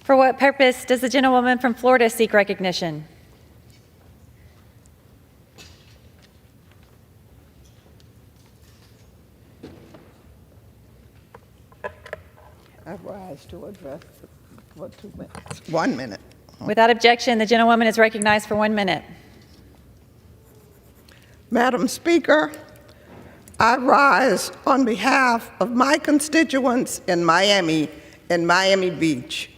For what purpose does the gentlewoman from Florida seek recognition? I rise to address for 2 minutes. 1 minute. Without objection, the gentlewoman is recognized for 1 minute. Madam Speaker, I rise on behalf of my constituents in Miami and Miami Beach.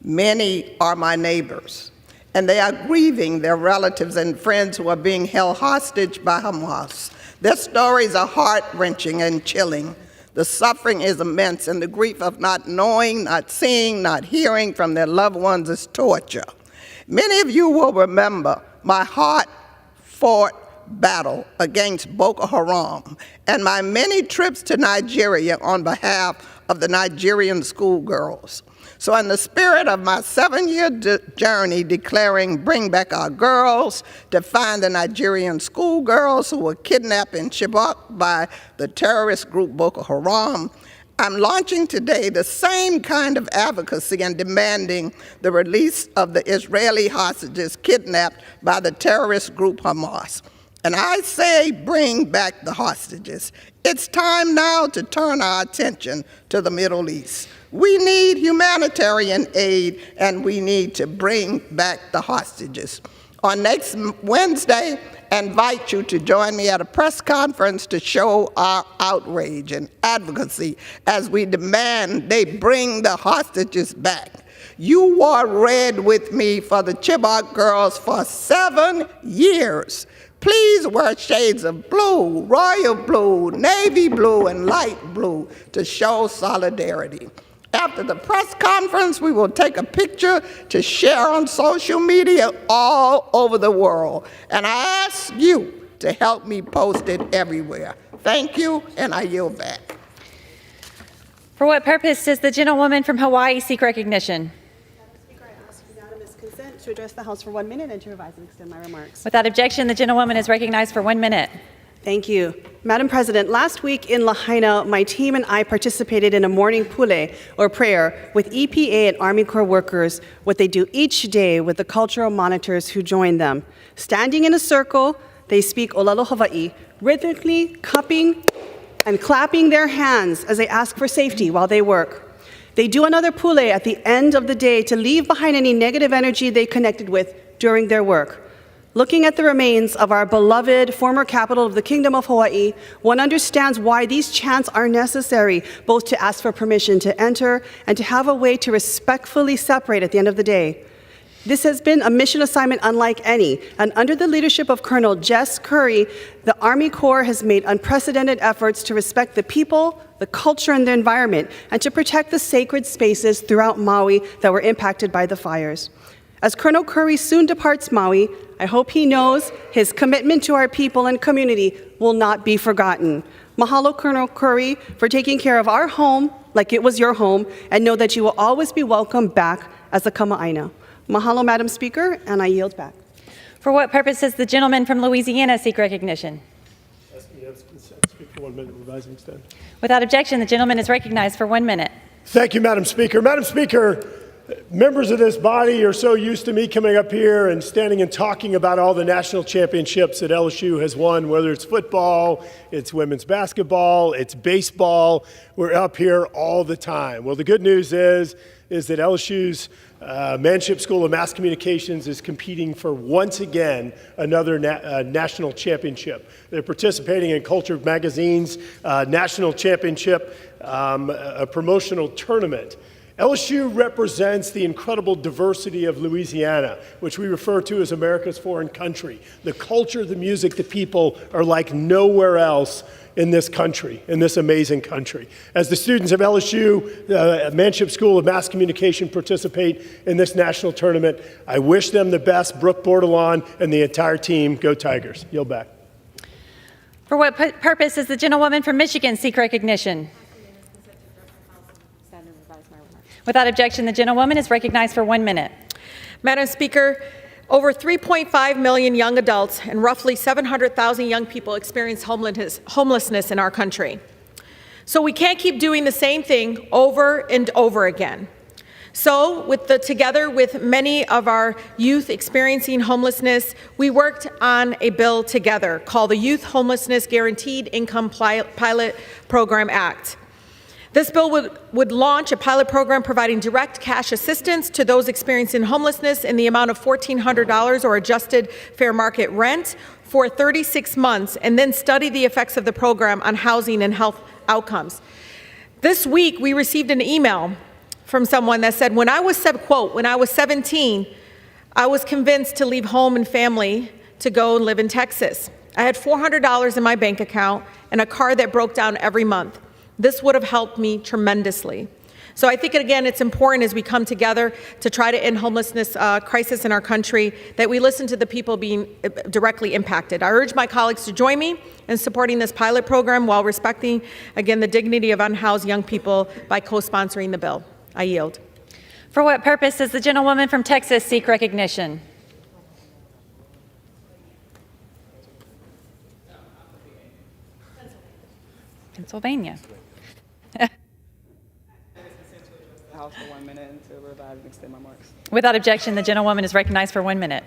Many are my neighbors, and they are grieving their relatives and friends who are being held hostage by Hamas. Their stories are heart-wrenching and chilling. The suffering is immense, and the grief of not knowing, not seeing, not hearing from their loved ones is torture. Many of you will remember my hard-fought battle against Boko Haram and my many trips to Nigeria on behalf of the Nigerian schoolgirls. So in the spirit of my 7-year journey declaring Bring Back Our Girls to find the Nigerian schoolgirls who were kidnapped in Chibok by the terrorist group Boko Haram, I'm launching today the same kind of advocacy and demanding the release of the Israeli hostages kidnapped by the terrorist group Hamas. And I say bring back the hostages. It's time now to turn our attention to the Middle East. We need humanitarian aid, and we need to bring back the hostages. On next Wednesday, I invite you to join me at a press conference to show our outrage and advocacy as we demand they bring the hostages back. You wore red with me for the Chibok girls for 7 years. Please wear shades of blue, royal blue, navy blue, and light blue to show solidarity. After the press conference, we will take a picture to share on social media all over the world. And I ask you to help me post it everywhere. Thank you, and I yield back. For what purpose does the gentlewoman from Hawaii seek recognition? Consent to address the House for 1 minute and to revise and extend my remarks. Without objection, the gentlewoman is recognized for 1 minute. Thank you. Madam President, last week in Lahaina, my team and I participated in a morning pule, or prayer, with EPA and Army Corps workers, what they do each day with the cultural monitors who join them. Standing in a circle, they speak Olalo Hawaii, rhythmically cupping and clapping their hands as they ask for safety while they work. They do another pule at the end of the day to leave behind any negative energy they connected with during their work. Looking at the remains of our beloved former capital of the Kingdom of Hawaii, one understands why these chants are necessary, both to ask for permission to enter and to have a way to respectfully separate at the end of the day. This has been a mission assignment unlike any, and under the leadership of Colonel Jess Curry, the Army Corps has made unprecedented efforts to respect the people, the culture, and the environment, and to protect the sacred spaces throughout Maui that were impacted by the fires. As Colonel Curry soon departs Maui, I hope he knows his commitment to our people and community will not be forgotten. Mahalo, Colonel Curry, for taking care of our home like it was your home, and know that you will always be welcome back as a Kama'aina. Mahalo, Madam Speaker, and I yield back. For what purpose does the gentleman from Louisiana seek recognition? Speak for 1 minute, revise and extend. Without objection, the gentleman is recognized for 1 minute. Thank you, Madam Speaker. Madam Speaker, members of this body are so used to me coming up here and standing and talking about all the national championships that LSU has won, whether it's football, it's women's basketball, it's baseball. We're up here all the time. Well, the good news is that LSU's Manship School of Mass Communications is competing for, once again, another national championship. They're participating in Culture Magazine's national championship, a promotional tournament. LSU represents the incredible diversity of Louisiana, which we refer to as America's foreign country. The culture, the music, the people are like nowhere else in this country, in this amazing country. As the students of LSU, Manship School of Mass Communication, participate in this national tournament, I wish them the best. Brooke Bordelon and the entire team, go Tigers. Yield back. For what purpose does the gentlewoman from Michigan seek recognition? Without objection, the gentlewoman is recognized for 1 minute. Madam Speaker, over 3.5 million young adults and roughly 700,000 young people experience homelessness in our country. So we can't keep doing the same thing over and over again. So together with many of our youth experiencing homelessness, we worked on a bill together called the Youth Homelessness Guaranteed Income Pilot Program Act. This bill would launch a pilot program providing direct cash assistance to those experiencing homelessness in the amount of $1,400 or adjusted fair market rent for 36 months, and then study the effects of the program on housing and health outcomes. This week, we received an email from someone that said, quote, when I was 17, I was convinced to leave home and family to go and live in Texas. I had $400 in my bank account and a car that broke down every month. This would have helped me tremendously. So I think, again, it's important as we come together to try to end homelessness crisis in our country that we listen to the people being directly impacted. I urge my colleagues to join me in supporting this pilot program while respecting, again, the dignity of unhoused young people by co-sponsoring the bill. I yield. For what purpose does the gentlewoman from Texas seek recognition? Pennsylvania. House for 1 minute and to revise and extend my marks. Without objection, the gentlewoman is recognized for 1 minute.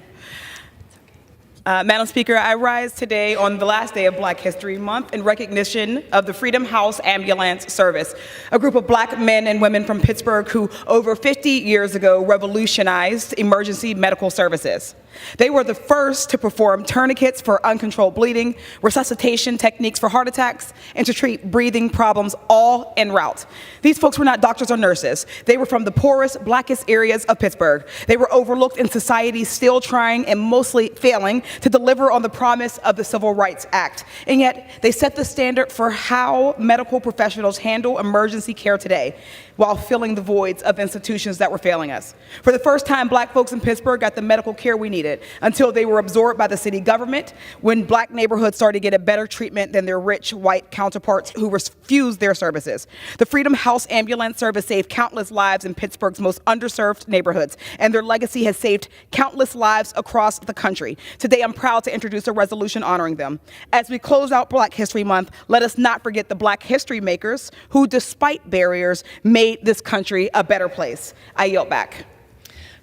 Madam Speaker, I rise today on the last day of Black History Month in recognition of the Freedom House Ambulance Service, a group of Black men and women from Pittsburgh who over 50 years ago revolutionized emergency medical services. They were the first to perform tourniquets for uncontrolled bleeding, resuscitation techniques for heart attacks, and to treat breathing problems all en route. These folks were not doctors or nurses. They were from the poorest, blackest areas of Pittsburgh. They were overlooked in society, still trying and mostly failing to deliver on the promise of the Civil Rights Act. And yet, they set the standard for how medical professionals handle emergency care today, while filling the voids of institutions that were failing us. For the first time, Black folks in Pittsburgh got the medical care we needed until they were absorbed by the city government, when Black neighborhoods started to get a better treatment than their rich white counterparts who refused their services. The Freedom House Ambulance Service saved countless lives in Pittsburgh's most underserved neighborhoods, and their legacy has saved countless lives across the country. Today, I'm proud to introduce a resolution honoring them. As we close out Black History Month, let us not forget the Black history makers who, despite barriers, made this country a better place. I yield back.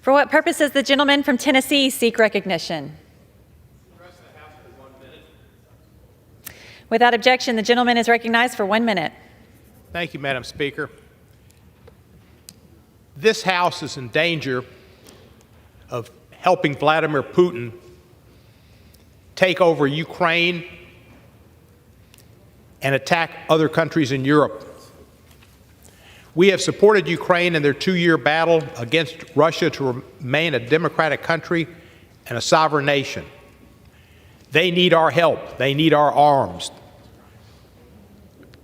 For what purpose does the gentleman from Tennessee seek recognition? Without objection, the gentleman is recognized for 1 minute. Thank you, Madam Speaker. This House is in danger of helping Vladimir Putin take over Ukraine and attack other countries in Europe. We have supported Ukraine in their 2-year battle against Russia to remain a democratic country and a sovereign nation. They need our help. They need our arms.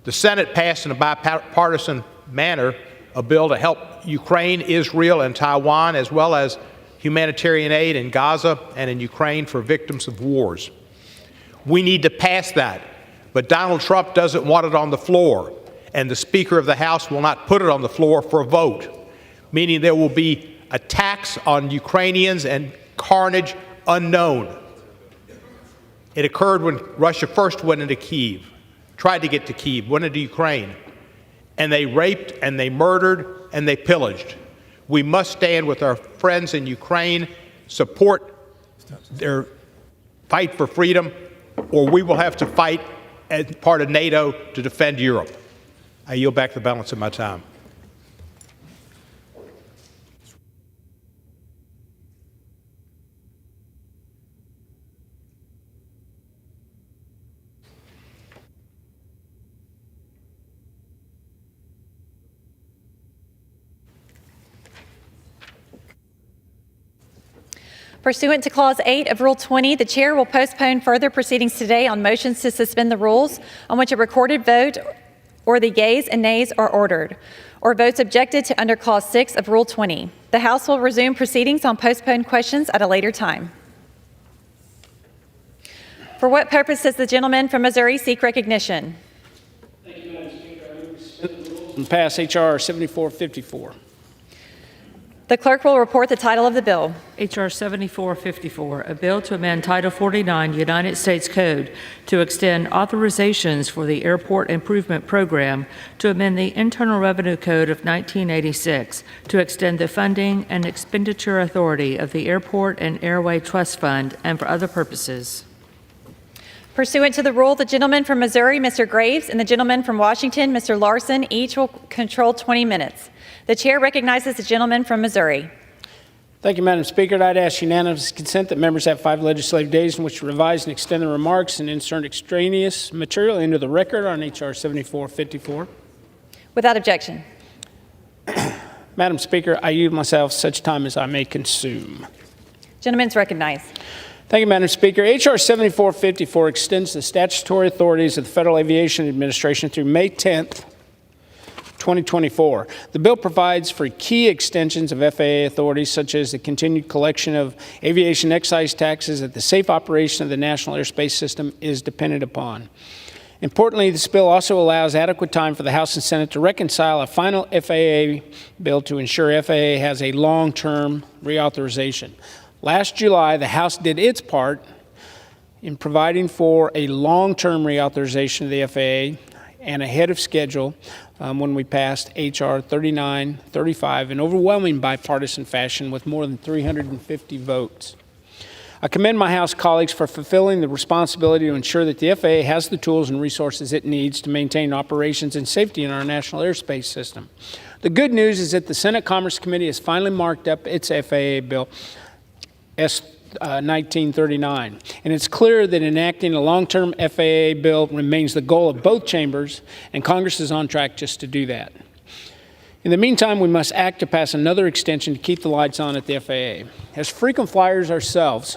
The Senate passed in a bipartisan manner a bill to help Ukraine, Israel, and Taiwan, as well as humanitarian aid in Gaza and in Ukraine for victims of wars. We need to pass that, but Donald Trump doesn't want it on the floor, and the Speaker of the House will not put it on the floor for a vote, meaning there will be attacks on Ukrainians and carnage unknown. It occurred when Russia first went into Kyiv, tried to get to Kyiv, went into Ukraine, and they raped and they murdered and they pillaged. We must stand with our friends in Ukraine, support their fight for freedom, or we will have to fight as part of NATO to defend Europe. I yield back the balance of my time. Pursuant to Clause 8 of Rule 20, the Chair will postpone further proceedings today on motions to suspend the rules on which a recorded vote or the yeas and nays are ordered, or votes objected to under Clause 6 of Rule 20. The House will resume proceedings on postponed questions at a later time. For what purpose does the gentleman from Missouri seek recognition? Thank you, Madam Speaker. I move to suspend the rules and pass H.R. 7454. The clerk will report the title of the bill. H.R. 7454, a bill to amend Title 49 United States Code to extend authorizations for the Airport Improvement Program, to amend the Internal Revenue Code of 1986, to extend the funding and expenditure authority of the Airport and Airway Trust Fund, and for other purposes. Pursuant to the rule, the gentleman from Missouri, Mr. Graves, and the gentleman from Washington, Mr. Larson, each will control 20 minutes. The chair recognizes the gentleman from Missouri. Thank you, Madam Speaker. I'd ask unanimous consent that members have 5 legislative days in which to revise and extend the remarks and insert extraneous material into the record on H.R. 7454. Without objection. Madam Speaker, I yield myself such time as I may consume. Gentleman's recognized. Thank you, Madam Speaker. H.R. 7454 extends the statutory authorities of the Federal Aviation Administration through May 10th, 2024. The bill provides for key extensions of FAA authorities, such as the continued collection of aviation excise taxes that the safe operation of the national airspace system is dependent upon. Importantly, this bill also allows adequate time for the House and Senate to reconcile a final FAA bill to ensure FAA has a long-term reauthorization. Last July, the House did its part in providing for a long-term reauthorization of the FAA and ahead of schedule when we passed H.R. 3935 in overwhelming bipartisan fashion with more than 350 votes. I commend my House colleagues for fulfilling the responsibility to ensure that the FAA has the tools and resources it needs to maintain operations and safety in our national airspace system. The good news is that the Senate Commerce Committee has finally marked up its FAA bill, S. 1939. And it's clear that enacting a long-term FAA bill remains the goal of both chambers, and Congress is on track just to do that. In the meantime, we must act to pass another extension to keep the lights on at the FAA. As frequent flyers ourselves,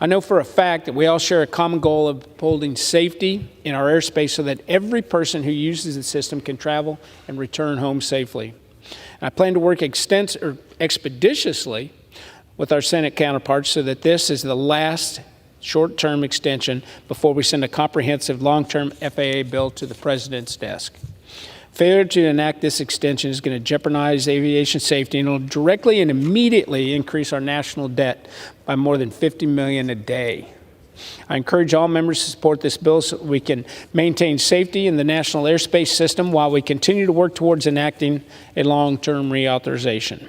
I know for a fact that we all share a common goal of upholding safety in our airspace so that every person who uses the system can travel and return home safely. And I plan to work expeditiously with our Senate counterparts so that this is the last short-term extension before we send a comprehensive long-term FAA bill to the President's desk. Failure to enact this extension is going to jeopardize aviation safety and will directly and immediately increase our national debt by more than $50 million a day. I encourage all members to support this bill so that we can maintain safety in the national airspace system while we continue to work towards enacting a long-term reauthorization.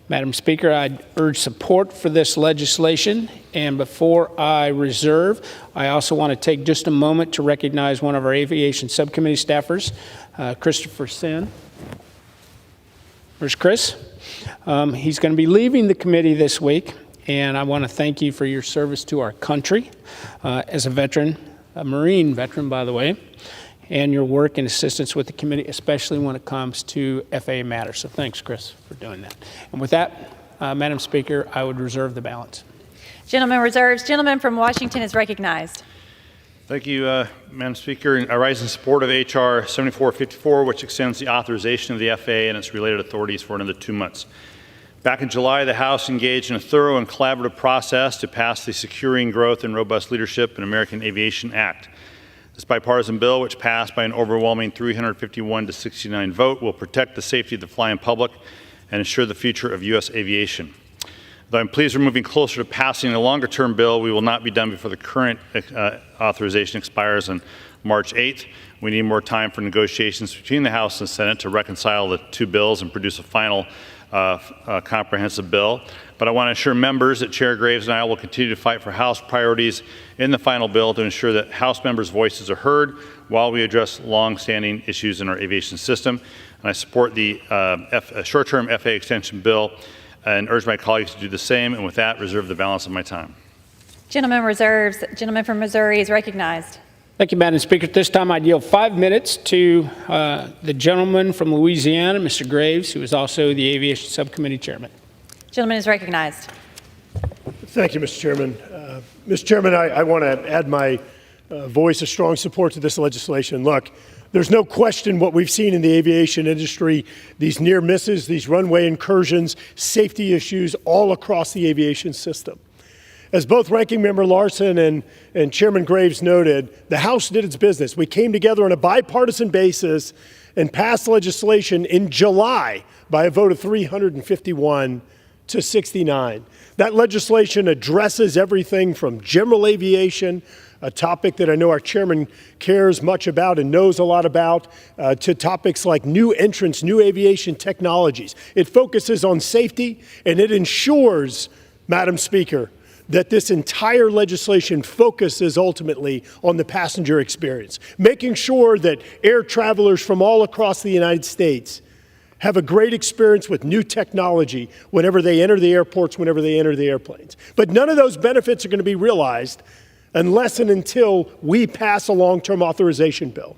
Madam Speaker, I urge support for this legislation, and before I reserve, I also want to take just a moment to recognize one of our aviation subcommittee staffers, Christopher Sin. Where's Chris? He's going to be leaving the committee this week, and I want to thank you for your service to our country as a veteran, a Marine veteran, by the way, and your work and assistance with the committee, especially when it comes to FAA matters. So thanks, Chris, for doing that. And with that, Madam Speaker, I would reserve the balance. Gentleman reserves. Gentleman from Washington is recognized. Thank you, Madam Speaker. I rise in support of H.R. 7454, which extends the authorization of the FAA and its related authorities for another 2 months. Back in July, the House engaged in a thorough and collaborative process to pass the Securing Growth and Robust Leadership in American Aviation Act. This bipartisan bill, which passed by an overwhelming 351 to 69 vote, will protect the safety of the flying public and ensure the future of U.S. aviation. Though I'm pleased we're moving closer to passing a longer-term bill, we will not be done before the current authorization expires on March 8th. We need more time for negotiations between the House and Senate to reconcile the two bills and produce a final comprehensive bill. But I want to assure members that Chair Graves and I will continue to fight for House priorities in the final bill to ensure that House members' voices are heard while we address long-standing issues in our aviation system. And I support the short-term FAA extension bill and urge my colleagues to do the same. And with that, reserve the balance of my time. Gentleman reserves. Gentleman from Missouri is recognized. Thank you, Madam Speaker. At this time, I'd yield 5 minutes to the gentleman from Louisiana, Mr. Graves, who is also the Aviation Subcommittee Chairman. Gentleman is recognized. Thank you, Mr. Chairman. Mr. Chairman, I want to add my voice of strong support to this legislation. Look, there's no question what we've seen in the aviation industry, these near misses, these runway incursions, safety issues all across the aviation system. As both Ranking Member Larson and Chairman Graves noted, the House did its business. We came together on a bipartisan basis and passed legislation in July by a vote of 351 to 69. That legislation addresses everything from general aviation, a topic that I know our chairman cares much about and knows a lot about, to topics like new entrants, new aviation technologies. It focuses on safety, and it ensures, Madam Speaker, that this entire legislation focuses ultimately on the passenger experience, making sure that air travelers from all across the United States have a great experience with new technology whenever they enter the airports, whenever they enter the airplanes. But none of those benefits are going to be realized unless and until we pass a long-term authorization bill.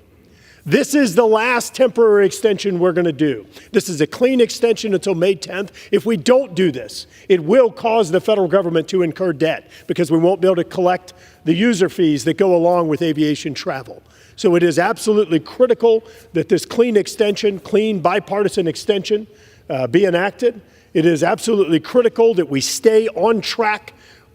This is the last temporary extension we're going to do. This is a clean extension until May 10th. If we don't do this, it will cause the federal government to incur debt because we won't be able to collect the user fees that go along with aviation travel. So it is absolutely critical that this clean extension, clean bipartisan extension, be enacted. It is absolutely critical that we stay on track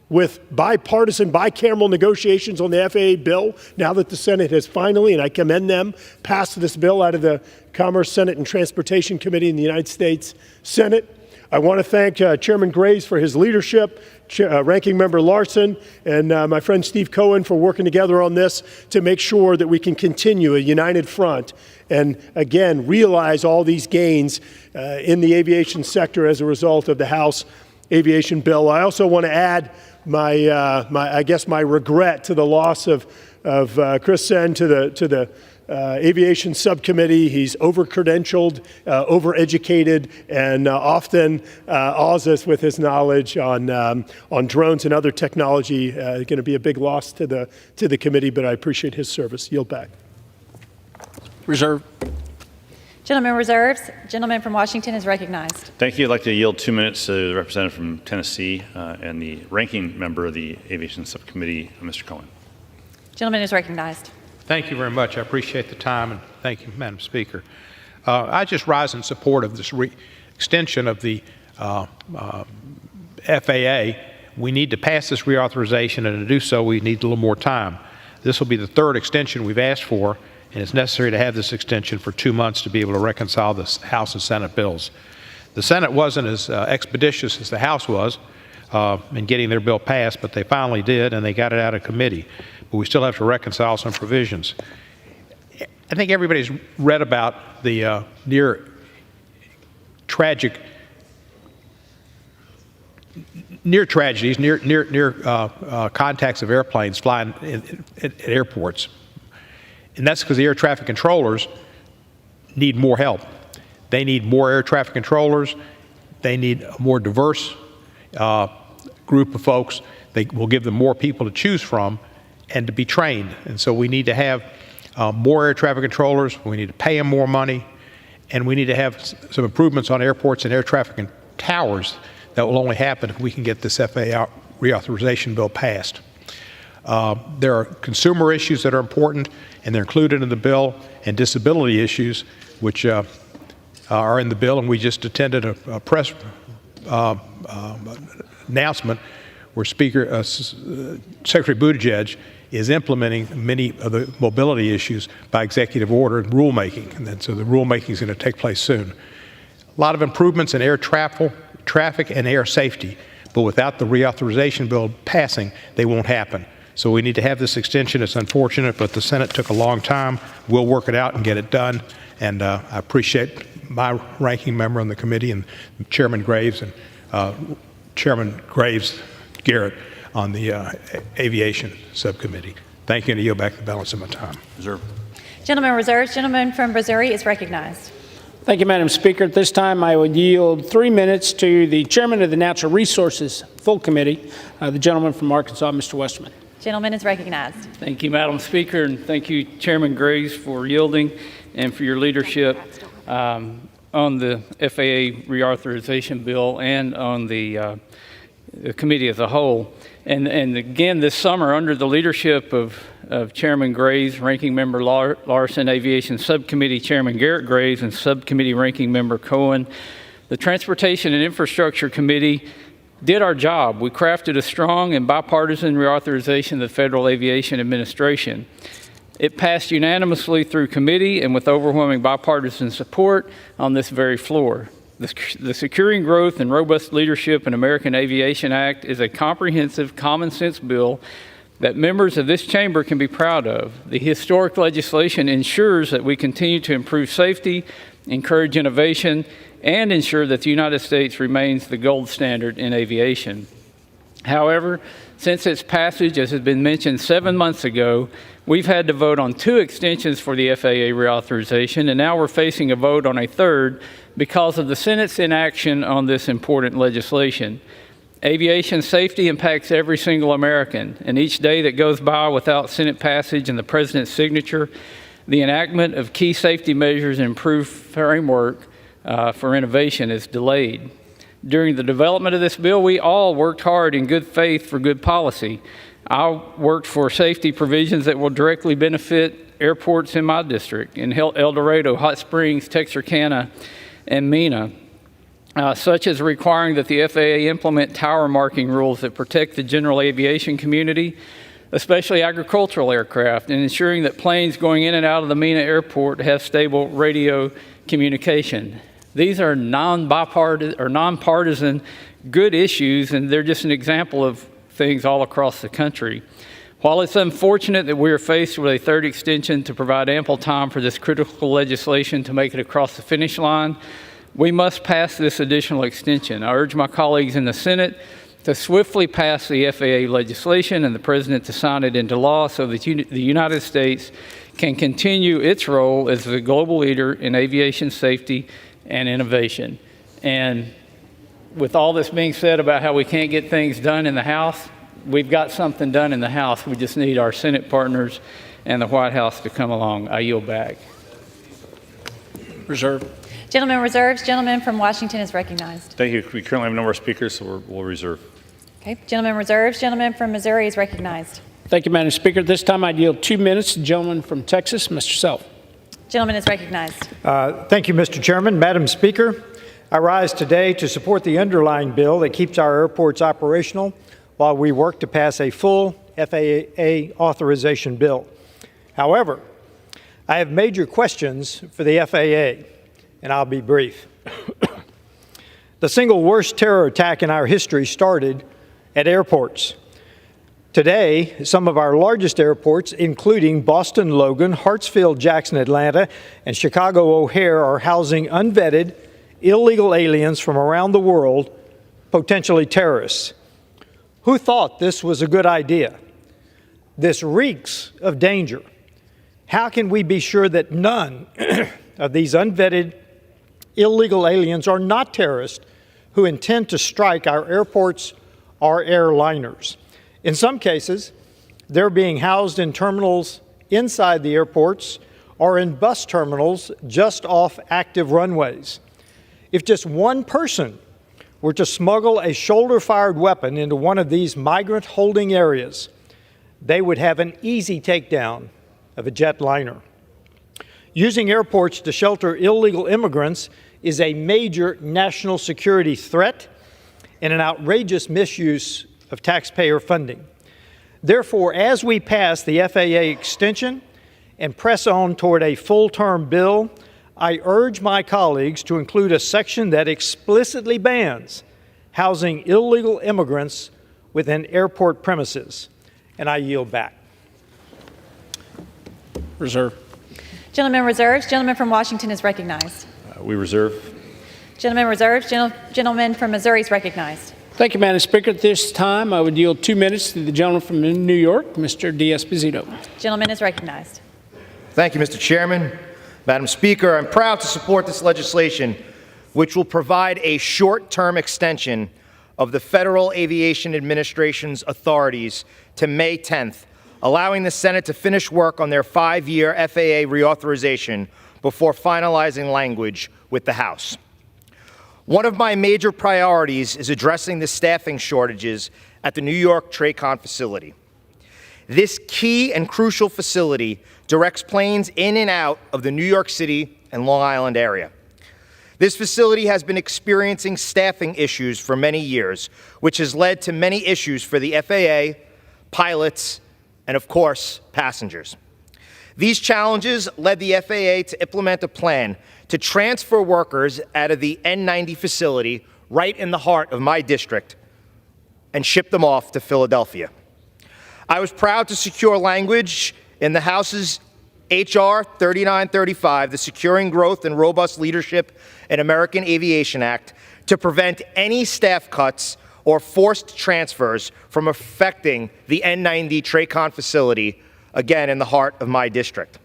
with bipartisan, bicameral negotiations on the FAA bill, now that the Senate has finally, and I commend them, passed this bill out of the Commerce, Senate, and Transportation Committee in the United States Senate. I want to thank Chairman Graves for his leadership, Ranking Member Larson, and my friend Steve Cohen for working together on this to make sure that we can continue a united front and, again, realize all these gains in the aviation sector as a result of the House aviation bill. I also want to add my regret to the loss of Chris Sen to the aviation subcommittee. He's over-credentialed, over-educated, and often awes us with his knowledge on drones and other technology. Going to be a big loss to the committee, but I appreciate his service. Yield back. Reserve. Gentleman reserves. Gentleman from Washington is recognized. Thank you. I'd like to yield 2 minutes to the representative from Tennessee and the ranking member of the Aviation Subcommittee, Mr. Cohen. Gentleman is recognized. Thank you very much. I appreciate the time, and thank you, Madam Speaker. I just rise in support of this extension of the FAA. We need to pass this reauthorization, and to do so, we need a little more time. This will be the third extension we've asked for, and it's necessary to have this extension for 2 months to be able to reconcile the House and Senate bills. The Senate wasn't as expeditious as the House was in getting their bill passed, but they finally did, and they got it out of committee. But we still have to reconcile some provisions. I think everybody's read about the near tragedies, near contacts of airplanes flying at airports. And that's because the air traffic controllers need more help. They need more air traffic controllers. They need a more diverse group of folks. They will give them more people to choose from and to be trained. And so we need to have more air traffic controllers. We need to pay them more money. And we need to have some improvements on airports and air traffic and towers that will only happen if we can get this FAA reauthorization bill passed. There are consumer issues that are important, and they're included in the bill, and disability issues, which are in the bill. And we just attended a press announcement where Secretary Buttigieg is implementing many of the mobility issues by executive order and rulemaking. And then, so the rulemaking is going to take place soon. A lot of improvements in air traffic and air safety, but without the reauthorization bill passing, they won't happen. So we need to have this extension. It's unfortunate, but the Senate took a long time. We'll work it out and get it done. And I appreciate my ranking member on the committee and Chairman Graves and Chairman Graves-Garrett on the Aviation Subcommittee. Thank you, and I yield back the balance of my time. Reserve. Gentleman reserves. Gentleman from Missouri is recognized. Thank you, Madam Speaker. At this time, I would yield 3 minutes to the Chairman of the Natural Resources Full Committee, the gentleman from Arkansas, Mr. Westerman. Gentleman is recognized. Thank you, Madam Speaker, and thank you, Chairman Graves, for yielding and for your leadership on the FAA reauthorization bill and on the committee as a whole. And again, this summer, under the leadership of Chairman Graves, Ranking Member Larson, Aviation Subcommittee Chairman Garrett Graves, and Subcommittee Ranking Member Cohen, the Transportation and Infrastructure Committee did our job. We crafted a strong and bipartisan reauthorization of the Federal Aviation Administration. It passed unanimously through committee and with overwhelming bipartisan support on this very floor. The Securing Growth and Robust Leadership in American Aviation Act is a comprehensive, common-sense bill that members of this chamber can be proud of. The historic legislation ensures that we continue to improve safety, encourage innovation, and ensure that the United States remains the gold standard in aviation. However, since its passage, as has been mentioned 7 months ago, we've had to vote on 2 extensions for the FAA reauthorization, and now we're facing a vote on a third because of the Senate's inaction on this important legislation. Aviation safety impacts every single American, and each day that goes by without Senate passage and the President's signature, the enactment of key safety measures and improved framework for innovation is delayed. During the development of this bill, we all worked hard in good faith for good policy. I worked for safety provisions that will directly benefit airports in my district, in El Dorado, Hot Springs, Texarkana, and Mena, such as requiring that the FAA implement tower marking rules that protect the general aviation community, especially agricultural aircraft, and ensuring that planes going in and out of the Mena Airport have stable radio communication. These are nonpartisan good issues, and they're just an example of things all across the country. While it's unfortunate that we are faced with a third extension to provide ample time for this critical legislation to make it across the finish line, we must pass this additional extension. I urge my colleagues in the Senate to swiftly pass the FAA legislation and the President to sign it into law so that the United States can continue its role as the global leader in aviation safety and innovation. And with all this being said about how we can't get things done in the House, we've got something done in the House. We just need our Senate partners and the White House to come along. I yield back. Reserve. Gentleman reserves. Gentleman from Washington is recognized. Thank you. We currently have no more speakers, so we'll reserve. Okay. Gentleman reserves. Gentleman from Missouri is recognized. Thank you, Madam Speaker. This time I yield 2 minutes to the gentleman from Texas, Mr. Self. Gentleman is recognized. Thank you, Mr. Chairman. Madam Speaker, I rise today to support the underlying bill that keeps our airports operational while we work to pass a full FAA authorization bill. However, I have major questions for the FAA, and I'll be brief. The single worst terror attack in our history started at airports. Today, some of our largest airports, including Boston Logan, Hartsfield-Jackson Atlanta, and Chicago O'Hare, are housing unvetted, illegal aliens from around the world, potentially terrorists. Who thought this was a good idea? This reeks of danger. How can we be sure that none of these unvetted, illegal aliens are not terrorists who intend to strike our airports or airliners? In some cases, they're being housed in terminals inside the airports or in bus terminals just off active runways. If just one person were to smuggle a shoulder-fired weapon into one of these migrant-holding areas, they would have an easy takedown of a jetliner. Using airports to shelter illegal immigrants is a major national security threat and an outrageous misuse of taxpayer funding. Therefore, as we pass the FAA extension and press on toward a full-term bill, I urge my colleagues to include a section that explicitly bans housing illegal immigrants within airport premises. And I yield back. Reserve. Gentleman reserves. Gentleman from Washington is recognized. We reserve. Gentleman reserves. Gentleman from Missouri is recognized. Thank you, Madam Speaker. At this time, I would yield 2 minutes to the gentleman from New York, Mr. D'Esposito. Gentleman is recognized. Thank you, Mr. Chairman. Madam Speaker, I'm proud to support this legislation, which will provide a short-term extension of the Federal Aviation Administration's authorities to May 10th, allowing the Senate to finish work on their 5-year FAA reauthorization before finalizing language with the House. One of my major priorities is addressing the staffing shortages at the New York TRACON facility. This key and crucial facility directs planes in and out of the New York City and Long Island area. This facility has been experiencing staffing issues for many years, which has led to many issues for the FAA, pilots, and of course, passengers. These challenges led the FAA to implement a plan to transfer workers out of the N90 facility right in the heart of my district and ship them off to Philadelphia. I was proud to secure language in the House's H.R. 3935, the Securing Growth and Robust Leadership in American Aviation Act, to prevent any staff cuts or forced transfers from affecting the N90 TRACON facility, again in the heart of my district.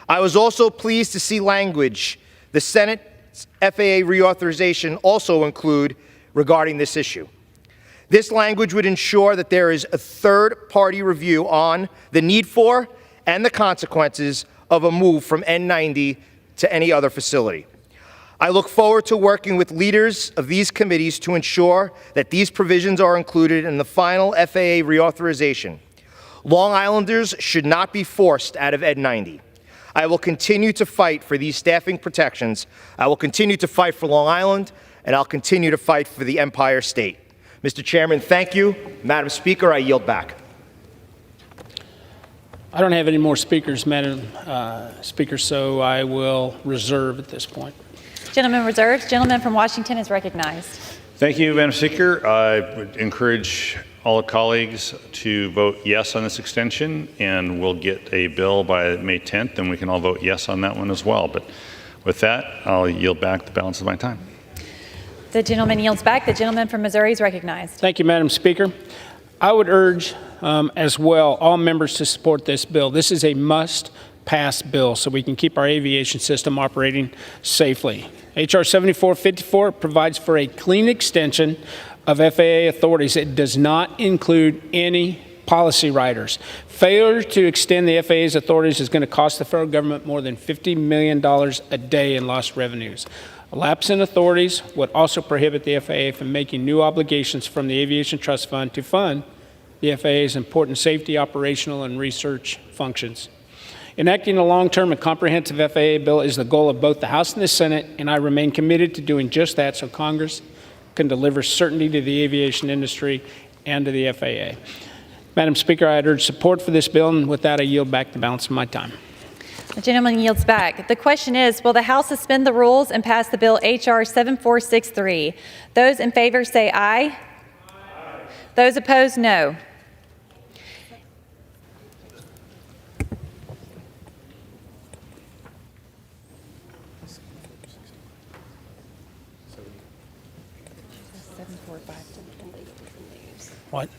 I was also pleased to see language the Senate's FAA reauthorization also include regarding this issue. This language would ensure that there is a third-party review on the need for and the consequences of a move from N90 to any other facility. I look forward to working with leaders of these committees to ensure that these provisions are included in the final FAA reauthorization. Long Islanders should not be forced out of N90. I will continue to fight for these staffing protections. I will continue to fight for Long Island, and I'll continue to fight for the Empire State. Mr. Chairman, thank you. Madam Speaker, I yield back. I don't have any more speakers, Madam Speaker, so I will reserve at this point. Gentleman reserves. Gentleman from Washington is recognized. Thank you, Madam Speaker. I would encourage all colleagues to vote yes on this extension, and we'll get a bill by May 10th, and we can all vote yes on that one as well. But with that, I'll yield back the balance of my time. The gentleman yields back. The gentleman from Missouri is recognized. Thank you, Madam Speaker. I would urge as well all members to support this bill. This is a must-pass bill so we can keep our aviation system operating safely. H.R. 7454 provides for a clean extension of FAA authorities. It does not include any policy riders. Failure to extend the FAA's authorities is going to cost the federal government more than $50 million a day in lost revenues. A lapse in authorities would also prohibit the FAA from making new obligations from the Aviation Trust Fund to fund the FAA's important safety, operational, and research functions. Enacting a long-term and comprehensive FAA bill is the goal of both the House and the Senate, and I remain committed to doing just that so Congress can deliver certainty to the aviation industry and to the FAA. Madam Speaker, I'd urge support for this bill, and with that, I yield back the balance of my time. The gentleman yields back. The question is, will the House suspend the rules and pass the bill H.R. 7463? Those in favor say aye. Aye. Those opposed, no. What?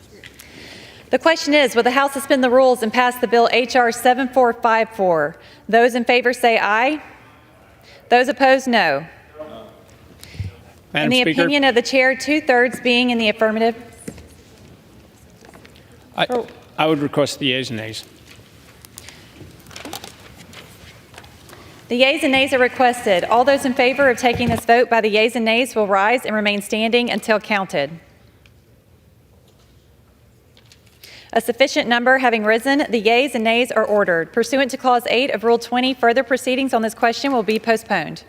The question is, will the House suspend the rules and pass the bill H.R. 7454? Those in favor say aye. Those opposed, no. Madam in the Speaker, opinion of the chair, 2/3 being in the affirmative. I would request the yeas and nays. The yeas and nays are requested. All those in favor of taking this vote by the yeas and nays will rise and remain standing until counted. A sufficient number having risen, the yeas and nays are ordered. Pursuant to Clause 8 of Rule 20, further proceedings on this question will be postponed.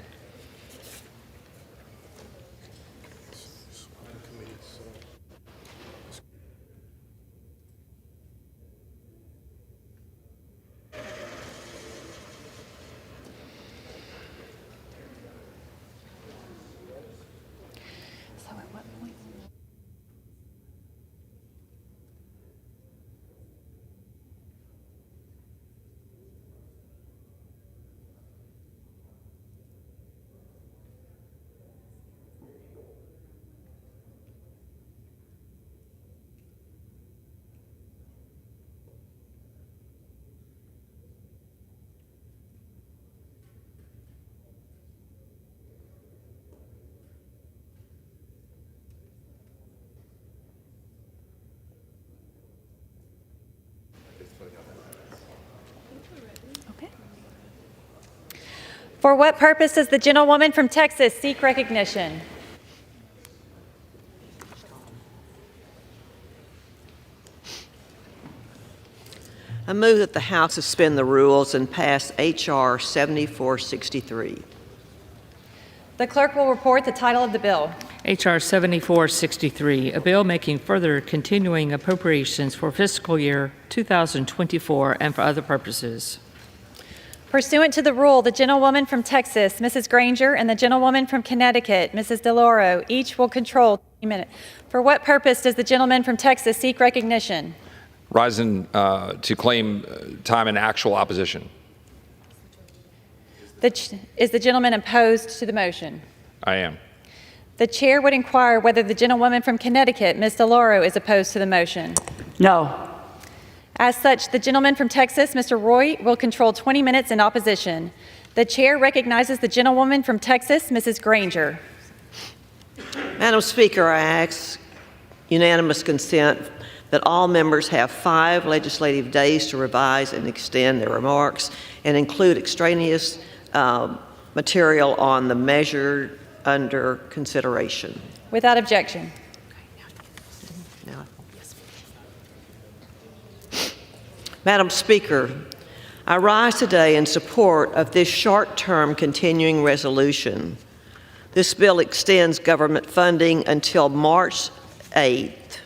For what purpose does the gentlewoman from Texas seek recognition? I move that the House suspend the rules and pass H.R. 7463. The clerk will report the title of the bill. H.R. 7463, a bill making further continuing appropriations for fiscal year 2024 and for other purposes. Pursuant to the rule, the gentlewoman from Texas, Mrs. Granger, and the gentlewoman from Connecticut, Mrs. DeLauro, each will control 2 minutes. For what purpose does the gentleman from Texas seek recognition? Rising to claim time in actual opposition. Is the gentleman opposed to the motion? I am. The chair would inquire whether the gentlewoman from Connecticut, Ms. DeLauro, is opposed to the motion. No. As such, the gentleman from Texas, Mr. Roy, will control 20 minutes in opposition. The chair recognizes the gentlewoman from Texas, Mrs. Granger. Madam Speaker, I ask unanimous consent that all members have 5 legislative days to revise and extend their remarks and include extraneous material on the measure under consideration. Without objection. Madam Speaker, I rise today in support of this short-term continuing resolution. This bill extends government funding until March 8th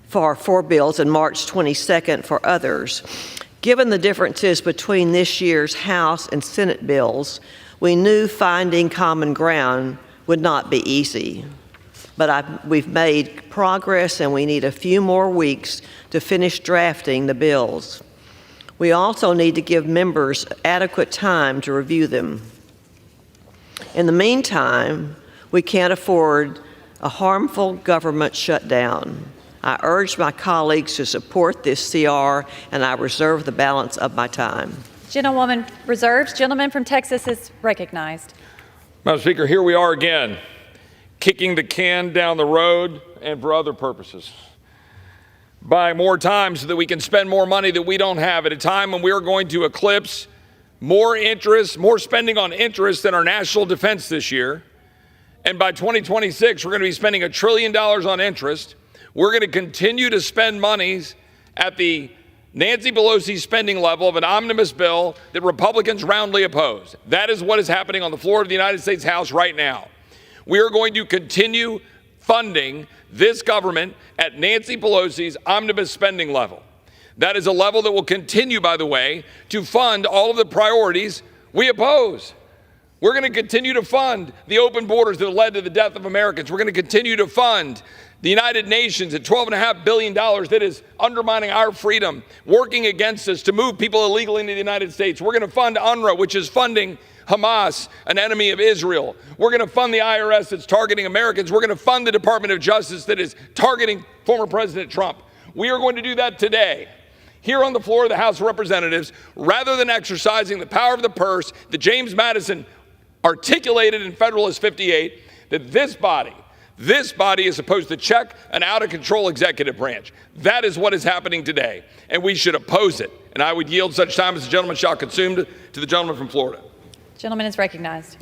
for 4 bills and March 22nd for others. Given the differences between this year's House and Senate bills, we knew finding common ground would not be easy. But we've made progress and we need a few more weeks to finish drafting the bills. We also need to give members adequate time to review them. In the meantime, we can't afford a harmful government shutdown. I urge my colleagues to support this CR, and I reserve the balance of my time. Gentlewoman reserves. Gentleman from Texas is recognized. Madam Speaker, here we are again, kicking the can down the road and for other purposes. Buying more time so that we can spend more money that we don't have at a time when we are going to eclipse more spending on interest than our national defense this year. And by 2026, we're going to be spending $1 trillion on interest. We're going to continue to spend monies at the Nancy Pelosi spending level of an omnibus bill that Republicans roundly oppose. That is what is happening on the floor of the United States House right now. We are going to continue funding this government at Nancy Pelosi's omnibus spending level. That is a level that will continue, by the way, to fund all of the priorities we oppose. We're going to continue to fund the open borders that led to the death of Americans. We're going to continue to fund the United Nations at $12.5 billion that is undermining our freedom, working against us to move people illegally into the United States. We're going to fund UNRWA, which is funding Hamas, an enemy of Israel. We're going to fund the IRS that's targeting Americans. We're going to fund the Department of Justice that is targeting former President Trump. We are going to do that today, here on the floor of the House of Representatives, rather than exercising the power of the purse that James Madison articulated in Federalist 58, that this body is supposed to check an out-of-control executive branch. That is what is happening today, and we should oppose it. And I would yield such time as the gentleman shall consume to the gentleman from Florida. Gentleman is recognized.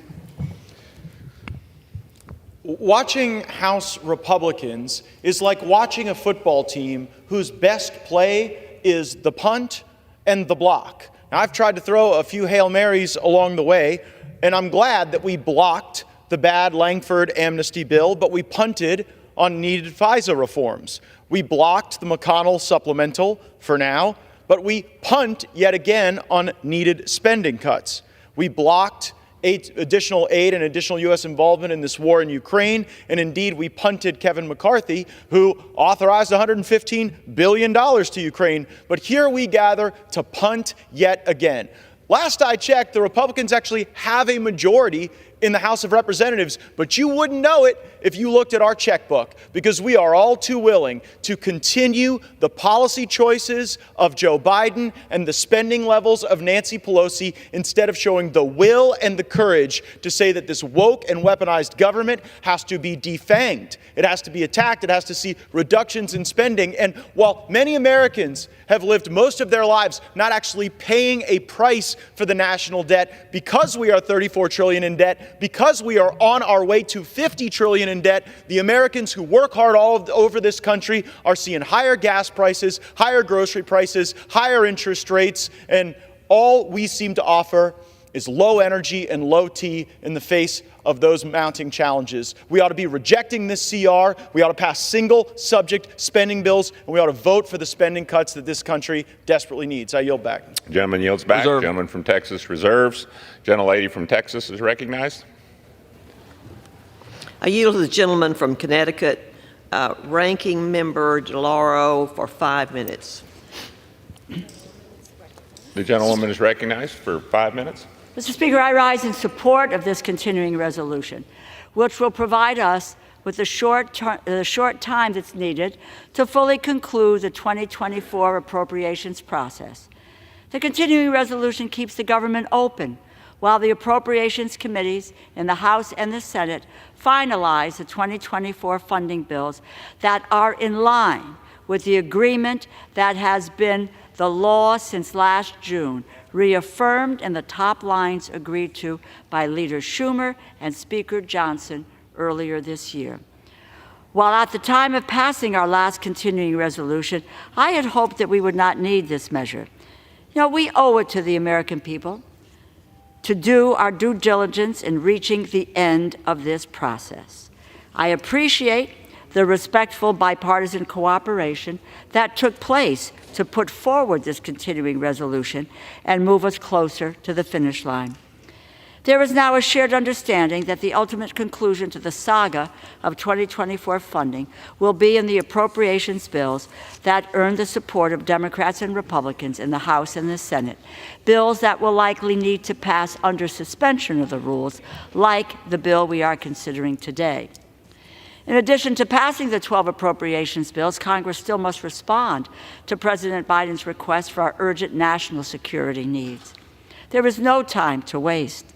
Watching House Republicans is like watching a football team whose best play is the punt and the block. Now, I've tried to throw a few Hail Marys along the way, and I'm glad that we blocked the bad Langford amnesty bill, but we punted on needed FISA reforms. We blocked the McConnell supplemental for now, but we punt yet again on needed spending cuts. We blocked additional aid and additional U.S. involvement in this war in Ukraine, and indeed we punted Kevin McCarthy, who authorized $115 billion to Ukraine. But here we gather to punt yet again. Last I checked, the Republicans actually have a majority in the House of Representatives, but you wouldn't know it if you looked at our checkbook, because we are all too willing to continue the policy choices of Joe Biden and the spending levels of Nancy Pelosi instead of showing the will and the courage to say that this woke and weaponized government has to be defanged. It has to be attacked. It has to see reductions in spending. And while many Americans have lived most of their lives not actually paying a price for the national debt because we are $34 trillion in debt, because we are on our way to $50 trillion in debt, the Americans who work hard all over this country are seeing higher gas prices, higher grocery prices, higher interest rates, and all we seem to offer is low energy and low T in the face of those mounting challenges. We ought to be rejecting this CR. We ought to pass single subject spending bills, and we ought to vote for the spending cuts that this country desperately needs. I yield back. Gentleman yields back. Reserve. Gentleman from Texas reserves. Gentlelady from Texas is recognized. I yield to the gentleman from Connecticut, Ranking Member DeLauro, for 5 minutes. The gentlewoman is recognized for 5 minutes. Mr. Speaker, I rise in support of this continuing resolution, which will provide us with the short time that's needed to fully conclude the 2024 appropriations process. The continuing resolution keeps the government open while the appropriations committees in the House and the Senate finalize the 2024 funding bills that are in line with the agreement that has been the law since last June, reaffirmed in the top lines agreed to by Leader Schumer and Speaker Johnson earlier this year. While at the time of passing our last continuing resolution, I had hoped that we would not need this measure. We owe it to the American people to do our due diligence in reaching the end of this process. I appreciate the respectful bipartisan cooperation that took place to put forward this continuing resolution and move us closer to the finish line. There is now a shared understanding that the ultimate conclusion to the saga of 2024 funding will be in the appropriations bills that earn the support of Democrats and Republicans in the House and the Senate, bills that will likely need to pass under suspension of the rules, like the bill we are considering today. In addition to passing the 12 appropriations bills, Congress still must respond to President Biden's request for our urgent national security needs. There is no time to waste.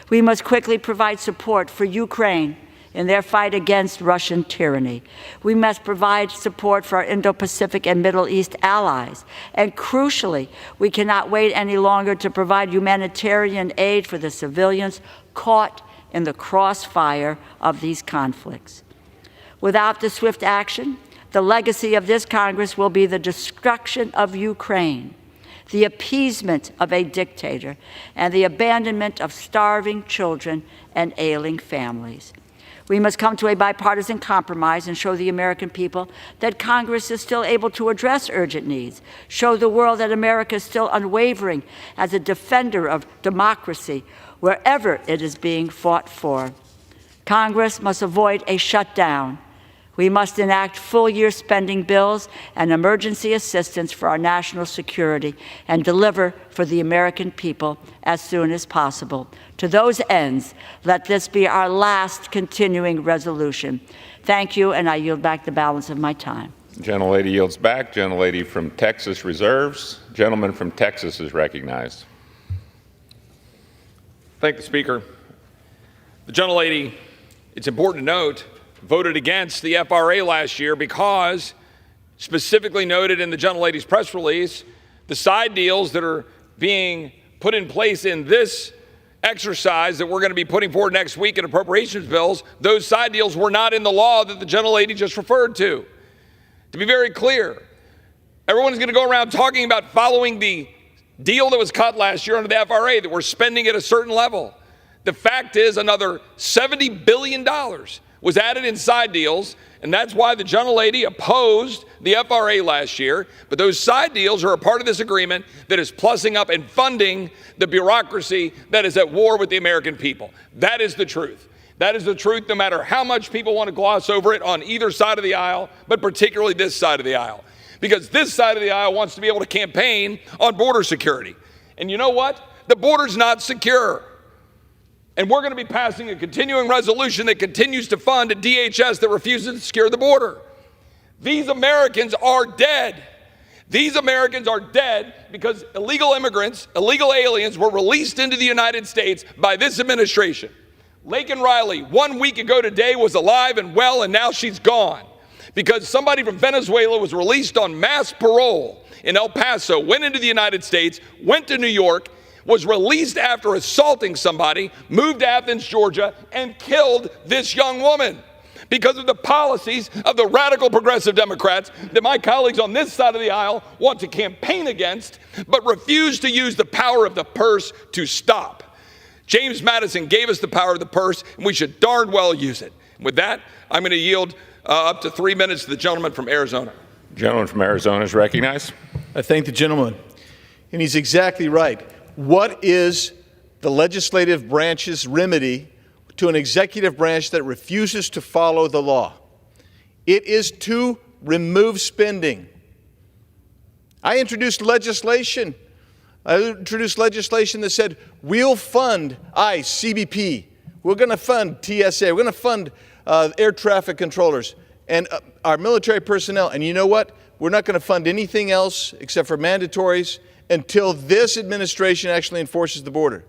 We must quickly provide support for Ukraine in their fight against Russian tyranny. We must provide support for our Indo-Pacific and Middle East allies. And crucially, we cannot wait any longer to provide humanitarian aid for the civilians caught in the crossfire of these conflicts. Without the swift action, the legacy of this Congress will be the destruction of Ukraine, the appeasement of a dictator, and the abandonment of starving children and ailing families. We must come to a bipartisan compromise and show the American people that Congress is still able to address urgent needs, show the world that America is still unwavering as a defender of democracy wherever it is being fought for. Congress must avoid a shutdown. We must enact full-year spending bills and emergency assistance for our national security and deliver for the American people as soon as possible. To those ends, let this be our last continuing resolution. Thank you, and I yield back the balance of my time. Gentlelady yields back. Gentlelady from Texas reserves. Gentleman from Texas is recognized. Thank the Speaker. The gentlelady, it's important to note, voted against the FRA last year because, specifically noted in the gentlelady's press release, the side deals that are being put in place in this exercise that we're going to be putting forward next week in appropriations bills, those side deals were not in the law that the gentlelady just referred to. To be very clear, everyone's going to go around talking about following the deal that was cut last year under the FRA, that we're spending at a certain level. The fact is another $70 billion was added in side deals, and that's why the gentlelady opposed the FRA last year. But those side deals are a part of this agreement that is plussing up and funding the bureaucracy that is at war with the American people. That is the truth. That is the truth, no matter how much people want to gloss over it on either side of the aisle, but particularly this side of the aisle. Because this side of the aisle wants to be able to campaign on border security. And you know what? The border's not secure. And we're going to be passing a continuing resolution that continues to fund a DHS that refuses to secure the border. These Americans are dead. These Americans are dead because illegal immigrants, illegal aliens were released into the United States by this administration. Laken Riley, 1 week ago today, was alive and well, and now she's gone because somebody from Venezuela was released on mass parole in El Paso, went into the United States, went to New York, was released after assaulting somebody, moved to Athens, Georgia, and killed this young woman because of the policies of the radical progressive Democrats that my colleagues on this side of the aisle want to campaign against, but refuse to use the power of the purse to stop. James Madison gave us the power of the purse, and we should darn well use it. With that, I'm going to yield up to 3 minutes to the gentleman from Arizona. Gentleman from Arizona is recognized. I thank the gentleman. And he's exactly right. What is the legislative branch's remedy to an executive branch that refuses to follow the law? It is to remove spending. I introduced legislation I introduced legislation that said we'll fund ICE, CBP. We're going to fund TSA. We're going to fund air traffic controllers and our military personnel. And you know what? We're not going to fund anything else except for mandatories until this administration actually enforces the border.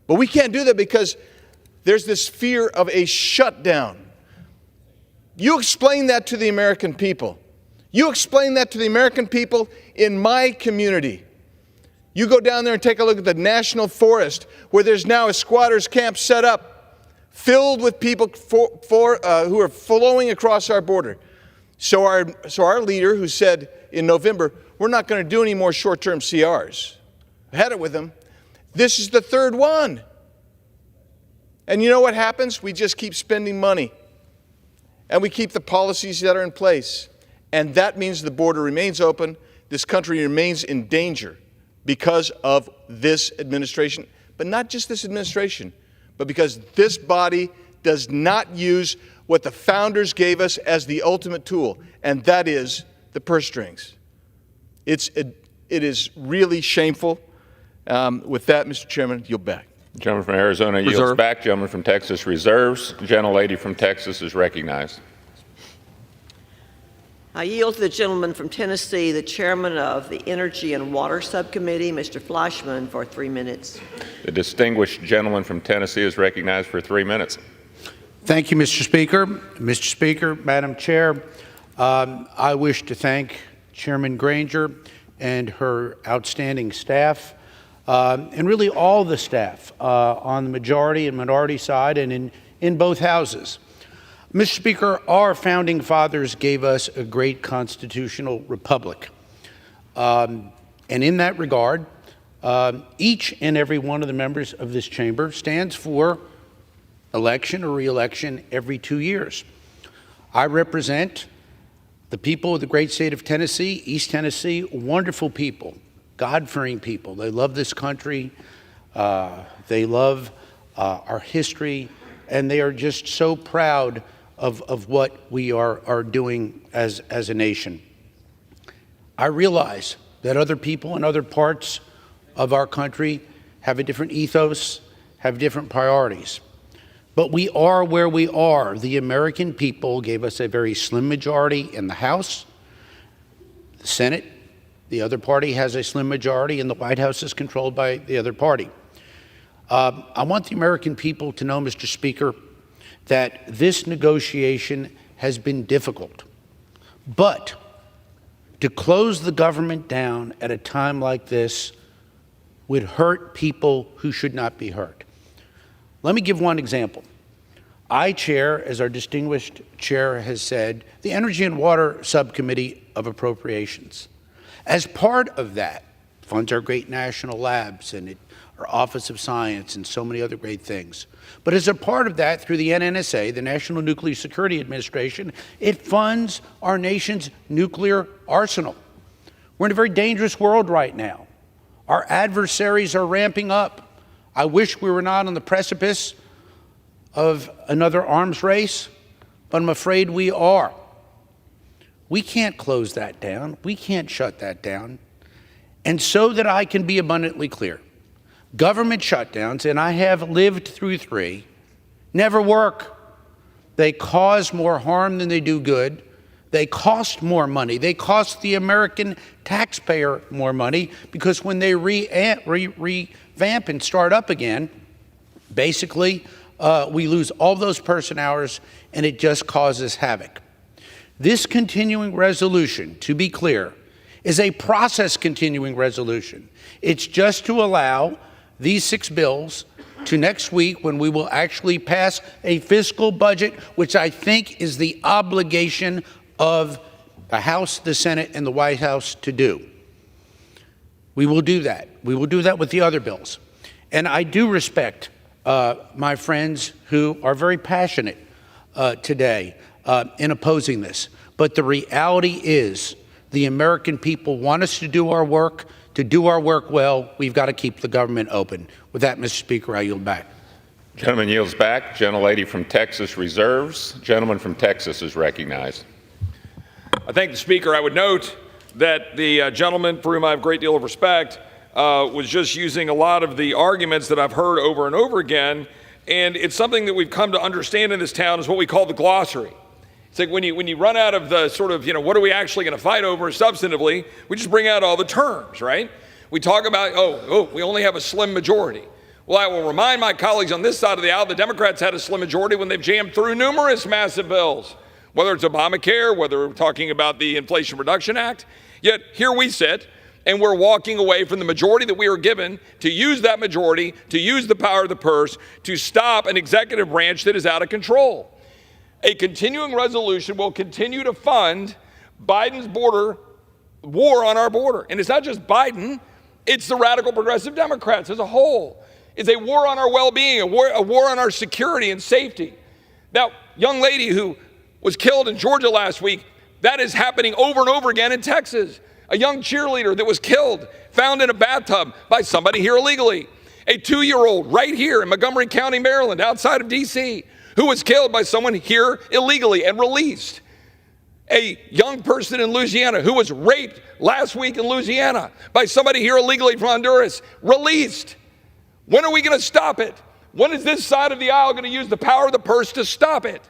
But we can't do that because there's this fear of a shutdown. You explain that to the American people. You explain that to the American people in my community. You go down there and take a look at the National Forest, where there's now a squatters camp set up, filled with people who are flowing across our border. So our leader, who said in November, we're not going to do any more short-term CRs. I had it with him. This is the third one. And you know what happens? We just keep spending money. And we keep the policies that are in place. And that means the border remains open. This country remains in danger because of this administration. But not just this administration, but because this body does not use what the founders gave us as the ultimate tool, and that is the purse strings. It is really shameful. With that, Mr. Chairman, yield back. Gentleman from Arizona yields back. Gentleman from Texas reserves. Gentlelady from Texas is recognized. I yield to the gentleman from Tennessee, the chairman of the Energy and Water Subcommittee, Mr. Fleischman, for 3 minutes. The distinguished gentleman from Tennessee is recognized for 3 minutes. Thank you, Mr. Speaker. Mr. Speaker, Madam Chair, I wish to thank Chairman Granger and her outstanding staff, and really all the staff on the majority and minority side and in both houses. Mr. Speaker, our founding fathers gave us a great constitutional republic. And in that regard, each and every one of the members of this chamber stands for election or re-election every 2 years. I represent the people of the great state of Tennessee, East Tennessee, wonderful people, God-fearing people. They love this country, they love our history, and they are just so proud of what we are doing as a nation. I realize that other people in other parts of our country have a different ethos, have different priorities. But we are where we are. The American people gave us a very slim majority in the House, the Senate. The other party has a slim majority, and the White House is controlled by the other party. I want the American people to know, Mr. Speaker, that this negotiation has been difficult. But to close the government down at a time like this would hurt people who should not be hurt. Let me give one example. I chair, as our distinguished chair has said, the Energy and Water Subcommittee of Appropriations. As part of that, funds our great national labs and our Office of Science and so many other great things. But as a part of that, through the NNSA, the National Nuclear Security Administration, it funds our nation's nuclear arsenal. We're in a very dangerous world right now. Our adversaries are ramping up. I wish we were not on the precipice of another arms race, but I'm afraid we are. We can't close that down. We can't shut that down. And so that I can be abundantly clear, government shutdowns, and I have lived through 3, never work. They cause more harm than they do good. They cost more money. They cost the American taxpayer more money because when they revamp and start up again, basically we lose all those person hours and it just causes havoc. This continuing resolution, to be clear, is a process continuing resolution. It's just to allow these 6 bills to next week when we will actually pass a fiscal budget, which I think is the obligation of the House, the Senate, and the White House to do. We will do that. We will do that with the other bills. And I do respect my friends who are very passionate today in opposing this. But the reality is the American people want us to do our work. To do our work well, we've got to keep the government open. With that, Mr. Speaker, I yield back. Gentleman yields back. Gentlelady from Texas reserves. Gentleman from Texas is recognized. I thank the Speaker. I would note that the gentleman, for whom I have a great deal of respect, was just using a lot of the arguments that I've heard over and over again. And it's something that we've come to understand in this town is what we call the glossary. It's like when you run out of the sort of, what are we actually going to fight over substantively, we just bring out all the terms, right? We talk about, we only have a slim majority. Well, I will remind my colleagues on this side of the aisle, the Democrats had a slim majority when they've jammed through numerous massive bills, whether it's Obamacare, whether we're talking about the Inflation Reduction Act. Yet here we sit, and we're walking away from the majority that we were given to use that majority, to use the power of the purse, to stop an executive branch that is out of control. A continuing resolution will continue to fund Biden's war on our border. And it's not just Biden, it's the radical progressive Democrats as a whole. It's a war on our well-being, a war on our security and safety. That young lady who was killed in Georgia last week, that is happening over and over again in Texas. A young cheerleader that was killed, found in a bathtub by somebody here illegally. A 2-year-old right here in Montgomery County, Maryland, outside of D.C., who was killed by someone here illegally and released. A young person in Louisiana who was raped last week in Louisiana by somebody here illegally from Honduras, released. When are we going to stop it? When is this side of the aisle going to use the power of the purse to stop it?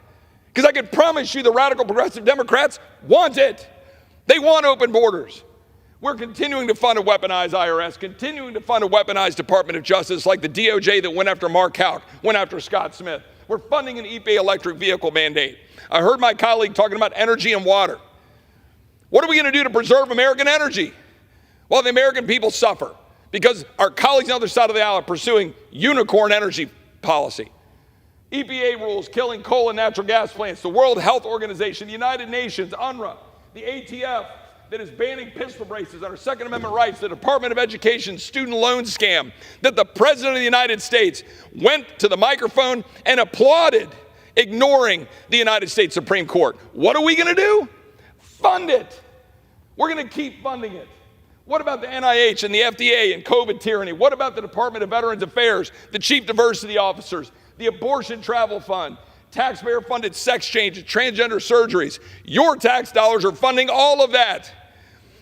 Because I can promise you the radical progressive Democrats want it. They want open borders. We're continuing to fund a weaponized IRS, continuing to fund a weaponized Department of Justice like the DOJ that went after Mark Houck, went after Scott Smith. We're funding an EPA electric vehicle mandate. I heard my colleague talking about energy and water. What are we going to do to preserve American energy? Well, the American people suffer because our colleagues on the other side of the aisle are pursuing unicorn energy policy. EPA rules killing coal and natural gas plants, the World Health Organization, the United Nations, UNRWA, the ATF that is banning pistol braces on our Second Amendment rights, the Department of Education student loan scam, that the President of the United States went to the microphone and applauded, ignoring the United States Supreme Court. What are we going to do? Fund it. We're going to keep funding it. What about the NIH and the FDA and COVID tyranny? What about the Department of Veterans Affairs, the chief diversity officers, the abortion travel fund, taxpayer-funded sex changes, transgender surgeries? Your tax dollars are funding all of that.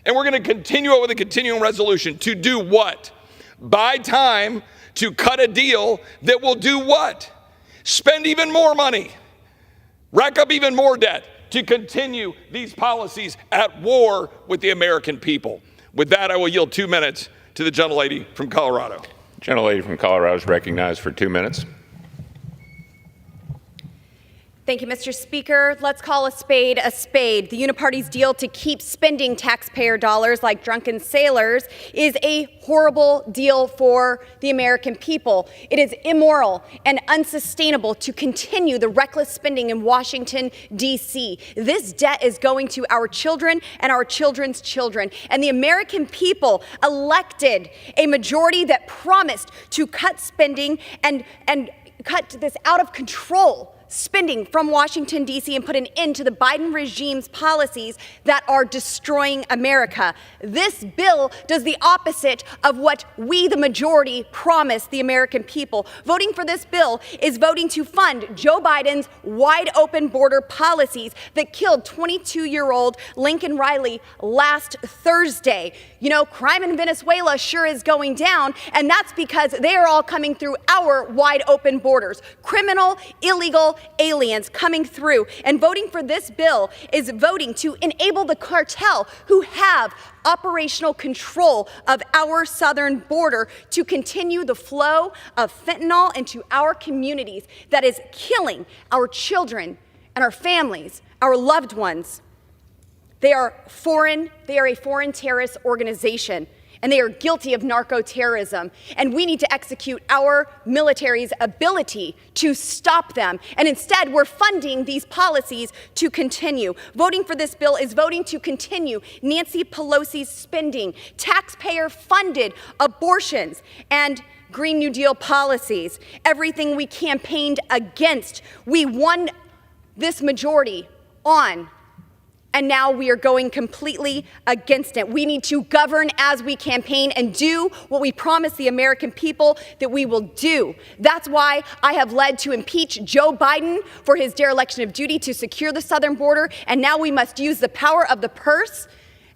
And we're going to continue it with a continuing resolution to do what? Buy time to cut a deal that will do what? Spend even more money, rack up even more debt to continue these policies at war with the American people. With that, I will yield 2 minutes to the gentlelady from Colorado. Gentlelady from Colorado is recognized for 2 minutes. Thank you, Mr. Speaker. Let's call a spade a spade. The Uniparty's deal to keep spending taxpayer dollars like drunken sailors is a horrible deal for the American people. It is immoral and unsustainable to continue the reckless spending in Washington, D.C. This debt is going to our children and our children's children. And the American people elected a majority that promised to cut spending and cut this out of control spending from Washington, D.C., and put an end to the Biden regime's policies that are destroying America. This bill does the opposite of what we, the majority, promised the American people. Voting for this bill is voting to fund Joe Biden's wide open border policies that killed 22-year-old Lincoln Riley last Thursday. You know, crime in Venezuela sure is going down, and that's because they are all coming through our wide open borders. Criminal, illegal aliens coming through. And voting for this bill is voting to enable the cartel who have operational control of our southern border to continue the flow of fentanyl into our communities that is killing our children and our families, our loved ones. They are a foreign terrorist organization, and they are guilty of narco-terrorism. And we need to execute our military's ability to stop them. And instead, we're funding these policies to continue. Voting for this bill is voting to continue Nancy Pelosi's spending, taxpayer-funded abortions, and Green New Deal policies. Everything we campaigned against, we won this majority on. And now we are going completely against it. We need to govern as we campaign and do what we promise the American people that we will do. That's why I have led to impeach Joe Biden for his dereliction of duty to secure the southern border. And now we must use the power of the purse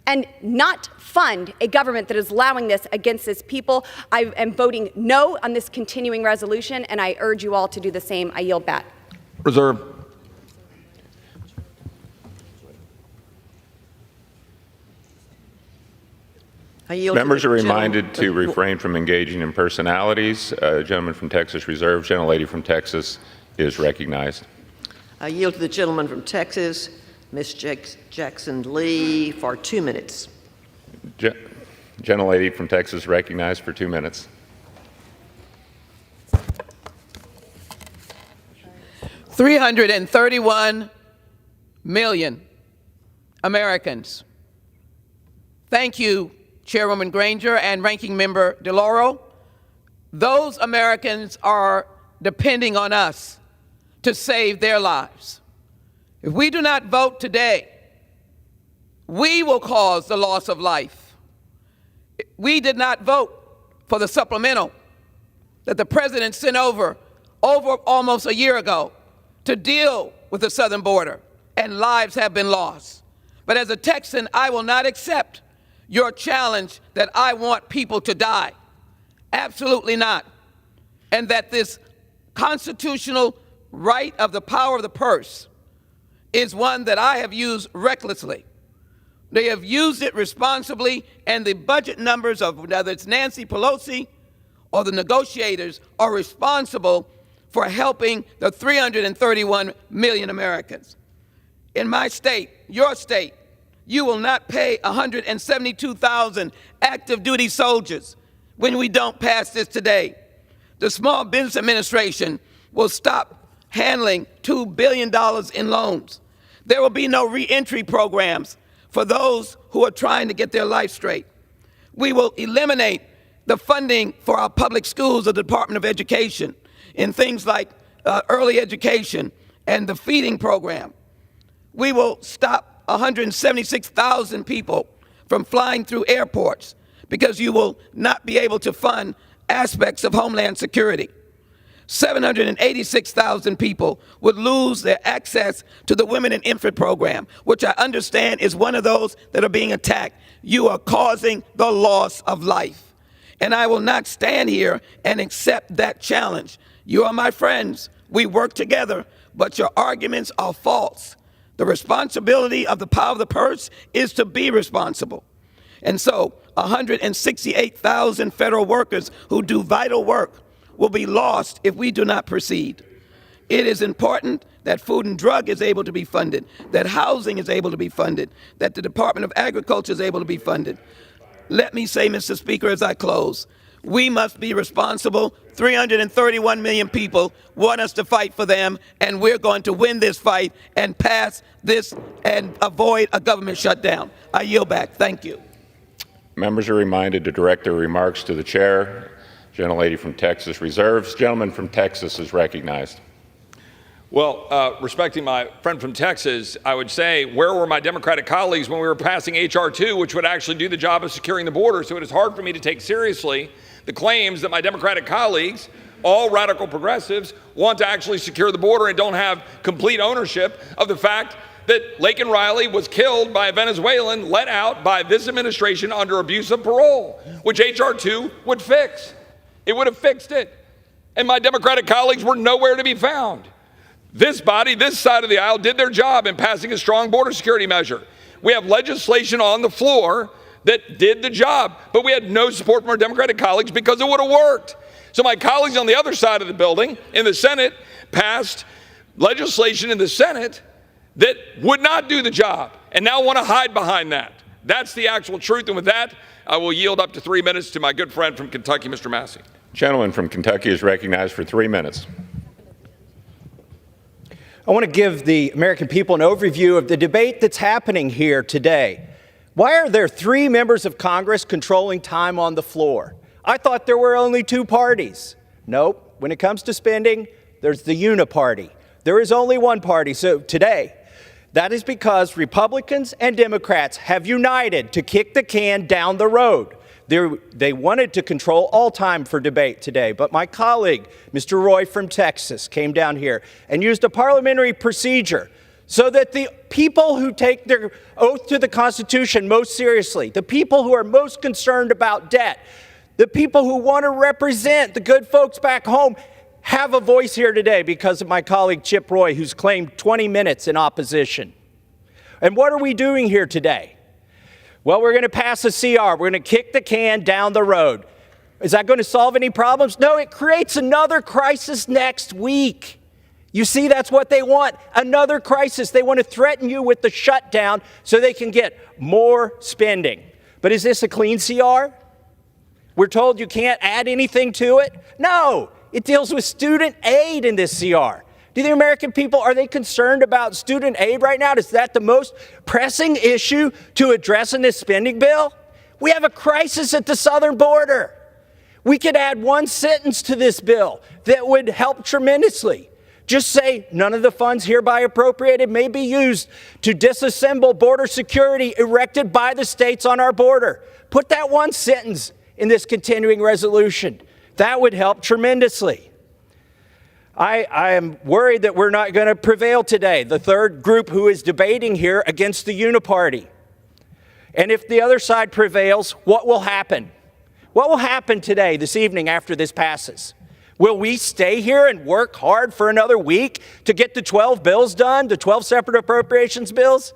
and not fund a government that is allowing this against its people. I am voting no on this continuing resolution, and I urge you all to do the same. I yield back. Reserve. Members are reminded to refrain from engaging in personalities. Gentleman from Texas reserves. Gentlelady from Texas is recognized. I yield to the gentleman from Texas, Ms. Jackson Lee, for 2 minutes. Gentlelady from Texas recognized for 2 minutes. $331 million Americans. Thank you, Chairwoman Granger and Ranking Member DeLauro. Those Americans are depending on us to save their lives. If we do not vote today, we will cause the loss of life. We did not vote for the supplemental that the President sent over almost a year ago to deal with the southern border, and lives have been lost. But as a Texan, I will not accept your challenge that I want people to die. Absolutely not. And that this constitutional right of the power of the purse is one that I have used recklessly. They have used it responsibly, and the budget numbers of whether it's Nancy Pelosi or the negotiators are responsible for helping the 331 million Americans. In my state, your state, you will not pay 172,000 active duty soldiers when we don't pass this today. The Small Business Administration will stop handling $2 billion in loans. There will be no reentry programs for those who are trying to get their life straight. We will eliminate the funding for our public schools of the Department of Education in things like early education and the feeding program. We will stop 176,000 people from flying through airports because you will not be able to fund aspects of Homeland Security. 786,000 people would lose their access to the Women and Infant Program, which I understand is one of those that are being attacked. You are causing the loss of life. And I will not stand here and accept that challenge. You are my friends. We work together, but your arguments are false. The responsibility of the power of the purse is to be responsible. And so 168,000 federal workers who do vital work will be lost if we do not proceed. It is important that food and drug is able to be funded, that housing is able to be funded, that the Department of Agriculture is able to be funded. Let me say, Mr. Speaker, as I close, we must be responsible. 331 million people want us to fight for them, and we're going to win this fight and pass this and avoid a government shutdown. I yield back. Thank you. Members are reminded to direct their remarks to the chair. Gentlelady from Texas reserves. Gentleman from Texas is recognized. Well, respecting my friend from Texas, I would say, where were my Democratic colleagues when we were passing H.R. 2, which would actually do the job of securing the border? So it is hard for me to take seriously the claims that my Democratic colleagues, all radical progressives, want to actually secure the border and don't have complete ownership of the fact that Laken Riley was killed by a Venezuelan let out by this administration under abuse of parole, which H.R. 2 would fix. It would have fixed it. And my Democratic colleagues were nowhere to be found. This body, this side of the aisle, did their job in passing a strong border security measure. We have legislation on the floor that did the job, but we had no support from our Democratic colleagues because it would have worked. So my colleagues on the other side of the building in the Senate passed legislation in the Senate that would not do the job and now want to hide behind that. That's the actual truth. And with that, I will yield up to 3 minutes to my good friend from Kentucky, Mr. Massey. Gentleman from Kentucky is recognized for 3 minutes. I want to give the American people an overview of the debate that's happening here today. Why are there 3 members of Congress controlling time on the floor? I thought there were only 2 parties. Nope. When it comes to spending, there's the uniparty. There is only one party. So today, that is because Republicans and Democrats have united to kick the can down the road. They wanted to control all time for debate today, but my colleague, Mr. Roy from Texas, came down here and used a parliamentary procedure so that the people who take their oath to the Constitution most seriously, the people who are most concerned about debt, the people who want to represent the good folks back home have a voice here today because of my colleague Chip Roy, who's claimed 20 minutes in opposition. And what are we doing here today? Well, we're going to pass a CR. We're going to kick the can down the road. Is that going to solve any problems? No, it creates another crisis next week. You see, that's what they want, another crisis. They want to threaten you with the shutdown so they can get more spending. But is this a clean CR? We're told you can't add anything to it? No, it deals with student aid in this CR. Do the American people, are they concerned about student aid right now? Is that the most pressing issue to address in this spending bill? We have a crisis at the southern border. We could add one sentence to this bill that would help tremendously. Just say none of the funds hereby appropriated may be used to disassemble border security erected by the states on our border. Put that one sentence in this continuing resolution. That would help tremendously. I am worried that we're not going to prevail today. The third group who is debating here against the uniparty. And if the other side prevails, what will happen? What will happen today, this evening, after this passes? Will we stay here and work hard for another week to get the 12 bills done, the 12 separate appropriations bills?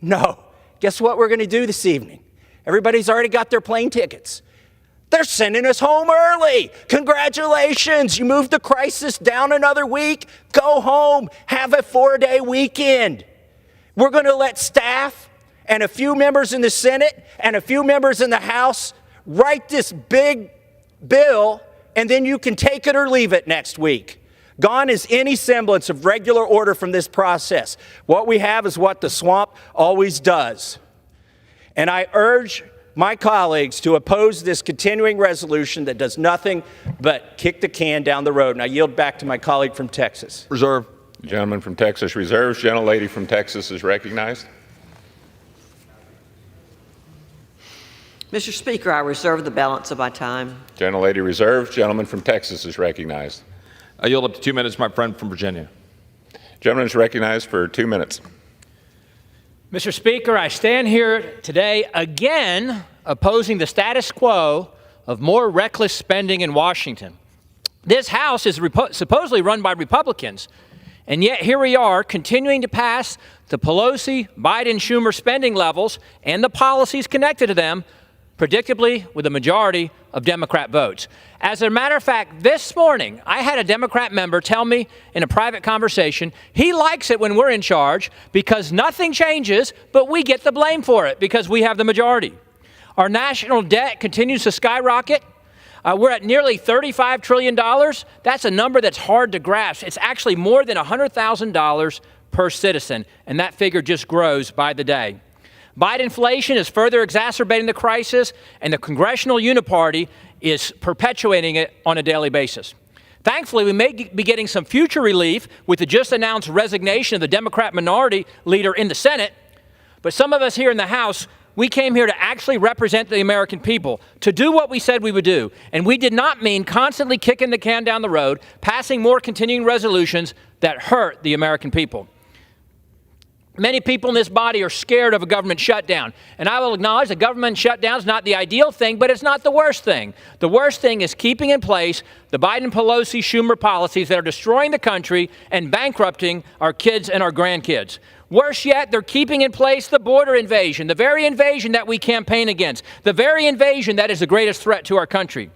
No. Guess what we're going to do this evening? Everybody's already got their plane tickets. They're sending us home early. Congratulations. You moved the crisis down another week. Go home. Have a 4-day weekend. We're going to let staff and a few members in the Senate and a few members in the House write this big bill, and then you can take it or leave it next week. Gone is any semblance of regular order from this process. What we have is what the swamp always does. And I urge my colleagues to oppose this continuing resolution that does nothing but kick the can down the road. And I yield back to my colleague from Texas. Reserve. The gentleman from Texas reserves. Gentlelady from Texas is recognized. Mr. Speaker, I reserve the balance of my time. Gentlelady reserves. Gentleman from Texas is recognized. I yield up to 2 minutes, my friend from Virginia. Gentleman is recognized for 2 minutes. Mr. Speaker, I stand here today again opposing the status quo of more reckless spending in Washington. This House is supposedly run by Republicans, and yet here we are continuing to pass the Pelosi, Biden, Schumer spending levels and the policies connected to them, predictably with a majority of Democrat votes. As a matter of fact, this morning, I had a Democrat member tell me in a private conversation, he likes it when we're in charge because nothing changes, but we get the blame for it because we have the majority. Our national debt continues to skyrocket. We're at nearly $35 trillion. That's a number that's hard to grasp. It's actually more than $100,000 per citizen, and that figure just grows by the day. Biden inflation is further exacerbating the crisis, and the congressional uniparty is perpetuating it on a daily basis. Thankfully, we may be getting some future relief with the just announced resignation of the Democrat minority leader in the Senate, but some of us here in the House, we came here to actually represent the American people, to do what we said we would do, and we did not mean constantly kicking the can down the road, passing more continuing resolutions that hurt the American people. Many people in this body are scared of a government shutdown. And I will acknowledge the government shutdown is not the ideal thing, but it's not the worst thing. The worst thing is keeping in place the Biden, Pelosi, Schumer policies that are destroying the country and bankrupting our kids and our grandkids. Worse yet, they're keeping in place the border invasion, the very invasion that we campaign against, the very invasion that is the greatest threat to our country.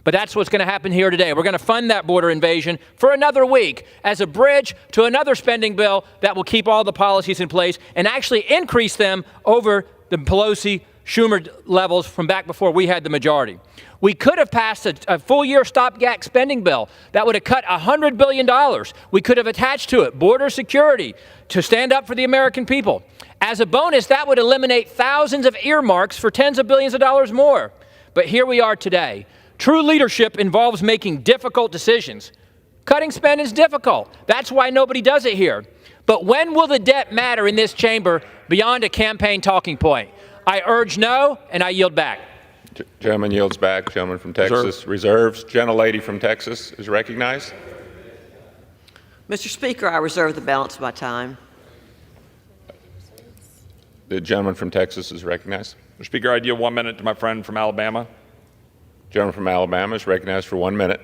But that's what's going to happen here today. We're going to fund that border invasion for another week as a bridge to another spending bill that will keep all the policies in place and actually increase them over the Pelosi-Schumer levels from back before we had the majority. We could have passed a full-year stopgap spending bill that would have cut $100 billion. We could have attached to it border security to stand up for the American people. As a bonus, that would eliminate thousands of earmarks for tens of billions of dollars more. But here we are today. True leadership involves making difficult decisions. Cutting spend is difficult. That's why nobody does it here. But when will the debt matter in this chamber beyond a campaign talking point? I urge no, and I yield back. Gentleman yields back. Gentleman from Texas reserves. Gentlelady from Texas is recognized. Mr. Speaker, I reserve the balance of my time. The gentleman from Texas is recognized. Mr. Speaker, I yield 1 minute to my friend from Alabama. Gentleman from Alabama is recognized for 1 minute.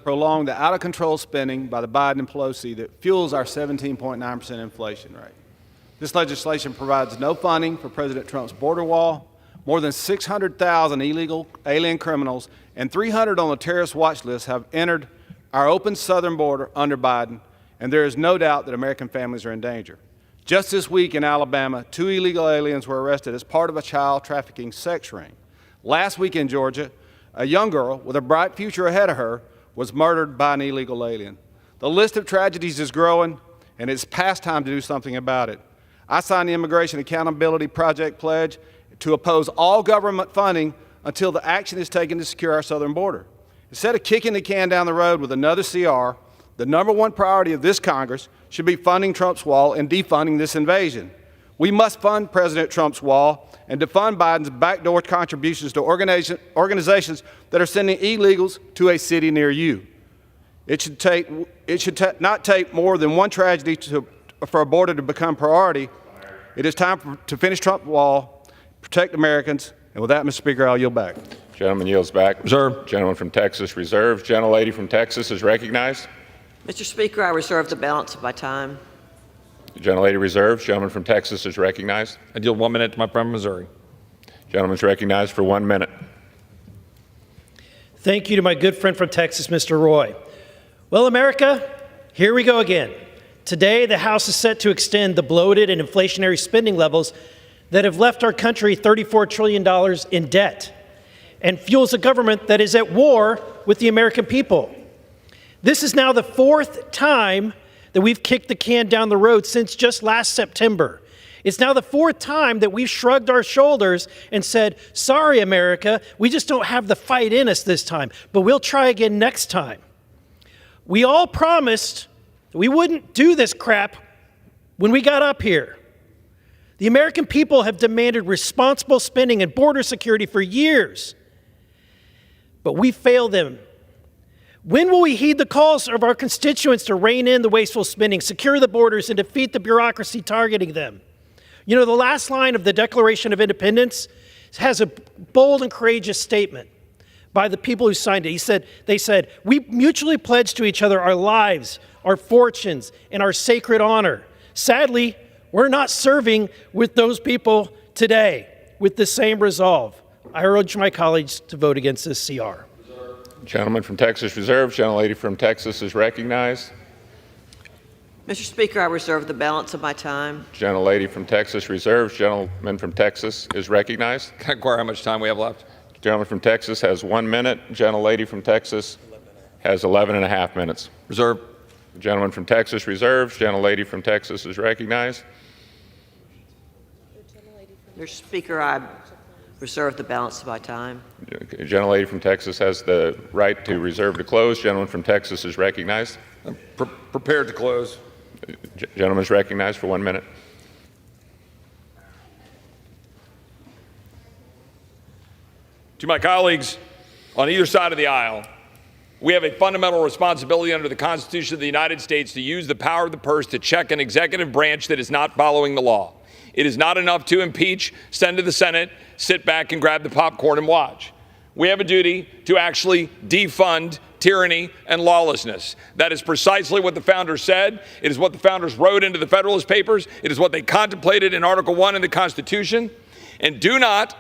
Prolong the out-of-control spending by the Biden and Pelosi that fuels our 17.9% inflation rate. This legislation provides no funding for President Trump's border wall. More than 600,000 illegal alien criminals and 300 on the terrorist watch list have entered our open southern border under Biden, and there is no doubt that American families are in danger. Just this week in Alabama, 2 illegal aliens were arrested as part of a child trafficking sex ring. Last week in Georgia, a young girl with a bright future ahead of her was murdered by an illegal alien. The list of tragedies is growing, and it's past time to do something about it. I signed the Immigration Accountability Project pledge to oppose all government funding until the action is taken to secure our southern border. Instead of kicking the can down the road with another CR, the #1 priority of this Congress should be funding Trump's wall and defunding this invasion. We must fund President Trump's wall and defund Biden's backdoor contributions to organizations that are sending illegals to a city near you. It should not take more than one tragedy for a border to become priority. It is time to finish Trump's wall, protect Americans, and with that, Mr. Speaker, I'll yield back. Gentleman yields back. Reserve. Gentleman from Texas reserved. Gentlelady from Texas is recognized. Mr. Speaker, I reserve the balance of my time. The gentlelady reserves. Gentleman from Texas is recognized. I yield 1 minute to my friend from Missouri. Gentleman is recognized for 1 minute. Thank you to my good friend from Texas, Mr. Roy. Well, America, here we go again. Today, the House is set to extend the bloated and inflationary spending levels that have left our country $34 trillion in debt and fuels a government that is at war with the American people. This is now the 4th time that we've kicked the can down the road since just last September. It's now the 4th time that we've shrugged our shoulders and said, sorry, America, we just don't have the fight in us this time, but we'll try again next time. We all promised that we wouldn't do this crap when we got up here. The American people have demanded responsible spending and border security for years, but we failed them. When will we heed the calls of our constituents to rein in the wasteful spending, secure the borders, and defeat the bureaucracy targeting them? You know, the last line of the Declaration of Independence has a bold and courageous statement by the people who signed it. They said, we mutually pledge to each other our lives, our fortunes, and our sacred honor. Sadly, we're not serving with those people today with the same resolve. I urge my colleagues to vote against this CR. Gentleman from Texas reserved. Gentlelady from Texas is recognized. Mr. Speaker, I reserve the balance of my time. Gentlelady from Texas reserved. Gentleman from Texas is recognized. Can I inquire how much time we have left? Gentleman from Texas has 1 minute. Gentlelady from Texas has 11 and a half minutes. Reserve. Gentleman from Texas reserved. Gentlelady from Texas is recognized. Mr. Speaker, I reserve the balance of my time. Gentlelady from Texas has the right to reserve to close. Gentleman from Texas is recognized. I'm prepared to close. Gentleman is recognized for 1 minute. To my colleagues on either side of the aisle, we have a fundamental responsibility under the Constitution of the United States to use the power of the purse to check an executive branch that is not following the law. It is not enough to impeach, send to the Senate, sit back and grab the popcorn and watch. We have a duty to actually defund tyranny and lawlessness. That is precisely what the founders said. It is what the founders wrote into the Federalist Papers. It is what they contemplated in Article 1 in the Constitution. And do not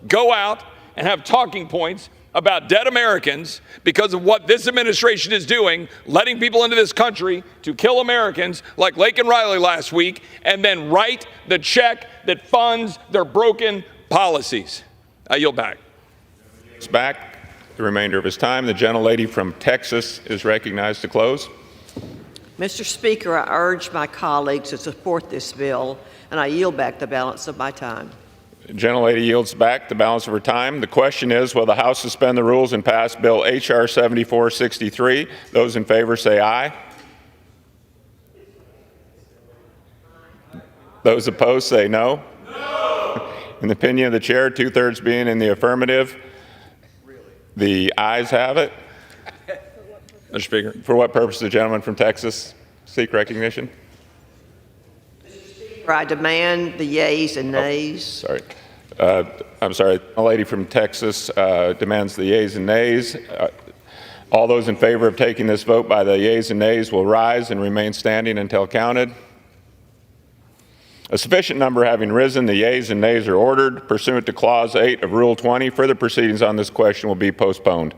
go out and have talking points about dead Americans because of what this administration is doing, letting people into this country to kill Americans like Lake and Riley last week, and then write the check that funds their broken policies. I yield back. It's back. The remainder of his time. The gentlelady from Texas is recognized to close. Mr. Speaker, I urge my colleagues to support this bill, and I yield back the balance of my time. The gentlelady yields back the balance of her time. The question is, will the House suspend the rules and pass Bill H.R. 7463? Those in favor say aye. Those opposed say no. No. In the opinion of the chair, 2/3 being in the affirmative, the ayes have it. Mr. Speaker. For what purpose, the gentleman from Texas? seek recognition. I demand the yeas and nays. Sorry. I'm sorry. A lady from Texas demands the yeas and nays. All those in favor of taking this vote by the yeas and nays will rise and remain standing until counted. A sufficient number having risen, the yeas and nays are ordered. Pursuant to Clause 8 of Rule 20, further proceedings on this question will be postponed.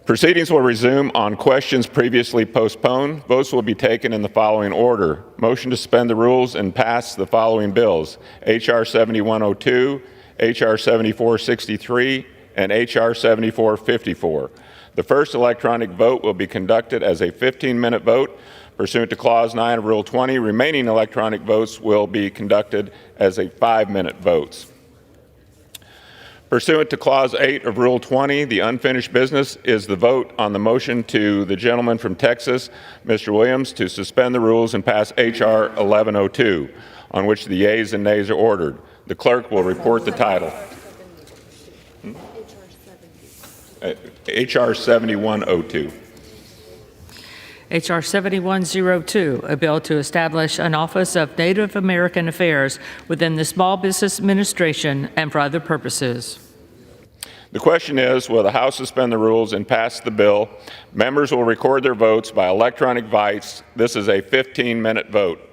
Proceedings will resume on questions previously postponed. Votes will be taken in the following order. Motion to suspend the rules and pass the following bills: H.R. 7102, H.R. 7463, and H.R. 7454. The first electronic vote will be conducted as a 15-minute vote. Pursuant to Clause 9 of Rule 20, remaining electronic votes will be conducted as a 5-minute votes. Pursuant to Clause 8 of Rule 20, the unfinished business is the vote on the motion to the gentleman from Texas, Mr. Williams, to suspend the rules and pass H.R. 1102, on which the yeas and nays are ordered. The clerk will report the title. H.R. 7102. H.R. 7102, a bill to establish an Office of Native American Affairs within the Small Business Administration and for other purposes. The question is, will the House suspend the rules and pass the bill? Members will record their votes by electronic device. This is a 15-minute vote.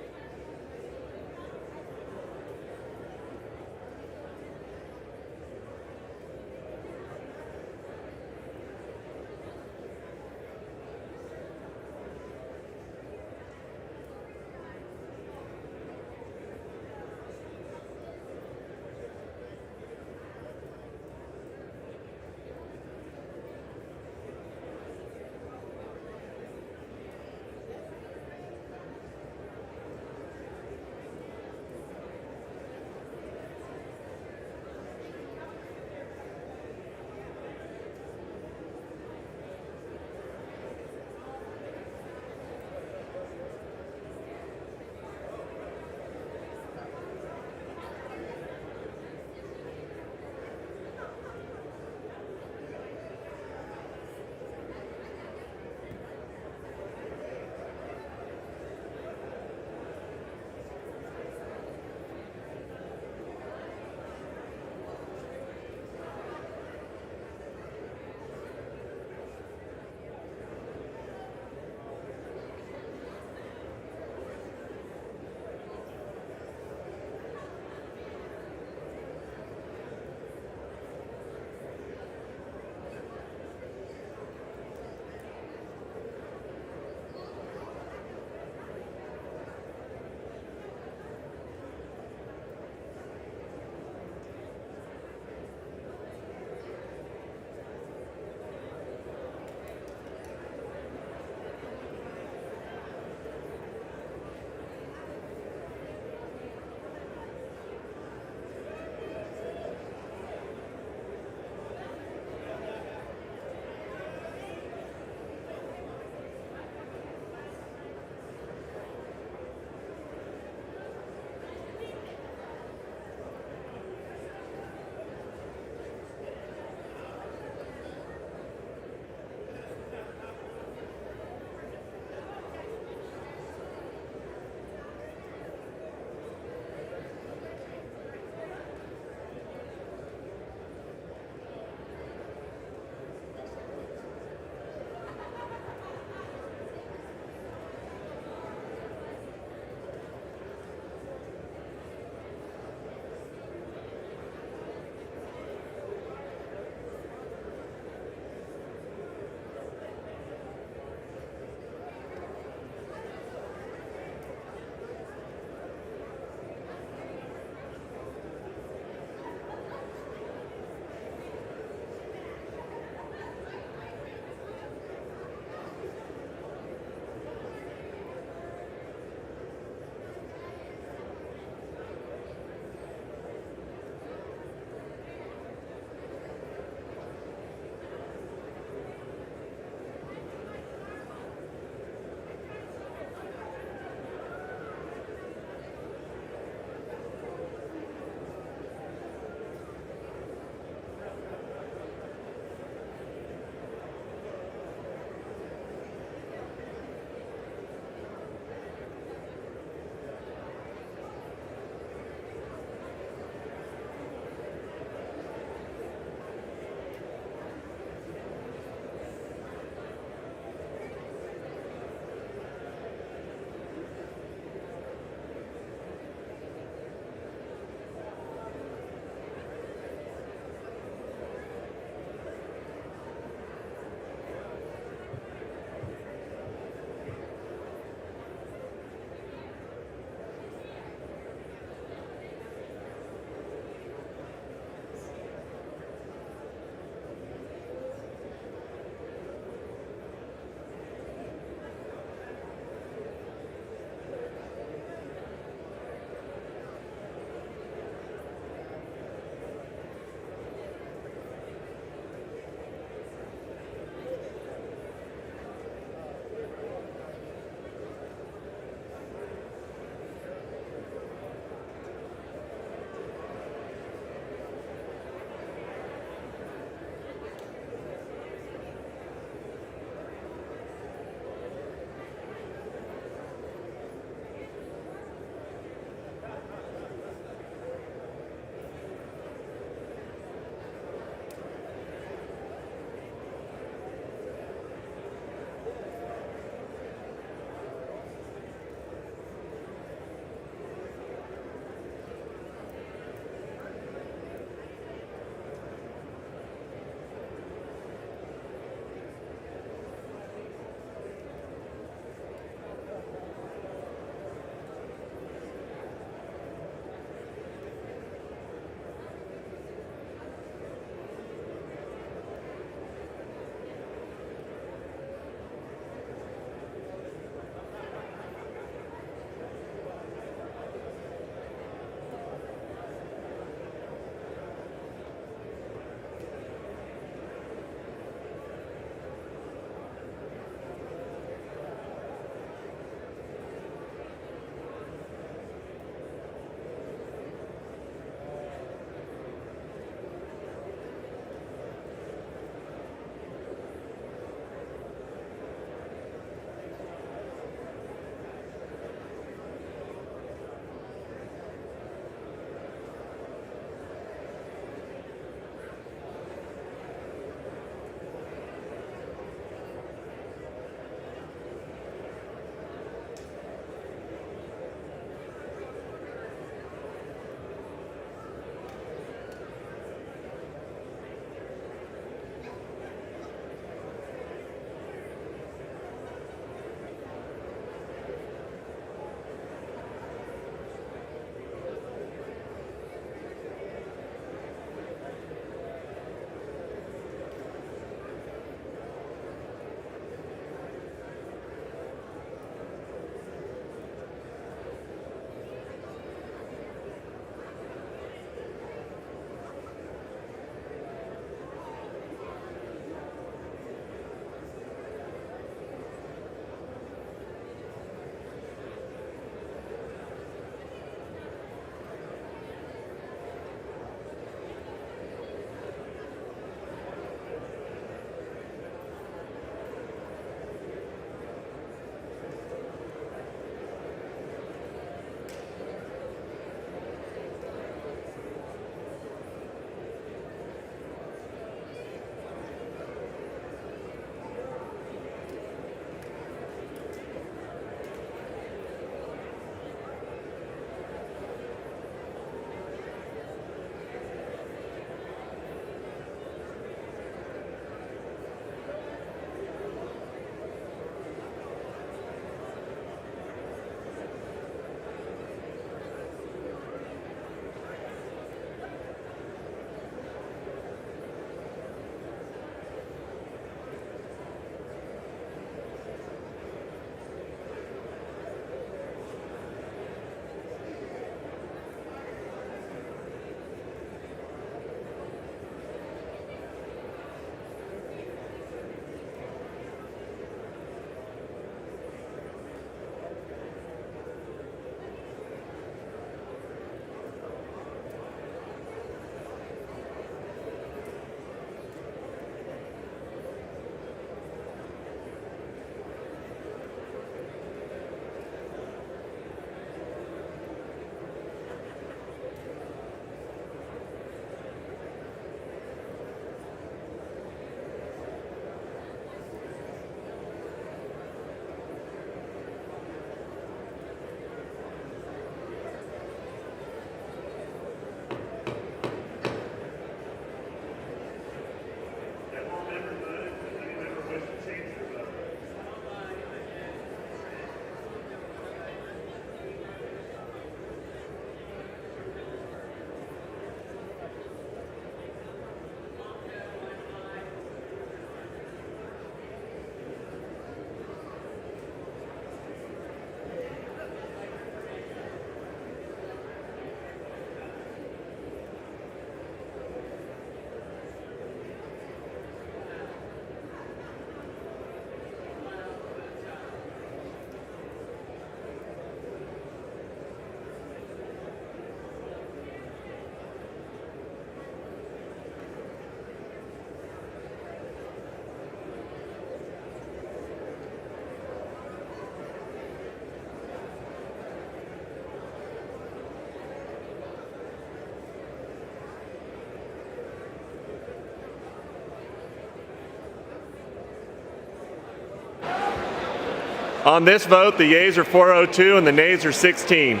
On this vote, the yeas are 402 and the nays are 16.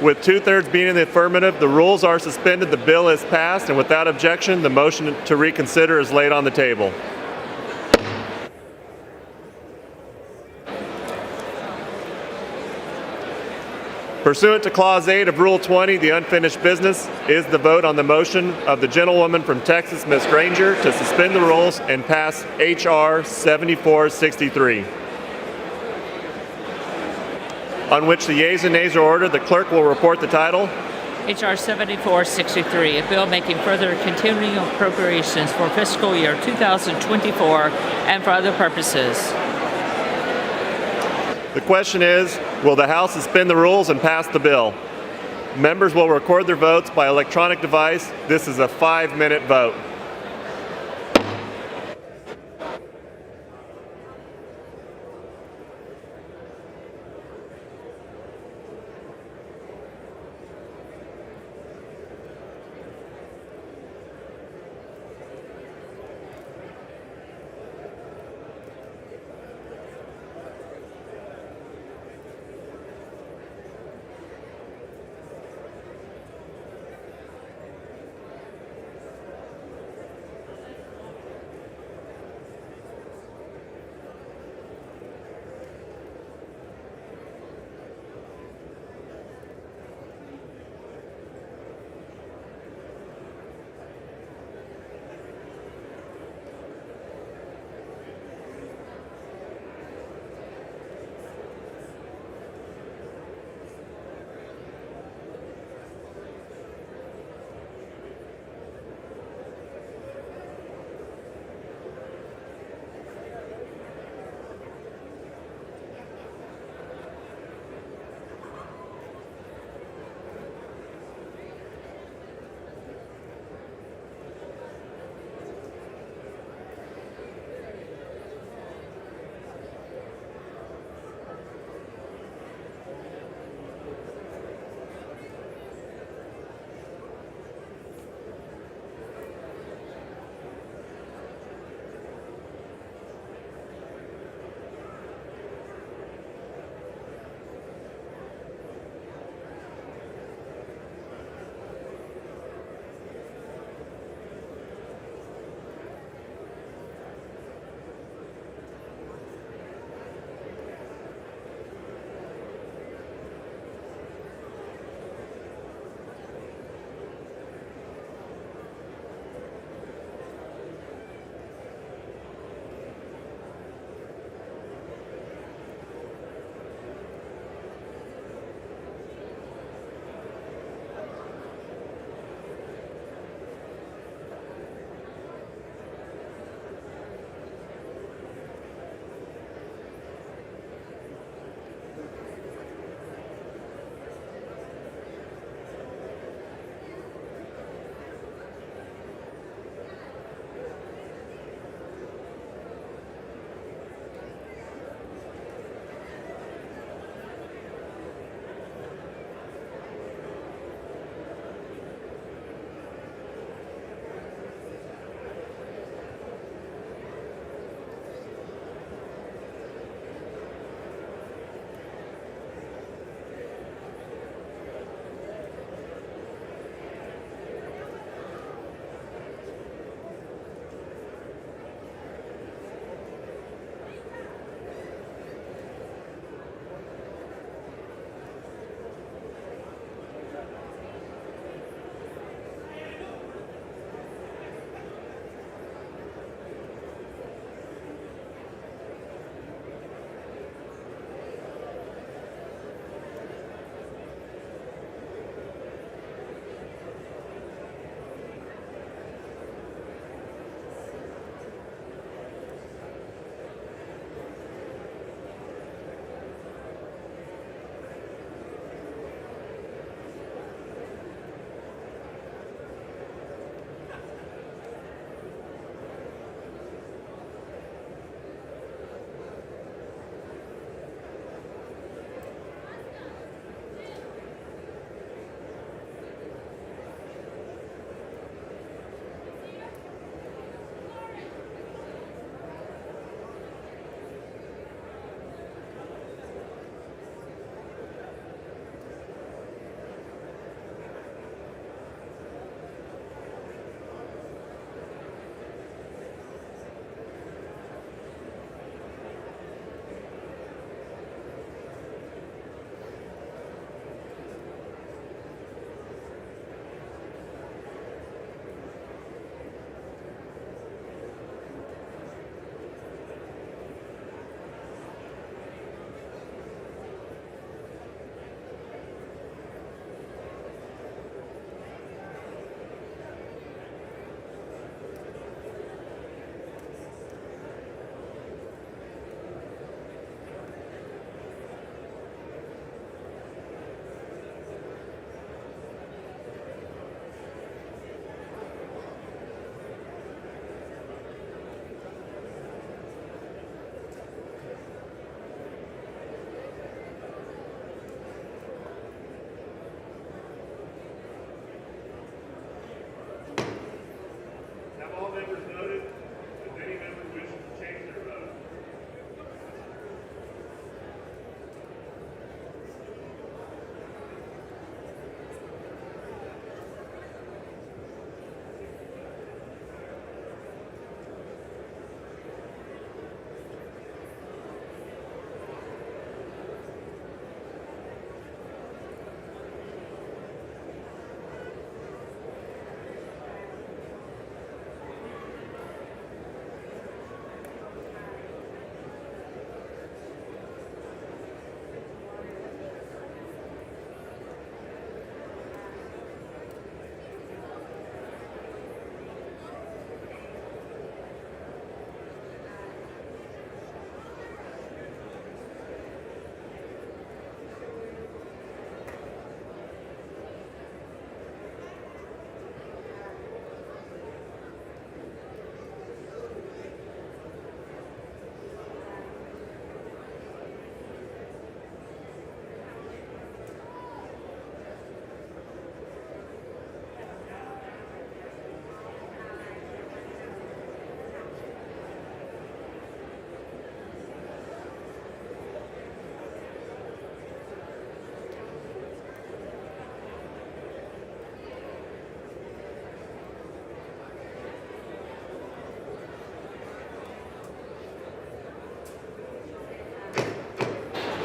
With 2/3 being in the affirmative, the rules are suspended, the bill is passed, and without objection, the motion to reconsider is laid on the table. Pursuant to Clause 8 of Rule 20, the unfinished business is the vote on the motion of the gentlewoman from Texas, Ms. Granger, to suspend the rules and pass H.R. 7463. On which the yeas and nays are ordered, the clerk will report the title. H.R. 7463, a bill making further continuing appropriations for fiscal year 2024 and for other purposes. The question is, will the House suspend the rules and pass the bill? Members will record their votes by electronic device. This is a 5-minute vote.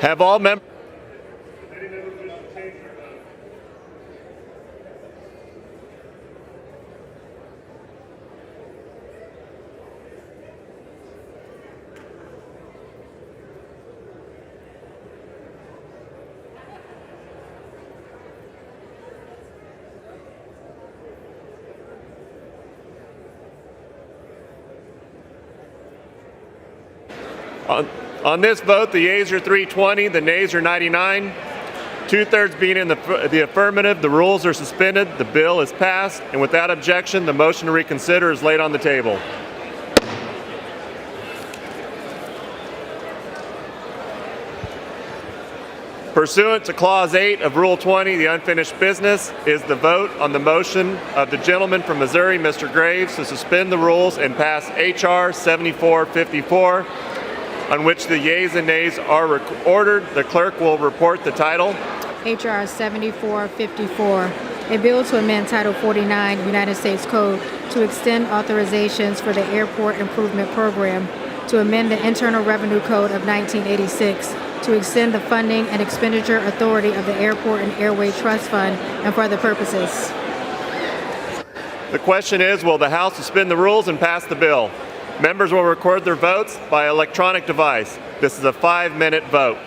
Have all members. On this vote, the yeas are 320, the nays are 99. Two-thirds being in the affirmative, the rules are suspended, the bill is passed, and without objection, the motion to reconsider is laid on the table. Pursuant to Clause 8 of Rule 20, the unfinished business is the vote on the motion of the gentleman from Missouri, Mr. Graves, to suspend the rules and pass H.R. 7454, on which the yeas and nays are ordered. The clerk will report the title. H.R. 7454, a bill to amend Title 49 United States Code to extend authorizations for the Airport Improvement Program, to amend the Internal Revenue Code of 1986, to extend the funding and expenditure authority of the Airport and Airway Trust Fund, and for other purposes. The question is, will the House suspend the rules and pass the bill? Members will record their votes by electronic device. This is a 5-minute vote.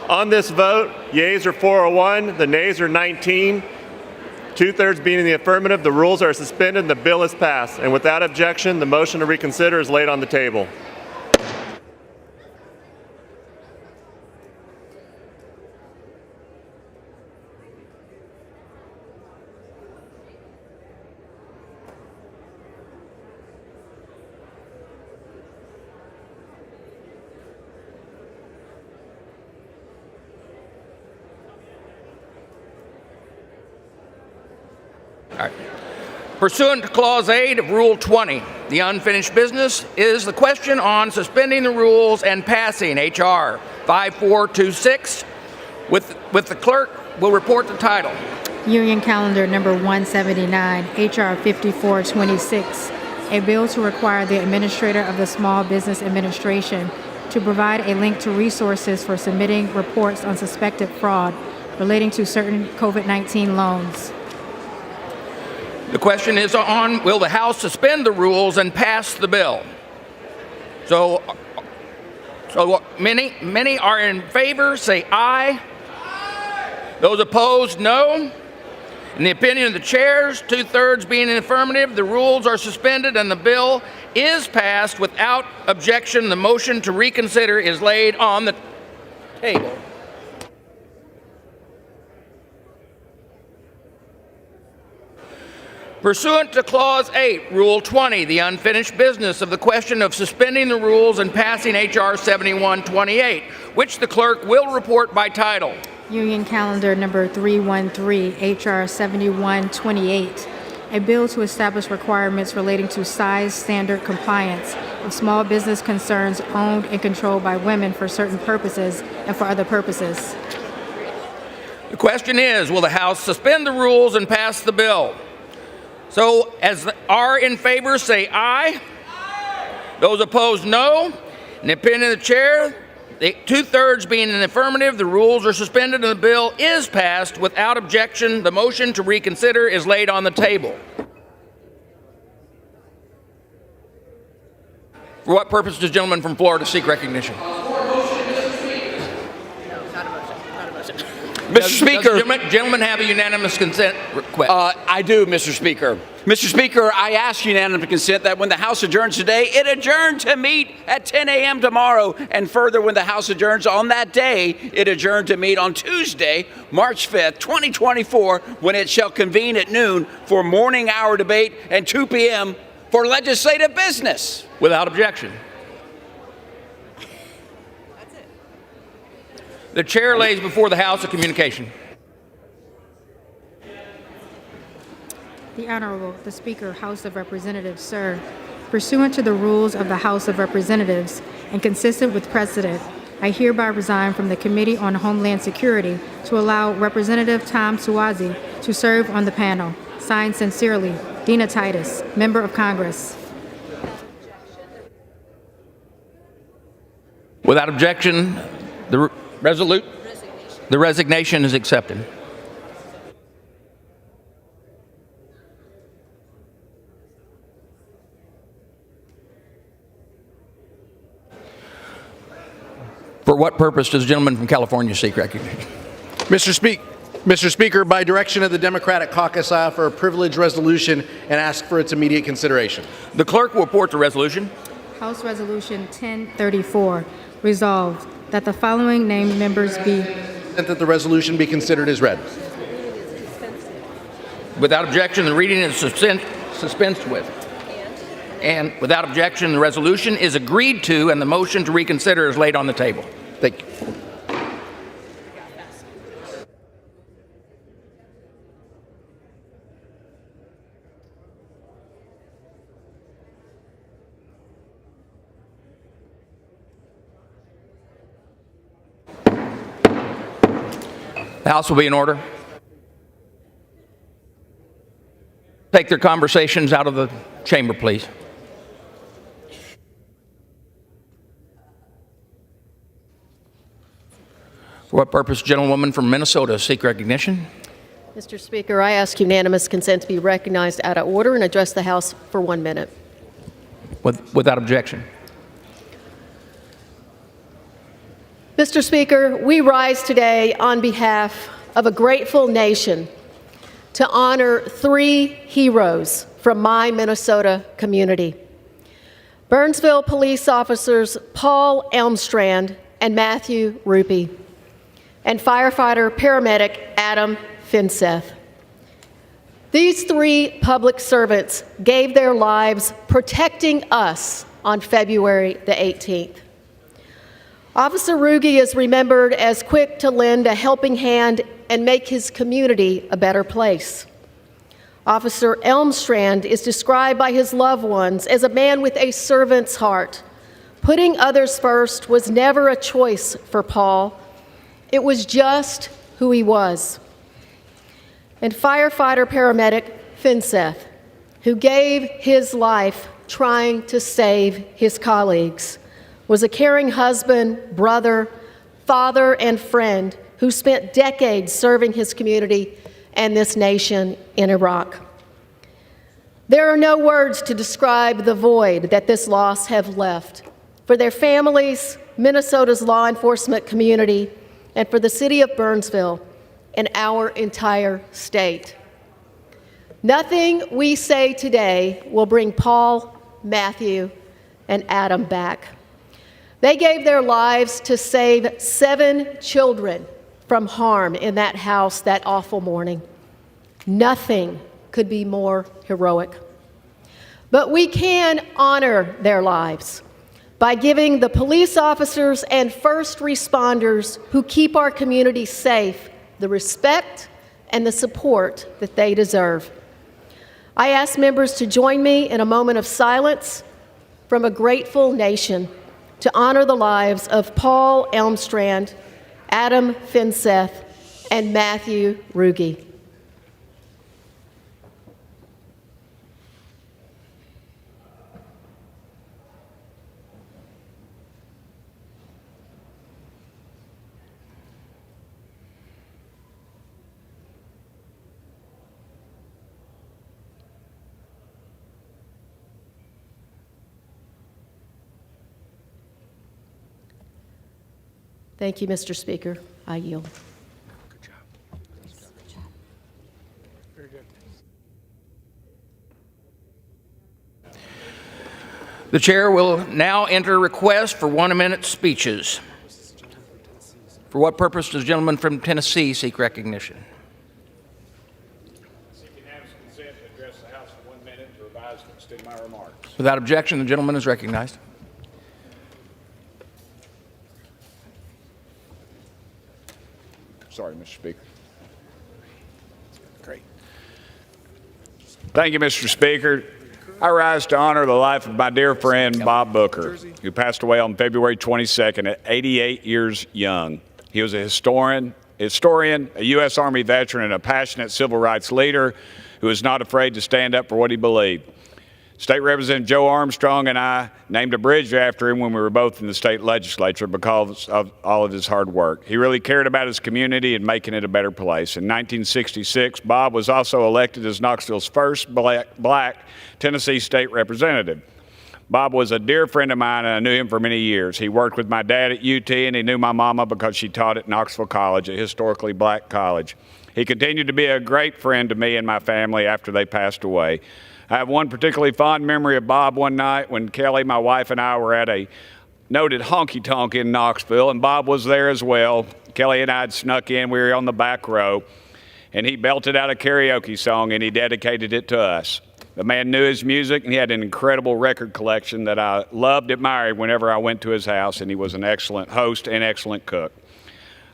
On this vote, yeas are 401, the nays are 19. Two-thirds being in the affirmative, the rules are suspended and the bill is passed. And without objection, the motion to reconsider is laid on the table. All right. Pursuant to Clause 8 of Rule 20, the unfinished business is the question on suspending the rules and passing H.R. 5426. With the clerk, will report the title. Union Calendar number 179, H.R. 5426, a bill to require the Administrator of the Small Business Administration to provide a link to resources for submitting reports on suspected fraud relating to certain COVID-19 loans. The question is on, will the House suspend the rules and pass the bill? So many are in favor, say aye. Those opposed, no. In the opinion of the chairs, two-thirds being in the affirmative, the rules are suspended and the bill is passed without objection. The motion to reconsider is laid on the table. Pursuant to Clause 8, Rule 20, the unfinished business of the question of suspending the rules and passing H.R. 7128, which the clerk will report by title. Union Calendar number 313, H.R. 7128, a bill to establish requirements relating to size standard compliance of small business concerns owned and controlled by women for certain purposes and for other purposes. The question is, will the House suspend the rules and pass the bill? So, as are in favor, say aye. Aye. Those opposed, no. In the opinion of the chair, two-thirds being in the affirmative, the rules are suspended and the bill is passed without objection. The motion to reconsider is laid on the table. For what purpose does the gentleman from Florida seek recognition? Mr. Speaker. Does the gentleman have a unanimous consent request? I do, Mr. Speaker. Mr. Speaker, I ask unanimous consent that when the House adjourns today, it adjourn to meet at 10 a.m. tomorrow. And further, when the House adjourns on that day, it adjourn to meet on Tuesday, March 5th, 2024, when it shall convene at noon for morning hour debate and 2 p.m. for legislative business. Without objection. The chair lays before the House a communication. The Honorable, the Speaker, House of Representatives, sir. Pursuant to the rules of the House of Representatives and consistent with precedent, I hereby resign from the Committee on Homeland Security to allow Representative Tom Suozzi to serve on the panel. Signed sincerely, Dina Titus, Member of Congress. Without objection, the resignation is accepted. For what purpose does the gentleman from California seek recognition? Mr. Speaker, by direction of the Democratic Caucus, I offer a privileged resolution and ask for its immediate consideration. The clerk will report the resolution. House Resolution 1034, resolved that the following named members be... That the resolution be considered as read. Without objection, the reading is dispensed with. And without objection, the resolution is agreed to and the motion to reconsider is laid on the table. Thank you. The House will be in order. Take their conversations out of the chamber, please. For what purpose, gentlewoman from Minnesota, seek recognition? Mr. Speaker, I ask unanimous consent to be recognized out of order and address the House for 1 minute. Without objection. Mr. Speaker, we rise today on behalf of a grateful nation to honor 3 heroes from my Minnesota community. Burnsville police officers Paul Elmstrand and Matthew Ruppe, and firefighter-paramedic Adam Finseth. These 3 public servants gave their lives protecting us on February the 18th. Officer Ruge is remembered as quick to lend a helping hand and make his community a better place. Officer Elmstrand is described by his loved ones as a man with a servant's heart. Putting others first was never a choice for Paul. It was just who he was. And firefighter-paramedic Finseth, who gave his life trying to save his colleagues, was a caring husband, brother, father, and friend who spent decades serving his community and this nation in Iraq. There are no words to describe the void that this loss have left for their families, Minnesota's law enforcement community, and for the city of Burnsville and our entire state. Nothing we say today will bring Paul, Matthew, and Adam back. They gave their lives to save 7 children from harm in that house that awful morning. Nothing could be more heroic. But we can honor their lives by giving the police officers and first responders who keep our community safe the respect and the support that they deserve. I ask members to join me in a moment of silence from a grateful nation to honor the lives of Paul Elmstrand, Adam Finseth, and Matthew Ruge. Thank you, Mr. Speaker. I yield. Good job. Very good. The chair will now enter a request for 1-minute speeches. For what purpose does the gentleman from Tennessee seek recognition? Seek unanimous consent to address the House for 1 minute to revise and extend my remarks. Without objection, the gentleman is recognized. Sorry, Mr. Speaker. Great. Thank you, Mr. Speaker. I rise to honor the life of my dear friend, Bob Booker, who passed away on February 22nd at 88 years young. He was a historian, a U.S. Army veteran, and a passionate civil rights leader who was not afraid to stand up for what he believed. State Representative Joe Armstrong and I named a bridge after him when we were both in the state legislature because of all of his hard work. He really cared about his community and making it a better place. In 1966, Bob was also elected as Knoxville's first black Tennessee state representative. Bob was a dear friend of mine, and I knew him for many years. He worked with my dad at UT, and he knew my mama because she taught at Knoxville College, a historically black college. He continued to be a great friend to me and my family after they passed away. I have one particularly fond memory of Bob one night when Kelly, my wife, and I were at a noted honky-tonk in Knoxville, and Bob was there as well. Kelly and I had snuck in. We were on the back row, and he belted out a karaoke song, and he dedicated it to us. The man knew his music, and he had an incredible record collection that I loved, admired whenever I went to his house, and he was an excellent host and excellent cook.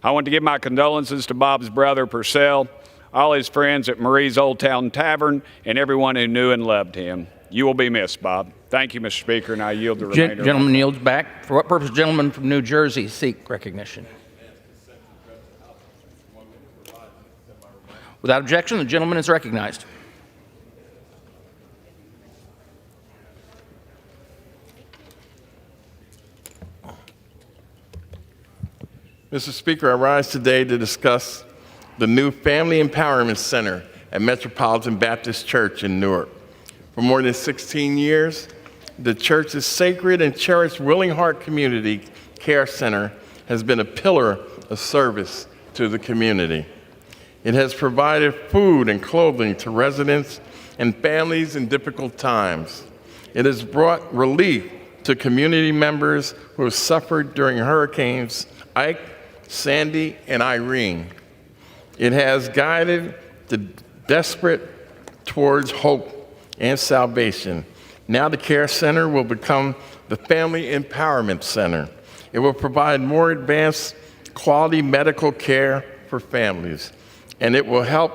I want to give my condolences to Bob's brother, Purcell, all his friends at Marie's Old Town Tavern, and everyone who knew and loved him. You will be missed, Bob. Thank you, Mr. Speaker, and I yield the remainder. Gentleman yields back. For what purpose does the gentleman from New Jersey seek recognition? Without objection, the gentleman is recognized. Mr. Speaker, I rise today to discuss the new Family Empowerment Center at Metropolitan Baptist Church in Newark. For more than 16 years, the church's sacred and cherished Willing Heart Community Care Center has been a pillar of service to the community. It has provided food and clothing to residents and families in difficult times. It has brought relief to community members who have suffered during hurricanes Ike, Sandy, and Irene. It has guided the desperate towards hope and salvation. Now the Care Center will become the Family Empowerment Center. It will provide more advanced quality medical care for families, and it will help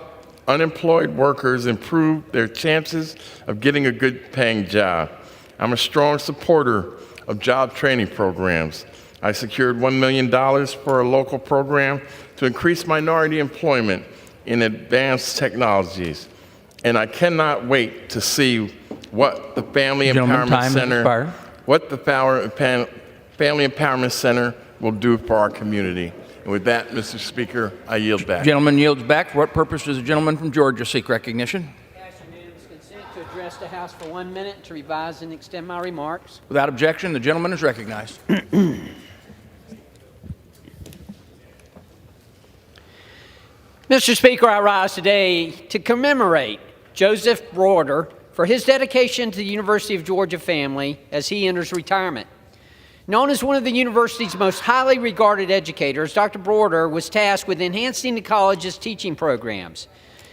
unemployed workers improve their chances of getting a good paying job. I'm a strong supporter of job training programs. I secured $1 million for a local program to increase minority employment in advanced technologies. And I cannot wait to see what the Family Empowerment Center, Family Empowerment Center will do for our community. And with that, Mr. Speaker, I yield back. Gentleman yields back. For what purpose does the gentleman from Georgia seek recognition? Ask unanimous consent to address the House for 1 minute to revise and extend my remarks. Without objection, the gentleman is recognized. Mr. Speaker, I rise today to commemorate Joseph Broder for his dedication to the University of Georgia family as he enters retirement. Known as one of the university's most highly regarded educators, Dr. Broder was tasked with enhancing the college's teaching programs.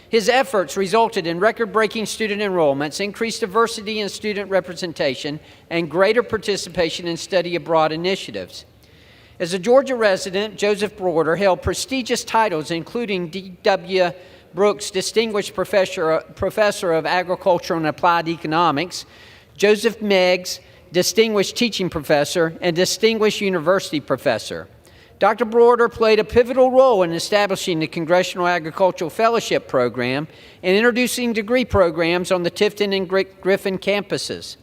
His efforts resulted in record-breaking student enrollments, increased diversity in student representation, and greater participation in study abroad initiatives. As a Georgia resident, Joseph Broder held prestigious titles including D.W. Brooks Distinguished Professor of Agricultural and Applied Economics, Joseph Meigs Distinguished Teaching Professor, and Distinguished University Professor. Dr. Broder played a pivotal role in establishing the Congressional Agricultural Fellowship Program and introducing degree programs on the Tifton and Griffin campuses.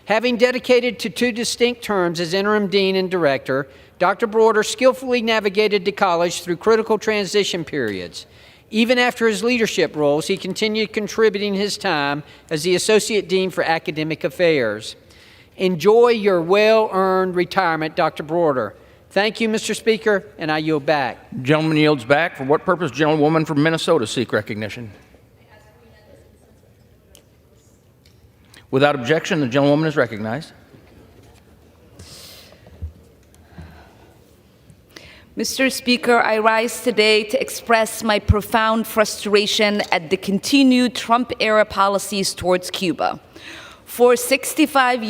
Having dedicated to 2 distinct terms as interim dean and director, Dr. Broder skillfully navigated the college through critical transition periods. Even after his leadership roles, he continued contributing his time as the Associate Dean for Academic Affairs. Enjoy your well-earned retirement, Dr. Broder. Thank you, Mr. Speaker, and I yield back. Gentleman yields back. For what purpose, gentlewoman from Minnesota seek recognition? Without objection, the gentlewoman is recognized. Mr. Speaker, I rise today to express my profound frustration at the continued Trump-era policies towards Cuba. For 65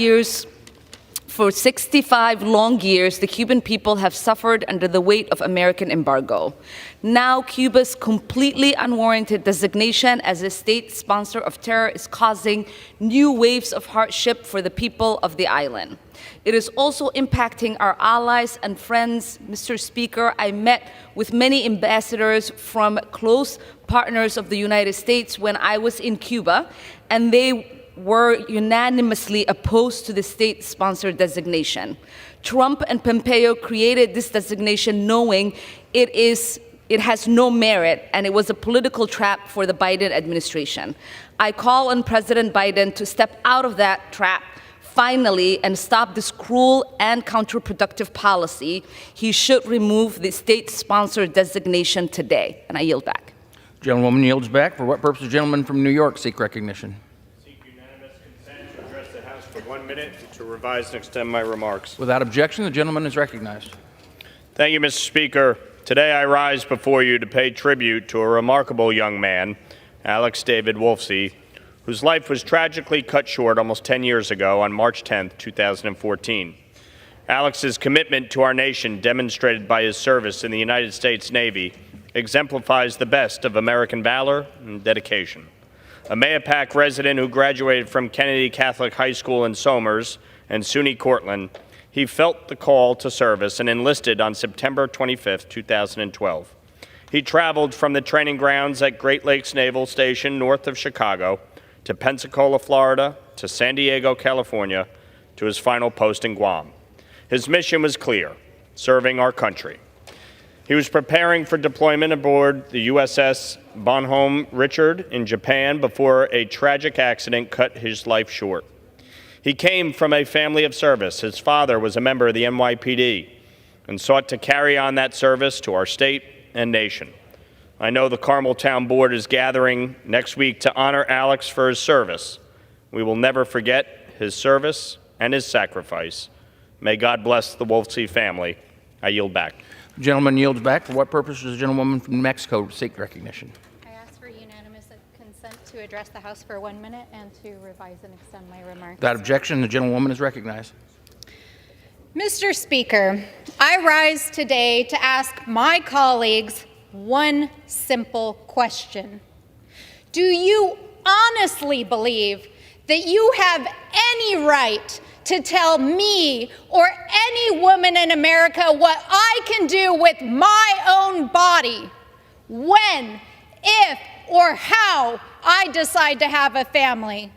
long years, the Cuban people have suffered under the weight of American embargo. Now, Cuba's completely unwarranted designation as a state sponsor of terror is causing new waves of hardship for the people of the island. It is also impacting our allies and friends. Mr. Speaker, I met with many ambassadors from close partners of the United States when I was in Cuba, and they were unanimously opposed to the state-sponsored designation. Trump and Pompeo created this designation knowing it has no merit, and it was a political trap for the Biden administration. I call on President Biden to step out of that trap finally and stop this cruel and counterproductive policy. He should remove the state-sponsored designation today. And I yield back. Gentlewoman yields back. For what purpose, the gentleman from New York seek recognition? Seek unanimous consent to address the House for 1 minute to revise and extend my remarks. Without objection, the gentleman is recognized. Thank you, Mr. Speaker. Today I rise before you to pay tribute to a remarkable young man, Alex David Wolfsey, whose life was tragically cut short almost 10 years ago on March 10, 2014. Alex's commitment to our nation, demonstrated by his service in the United States Navy, exemplifies the best of American valor and dedication. A Mahopac resident who graduated from Kennedy Catholic High School in Somers and SUNY Cortland, he felt the call to service and enlisted on September 25, 2012. He traveled from the training grounds at Great Lakes Naval Station north of Chicago to Pensacola, Florida, to San Diego, California, to his final post in Guam. His mission was clear: serving our country. He was preparing for deployment aboard the USS Bonhomme Richard in Japan before a tragic accident cut his life short. He came from a family of service. His father was a member of the NYPD. and sought to carry on that service to our state and nation. I know the Carmel Town Board is gathering next week to honor Alex for his service. We will never forget his service and his sacrifice. May God bless the Wolfsey family. I yield back. The gentleman yields back. For what purpose does the gentlewoman from New Mexico seek recognition? I ask for unanimous consent to address the House for 1 minute and to revise and extend my remarks. Without objection, the gentlewoman is recognized. Mr. Speaker, I rise today to ask my colleagues one simple question. Do you honestly believe that you have any right to tell me or any woman in America what I can do with my own body, when, if, or how I decide to have a family?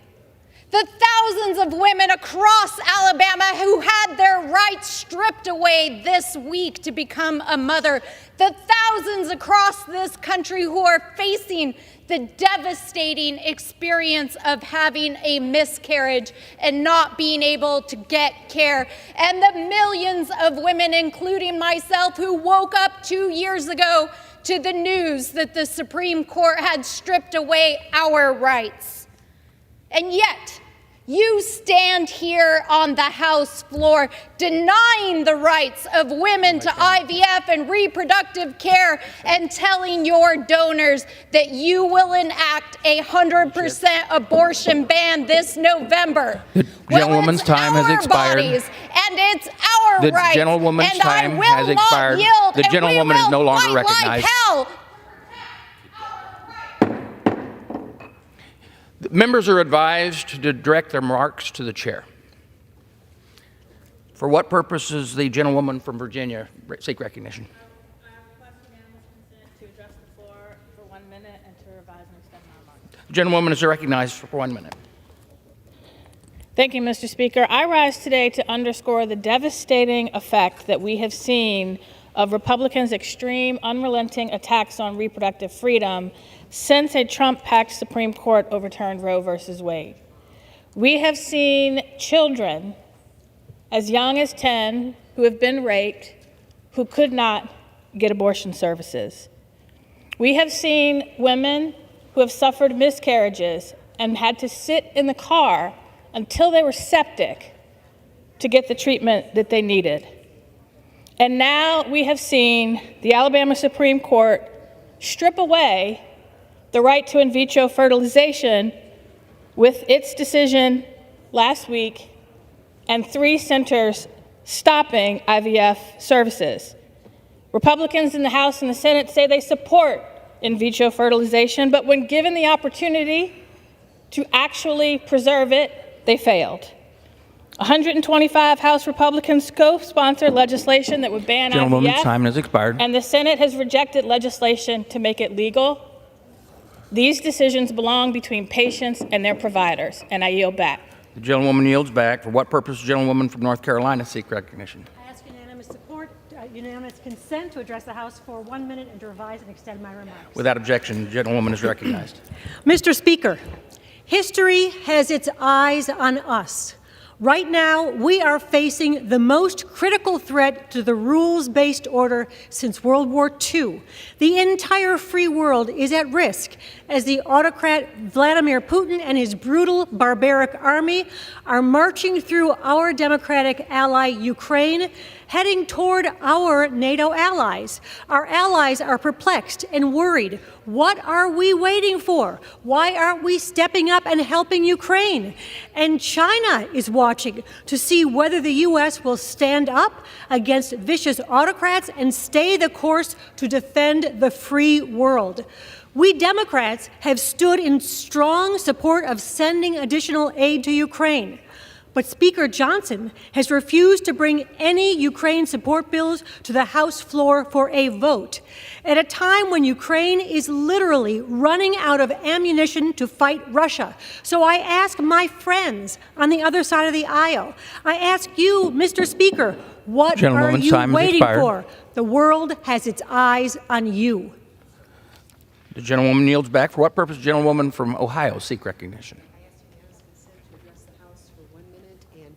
The thousands of women across Alabama who had their rights stripped away this week to become a mother, the thousands across this country who are facing the devastating experience of having a miscarriage and not being able to get care, and the millions of women, including myself, who woke up 2 years ago to the news that the Supreme Court had stripped away our rights. And yet, you stand here on the House floor denying the rights of women to IVF and reproductive care and telling your donors that you will enact a 100% abortion ban this November. The gentlewoman's time has expired. Bodies, and it's our The rights. gentlewoman's and time I will has not expired. Yield, The gentlewoman is no longer recognized. Like hell. The members are advised to direct their remarks to the chair. For what purpose does the gentlewoman from Virginia seek recognition? The gentlewoman is recognized for 1 minute. Thank you, Mr. Speaker. I rise today to underscore the devastating effect that we have seen of Republicans' extreme, unrelenting attacks on reproductive freedom since a Trump-packed Supreme Court overturned Roe v. Wade. We have seen children as young as 10 who have been raped, who could not get abortion services. We have seen women who have suffered miscarriages and had to sit in the car until they were septic to get the treatment that they needed. And now we have seen the Alabama Supreme Court strip away the right to in vitro fertilization with its decision last week and 3 centers stopping IVF services. Republicans in the House and the Senate say they support in vitro fertilization, but when given the opportunity to actually preserve it, they failed. 125 House Republicans co-sponsored legislation that would ban Gentlewoman's IVF, time has expired. and the Senate has rejected legislation to make it legal. These decisions belong between patients and their providers, and I yield back. The gentlewoman yields back. For what purpose does the gentlewoman from North Carolina seek recognition? I ask unanimous support, unanimous consent to address the House for 1 minute and to revise and extend my remarks. Without objection, the gentlewoman is recognized. Mr. Speaker, history has its eyes on us. Right now, we are facing the most critical threat to the rules-based order since World War II. The entire free world is at risk as the autocrat Vladimir Putin and his brutal, barbaric army are marching through our democratic ally, Ukraine, heading toward our NATO allies. Our allies are perplexed and worried. What are we waiting for? Why aren't we stepping up and helping Ukraine? And China is watching to see whether the U.S. will stand up against vicious autocrats and stay the course to defend the free world. We Democrats have stood in strong support of sending additional aid to Ukraine. But Speaker Johnson has refused to bring any Ukraine support bills to the House floor for a vote at a time when Ukraine is literally running out of ammunition to fight Russia. So I ask my friends on the other side of the aisle, I ask you, Mr. Speaker, what are you waiting for? The world has its eyes on you. The gentlewoman yields back. For what purpose does the gentlewoman from Ohio seek recognition?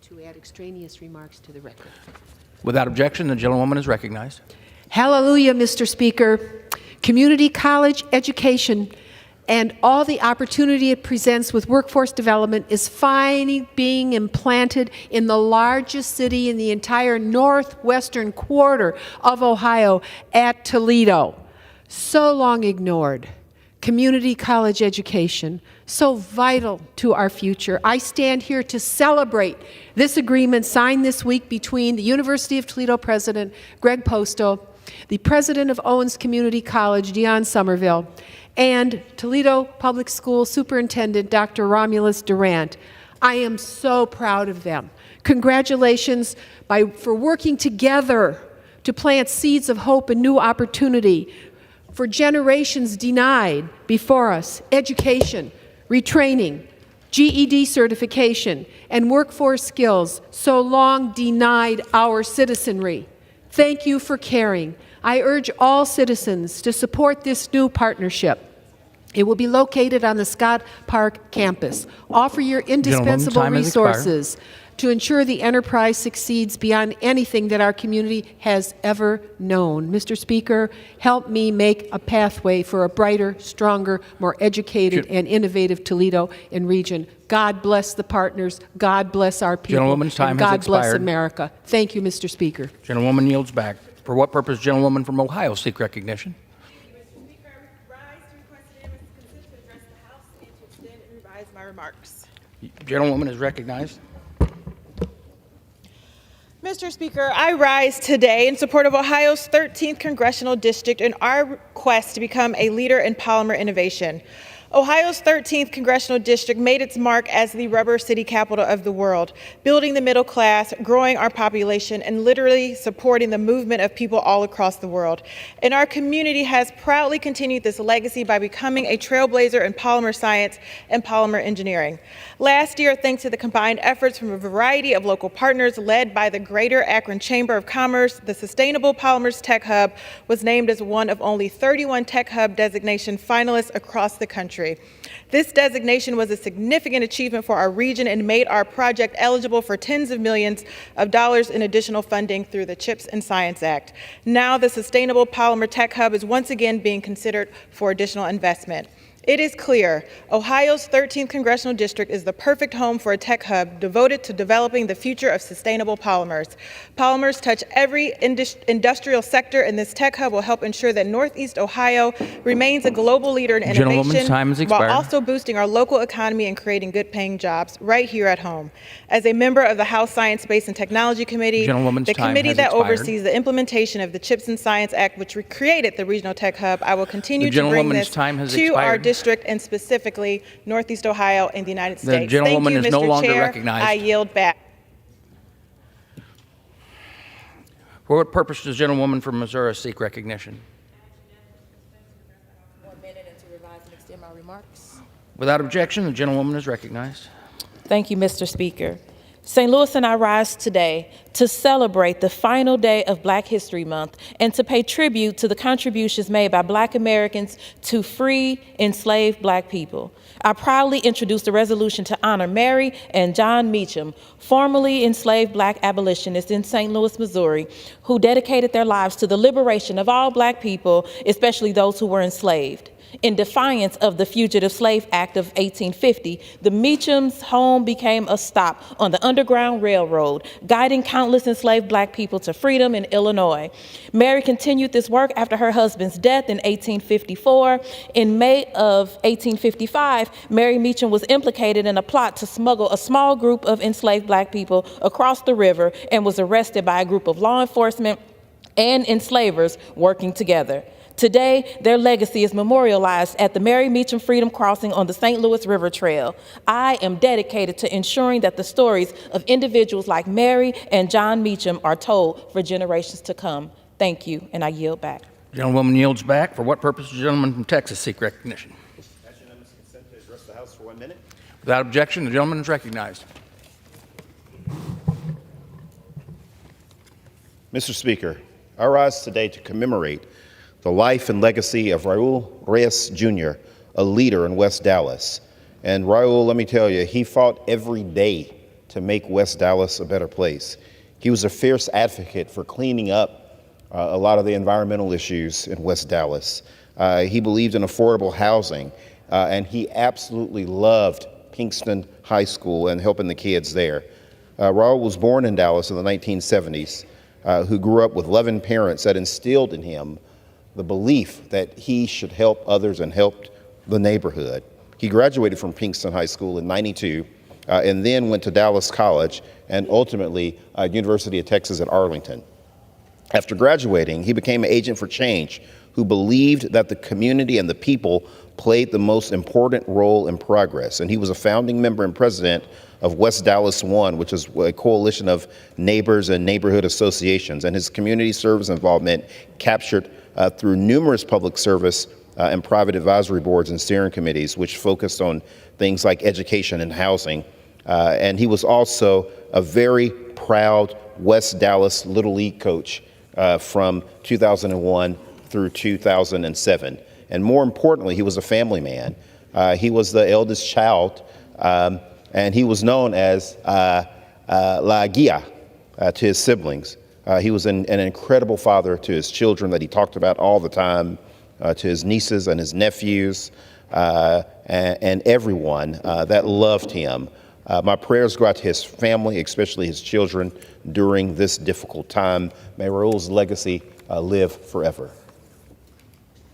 To add extraneous remarks to the record. Without objection, the gentlewoman is recognized. Hallelujah, Mr. Speaker. Community college education and all the opportunity it presents with workforce development is finally being implanted in the largest city in the entire northwestern quarter of Ohio, at Toledo. So long ignored. Community college education, so vital to our future. I stand here to celebrate this agreement signed this week between the University of Toledo President Greg Posto, the President of Owens Community College, Dion Somerville, and Toledo Public School Superintendent Dr. Romulus Durant. I am so proud of them. Congratulations for working together to plant seeds of hope and new opportunity for generations denied before us education, retraining, GED certification, and workforce skills so long denied our citizenry. Thank you for caring. I urge all citizens to support this new partnership. It will be located on the Scott Park campus. Offer your indispensable resources to ensure the enterprise succeeds beyond anything that our community has ever known. Mr. Speaker, help me make a pathway for a brighter, stronger, more educated, and innovative Toledo and region. God bless the partners. God bless our people. Gentlewoman's time and has God expired. bless America. Thank you, Mr. Speaker. Gentlewoman yields back. For what purpose, gentlewoman from Ohio seek recognition? My remarks. Gentlewoman is recognized. Mr. Speaker, I rise today in support of Ohio's 13th Congressional District in our quest to become a leader in polymer innovation. Ohio's 13th Congressional District made its mark as the rubber city capital of the world, building the middle class, growing our population, and literally supporting the movement of people all across the world. And our community has proudly continued this legacy by becoming a trailblazer in polymer science and polymer engineering. Last year, thanks to the combined efforts from a variety of local partners led by the Greater Akron Chamber of Commerce, the Sustainable Polymers Tech Hub was named as one of only 31 Tech Hub designation finalists across the country. This designation was a significant achievement for our region and made our project eligible for tens of millions of dollars in additional funding through the CHIPS and Science Act. Now the Sustainable Polymer Tech Hub is once again being considered for additional investment. It is clear Ohio's 13th Congressional District is the perfect home for a tech hub devoted to developing the future of sustainable polymers. Polymers touch every industrial sector, and this tech hub will help ensure that Northeast Ohio remains a global leader in innovation while also boosting our local economy and creating good-paying jobs right here at home. As a member of the House Science, Space, and Technology Committee, the committee that oversees the implementation of the CHIPS and Science Act, which created the Regional Tech Hub, I will continue to bring this to our district and specifically Northeast Ohio and the United States. The gentlewoman Thank you, is no Mr. longer Chair. recognized. I yield back. For what purpose does the gentlewoman from Missouri seek recognition? 1 minute and to revise and extend my remarks. Without objection, the gentlewoman is recognized. Thank you, Mr. Speaker. St. Louis and I rise today to celebrate the final day of Black History Month and to pay tribute to the contributions made by Black Americans to free enslaved Black people. I proudly introduce the resolution to honor Mary and John Meacham, formerly enslaved Black abolitionists in St. Louis, Missouri, who dedicated their lives to the liberation of all Black people, especially those who were enslaved. In defiance of the Fugitive Slave Act of 1850, the Meacham's home became a stop on the Underground Railroad, guiding countless enslaved Black people to freedom in Illinois. Mary continued this work after her husband's death in 1854. In May of 1855, Mary Meacham was implicated in a plot to smuggle a small group of enslaved Black people across the river and was arrested by a group of law enforcement and enslavers working together. Today, their legacy is memorialized at the Mary Meacham Freedom Crossing on the St. Louis River Trail. I am dedicated to ensuring that the stories of individuals like Mary and John Meacham are told for generations to come. Thank you, and I yield back. Gentlewoman yields back. For what purpose does the gentleman from Texas seek recognition? Ask unanimous consent to address the House for 1 minute. Without objection, the gentleman is recognized. Mr. Speaker, I rise today to commemorate the life and legacy of Raul Reyes Jr., a leader in West Dallas. And Raul, let me tell you, he fought every day to make West Dallas a better place. He was a fierce advocate for cleaning up a lot of the environmental issues in West Dallas. He believed in affordable housing, and he absolutely loved Pinkston High School and helping the kids there. Raul was born in Dallas in the 1970s, who grew up with loving parents that instilled in him the belief that he should help others and help the neighborhood. He graduated from Pinkston High School in '92 and then went to Dallas College and ultimately University of Texas at Arlington. After graduating, he became an agent for change who believed that the community and the people played the most important role in progress. And he was a founding member and president of West Dallas One, which is a coalition of neighbors and neighborhood associations. And his community service involvement captured through numerous public service and private advisory boards and steering committees, which focused on things like education and housing. And he was also a very proud West Dallas Little League coach from 2001 through 2007. And more importantly, he was a family man. He was the eldest child, and he was known as La Guia to his siblings. He was an incredible father to his children that he talked about all the time, to his nieces and his nephews, and everyone that loved him. My prayers go out to his family, especially his children, during this difficult time. May Raul's legacy live forever.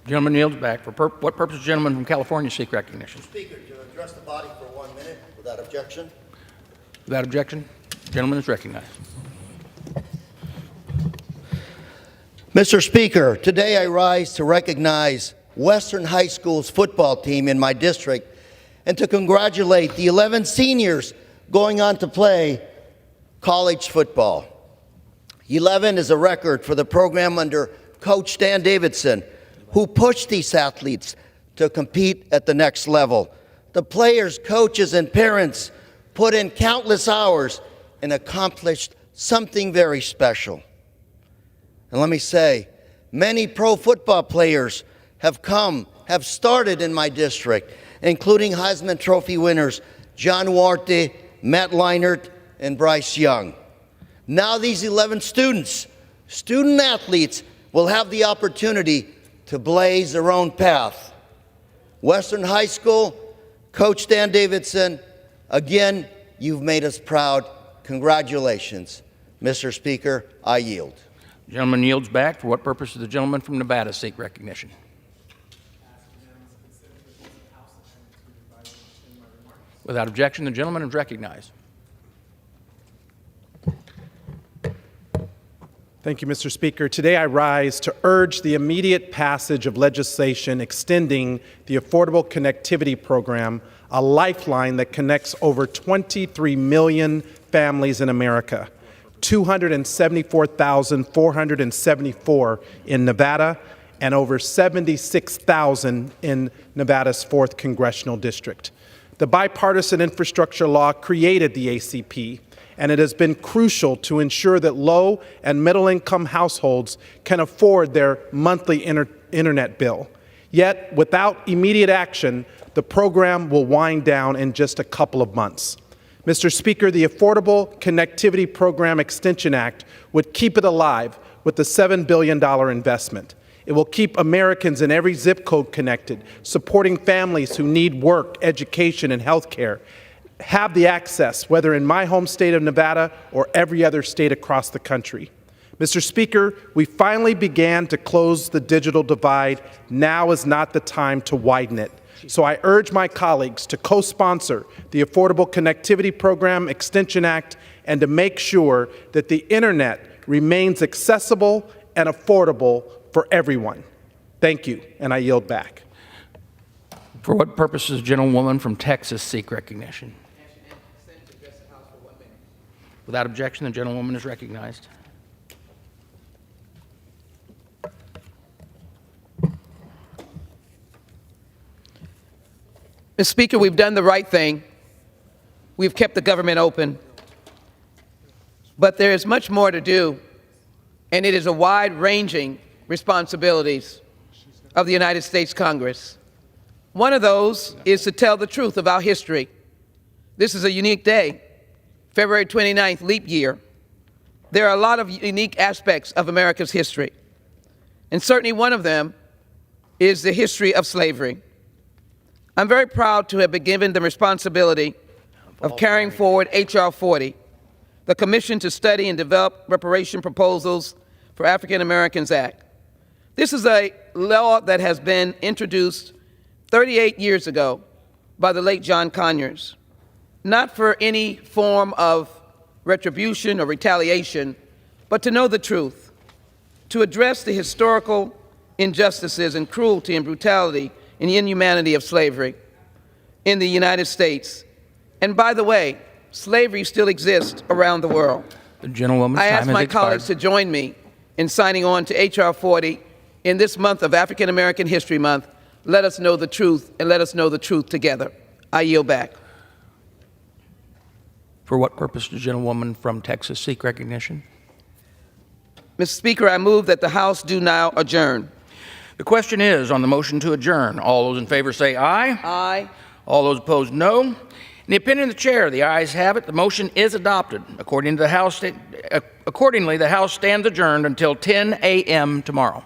Gentleman yields back. For what purpose does the gentleman from California seek recognition? Speaker, to address the body for 1 minute without objection. Without objection, the gentleman is recognized. Mr. Speaker, today I rise to recognize Western High School's football team in my district and to congratulate the 11 seniors going on to play college football. 11 is a record for the program under Coach Dan Davidson, who pushed these athletes to compete at the next level. The players, coaches, and parents put in countless hours and accomplished something very special. And let me say, many pro football players have started in my district, including Heisman Trophy winners John Huarte, Matt Leinart, and Bryce Young. Now these 11 student athletes, will have the opportunity to blaze their own path. Western High School, Coach Dan Davidson, again, you've made us proud. Congratulations. Mr. Speaker, I yield. The gentleman yields back. For what purpose does the gentleman from Nevada seek recognition? Without objection, the gentleman is recognized. Thank you, Mr. Speaker. Today I rise to urge the immediate passage of legislation extending the Affordable Connectivity Program, a lifeline that connects over 23 million families in America, 274,474 in Nevada, and over 76,000 in Nevada's 4th Congressional District. The bipartisan infrastructure law created the ACP, and it has been crucial to ensure that low and middle-income households can afford their monthly internet bill. Yet, without immediate action, the program will wind down in just a couple of months. Mr. Speaker, the Affordable Connectivity Program Extension Act would keep it alive with the $7 billion investment. It will keep Americans in every zip code connected, supporting families who need work, education, and health care, have the access, whether in my home state of Nevada or every other state across the country. Mr. Speaker, we finally began to close the digital divide. Now is not the time to widen it. So I urge my colleagues to co-sponsor the Affordable Connectivity Program Extension Act and to make sure that the internet remains accessible and affordable for everyone. Thank you, and I yield back. For what purpose does the gentlewoman from Texas seek recognition? Without objection, the gentlewoman is recognized. Mr. Speaker, we've done the right thing. We've kept the government open. But there is much more to do, and it is a wide-ranging responsibilities of the United States Congress. One of those is to tell the truth of our history. This is a unique day, February 29th, leap year. there are a lot of unique aspects of America's history, and certainly one of them is the history of slavery. I'm very proud to have been given the responsibility of carrying forward H.R. 40, the Commission to Study and Develop Reparation Proposals for African Americans Act. This is a law that has been introduced 38 years ago by the late John Conyers, not for any form of retribution or retaliation, but to know the truth, to address the historical injustices and cruelty and brutality and the inhumanity of slavery in the United States. And by the way, slavery still exists around the world. The gentlewoman's I time ask has my expired. colleagues to join me in signing on to H.R. 40 in this month of African American History Month. Let us know the truth, and let us know the truth together. I yield back. For what purpose does the gentlewoman from Texas seek recognition? Mr. Speaker, I move that the House do now adjourn. The question is on the motion to adjourn. All those in favor say aye. Aye. All those opposed, no. In the opinion of the chair, the ayes have it. The motion is adopted. Accordingly, the House stands adjourned until 10 a.m. tomorrow.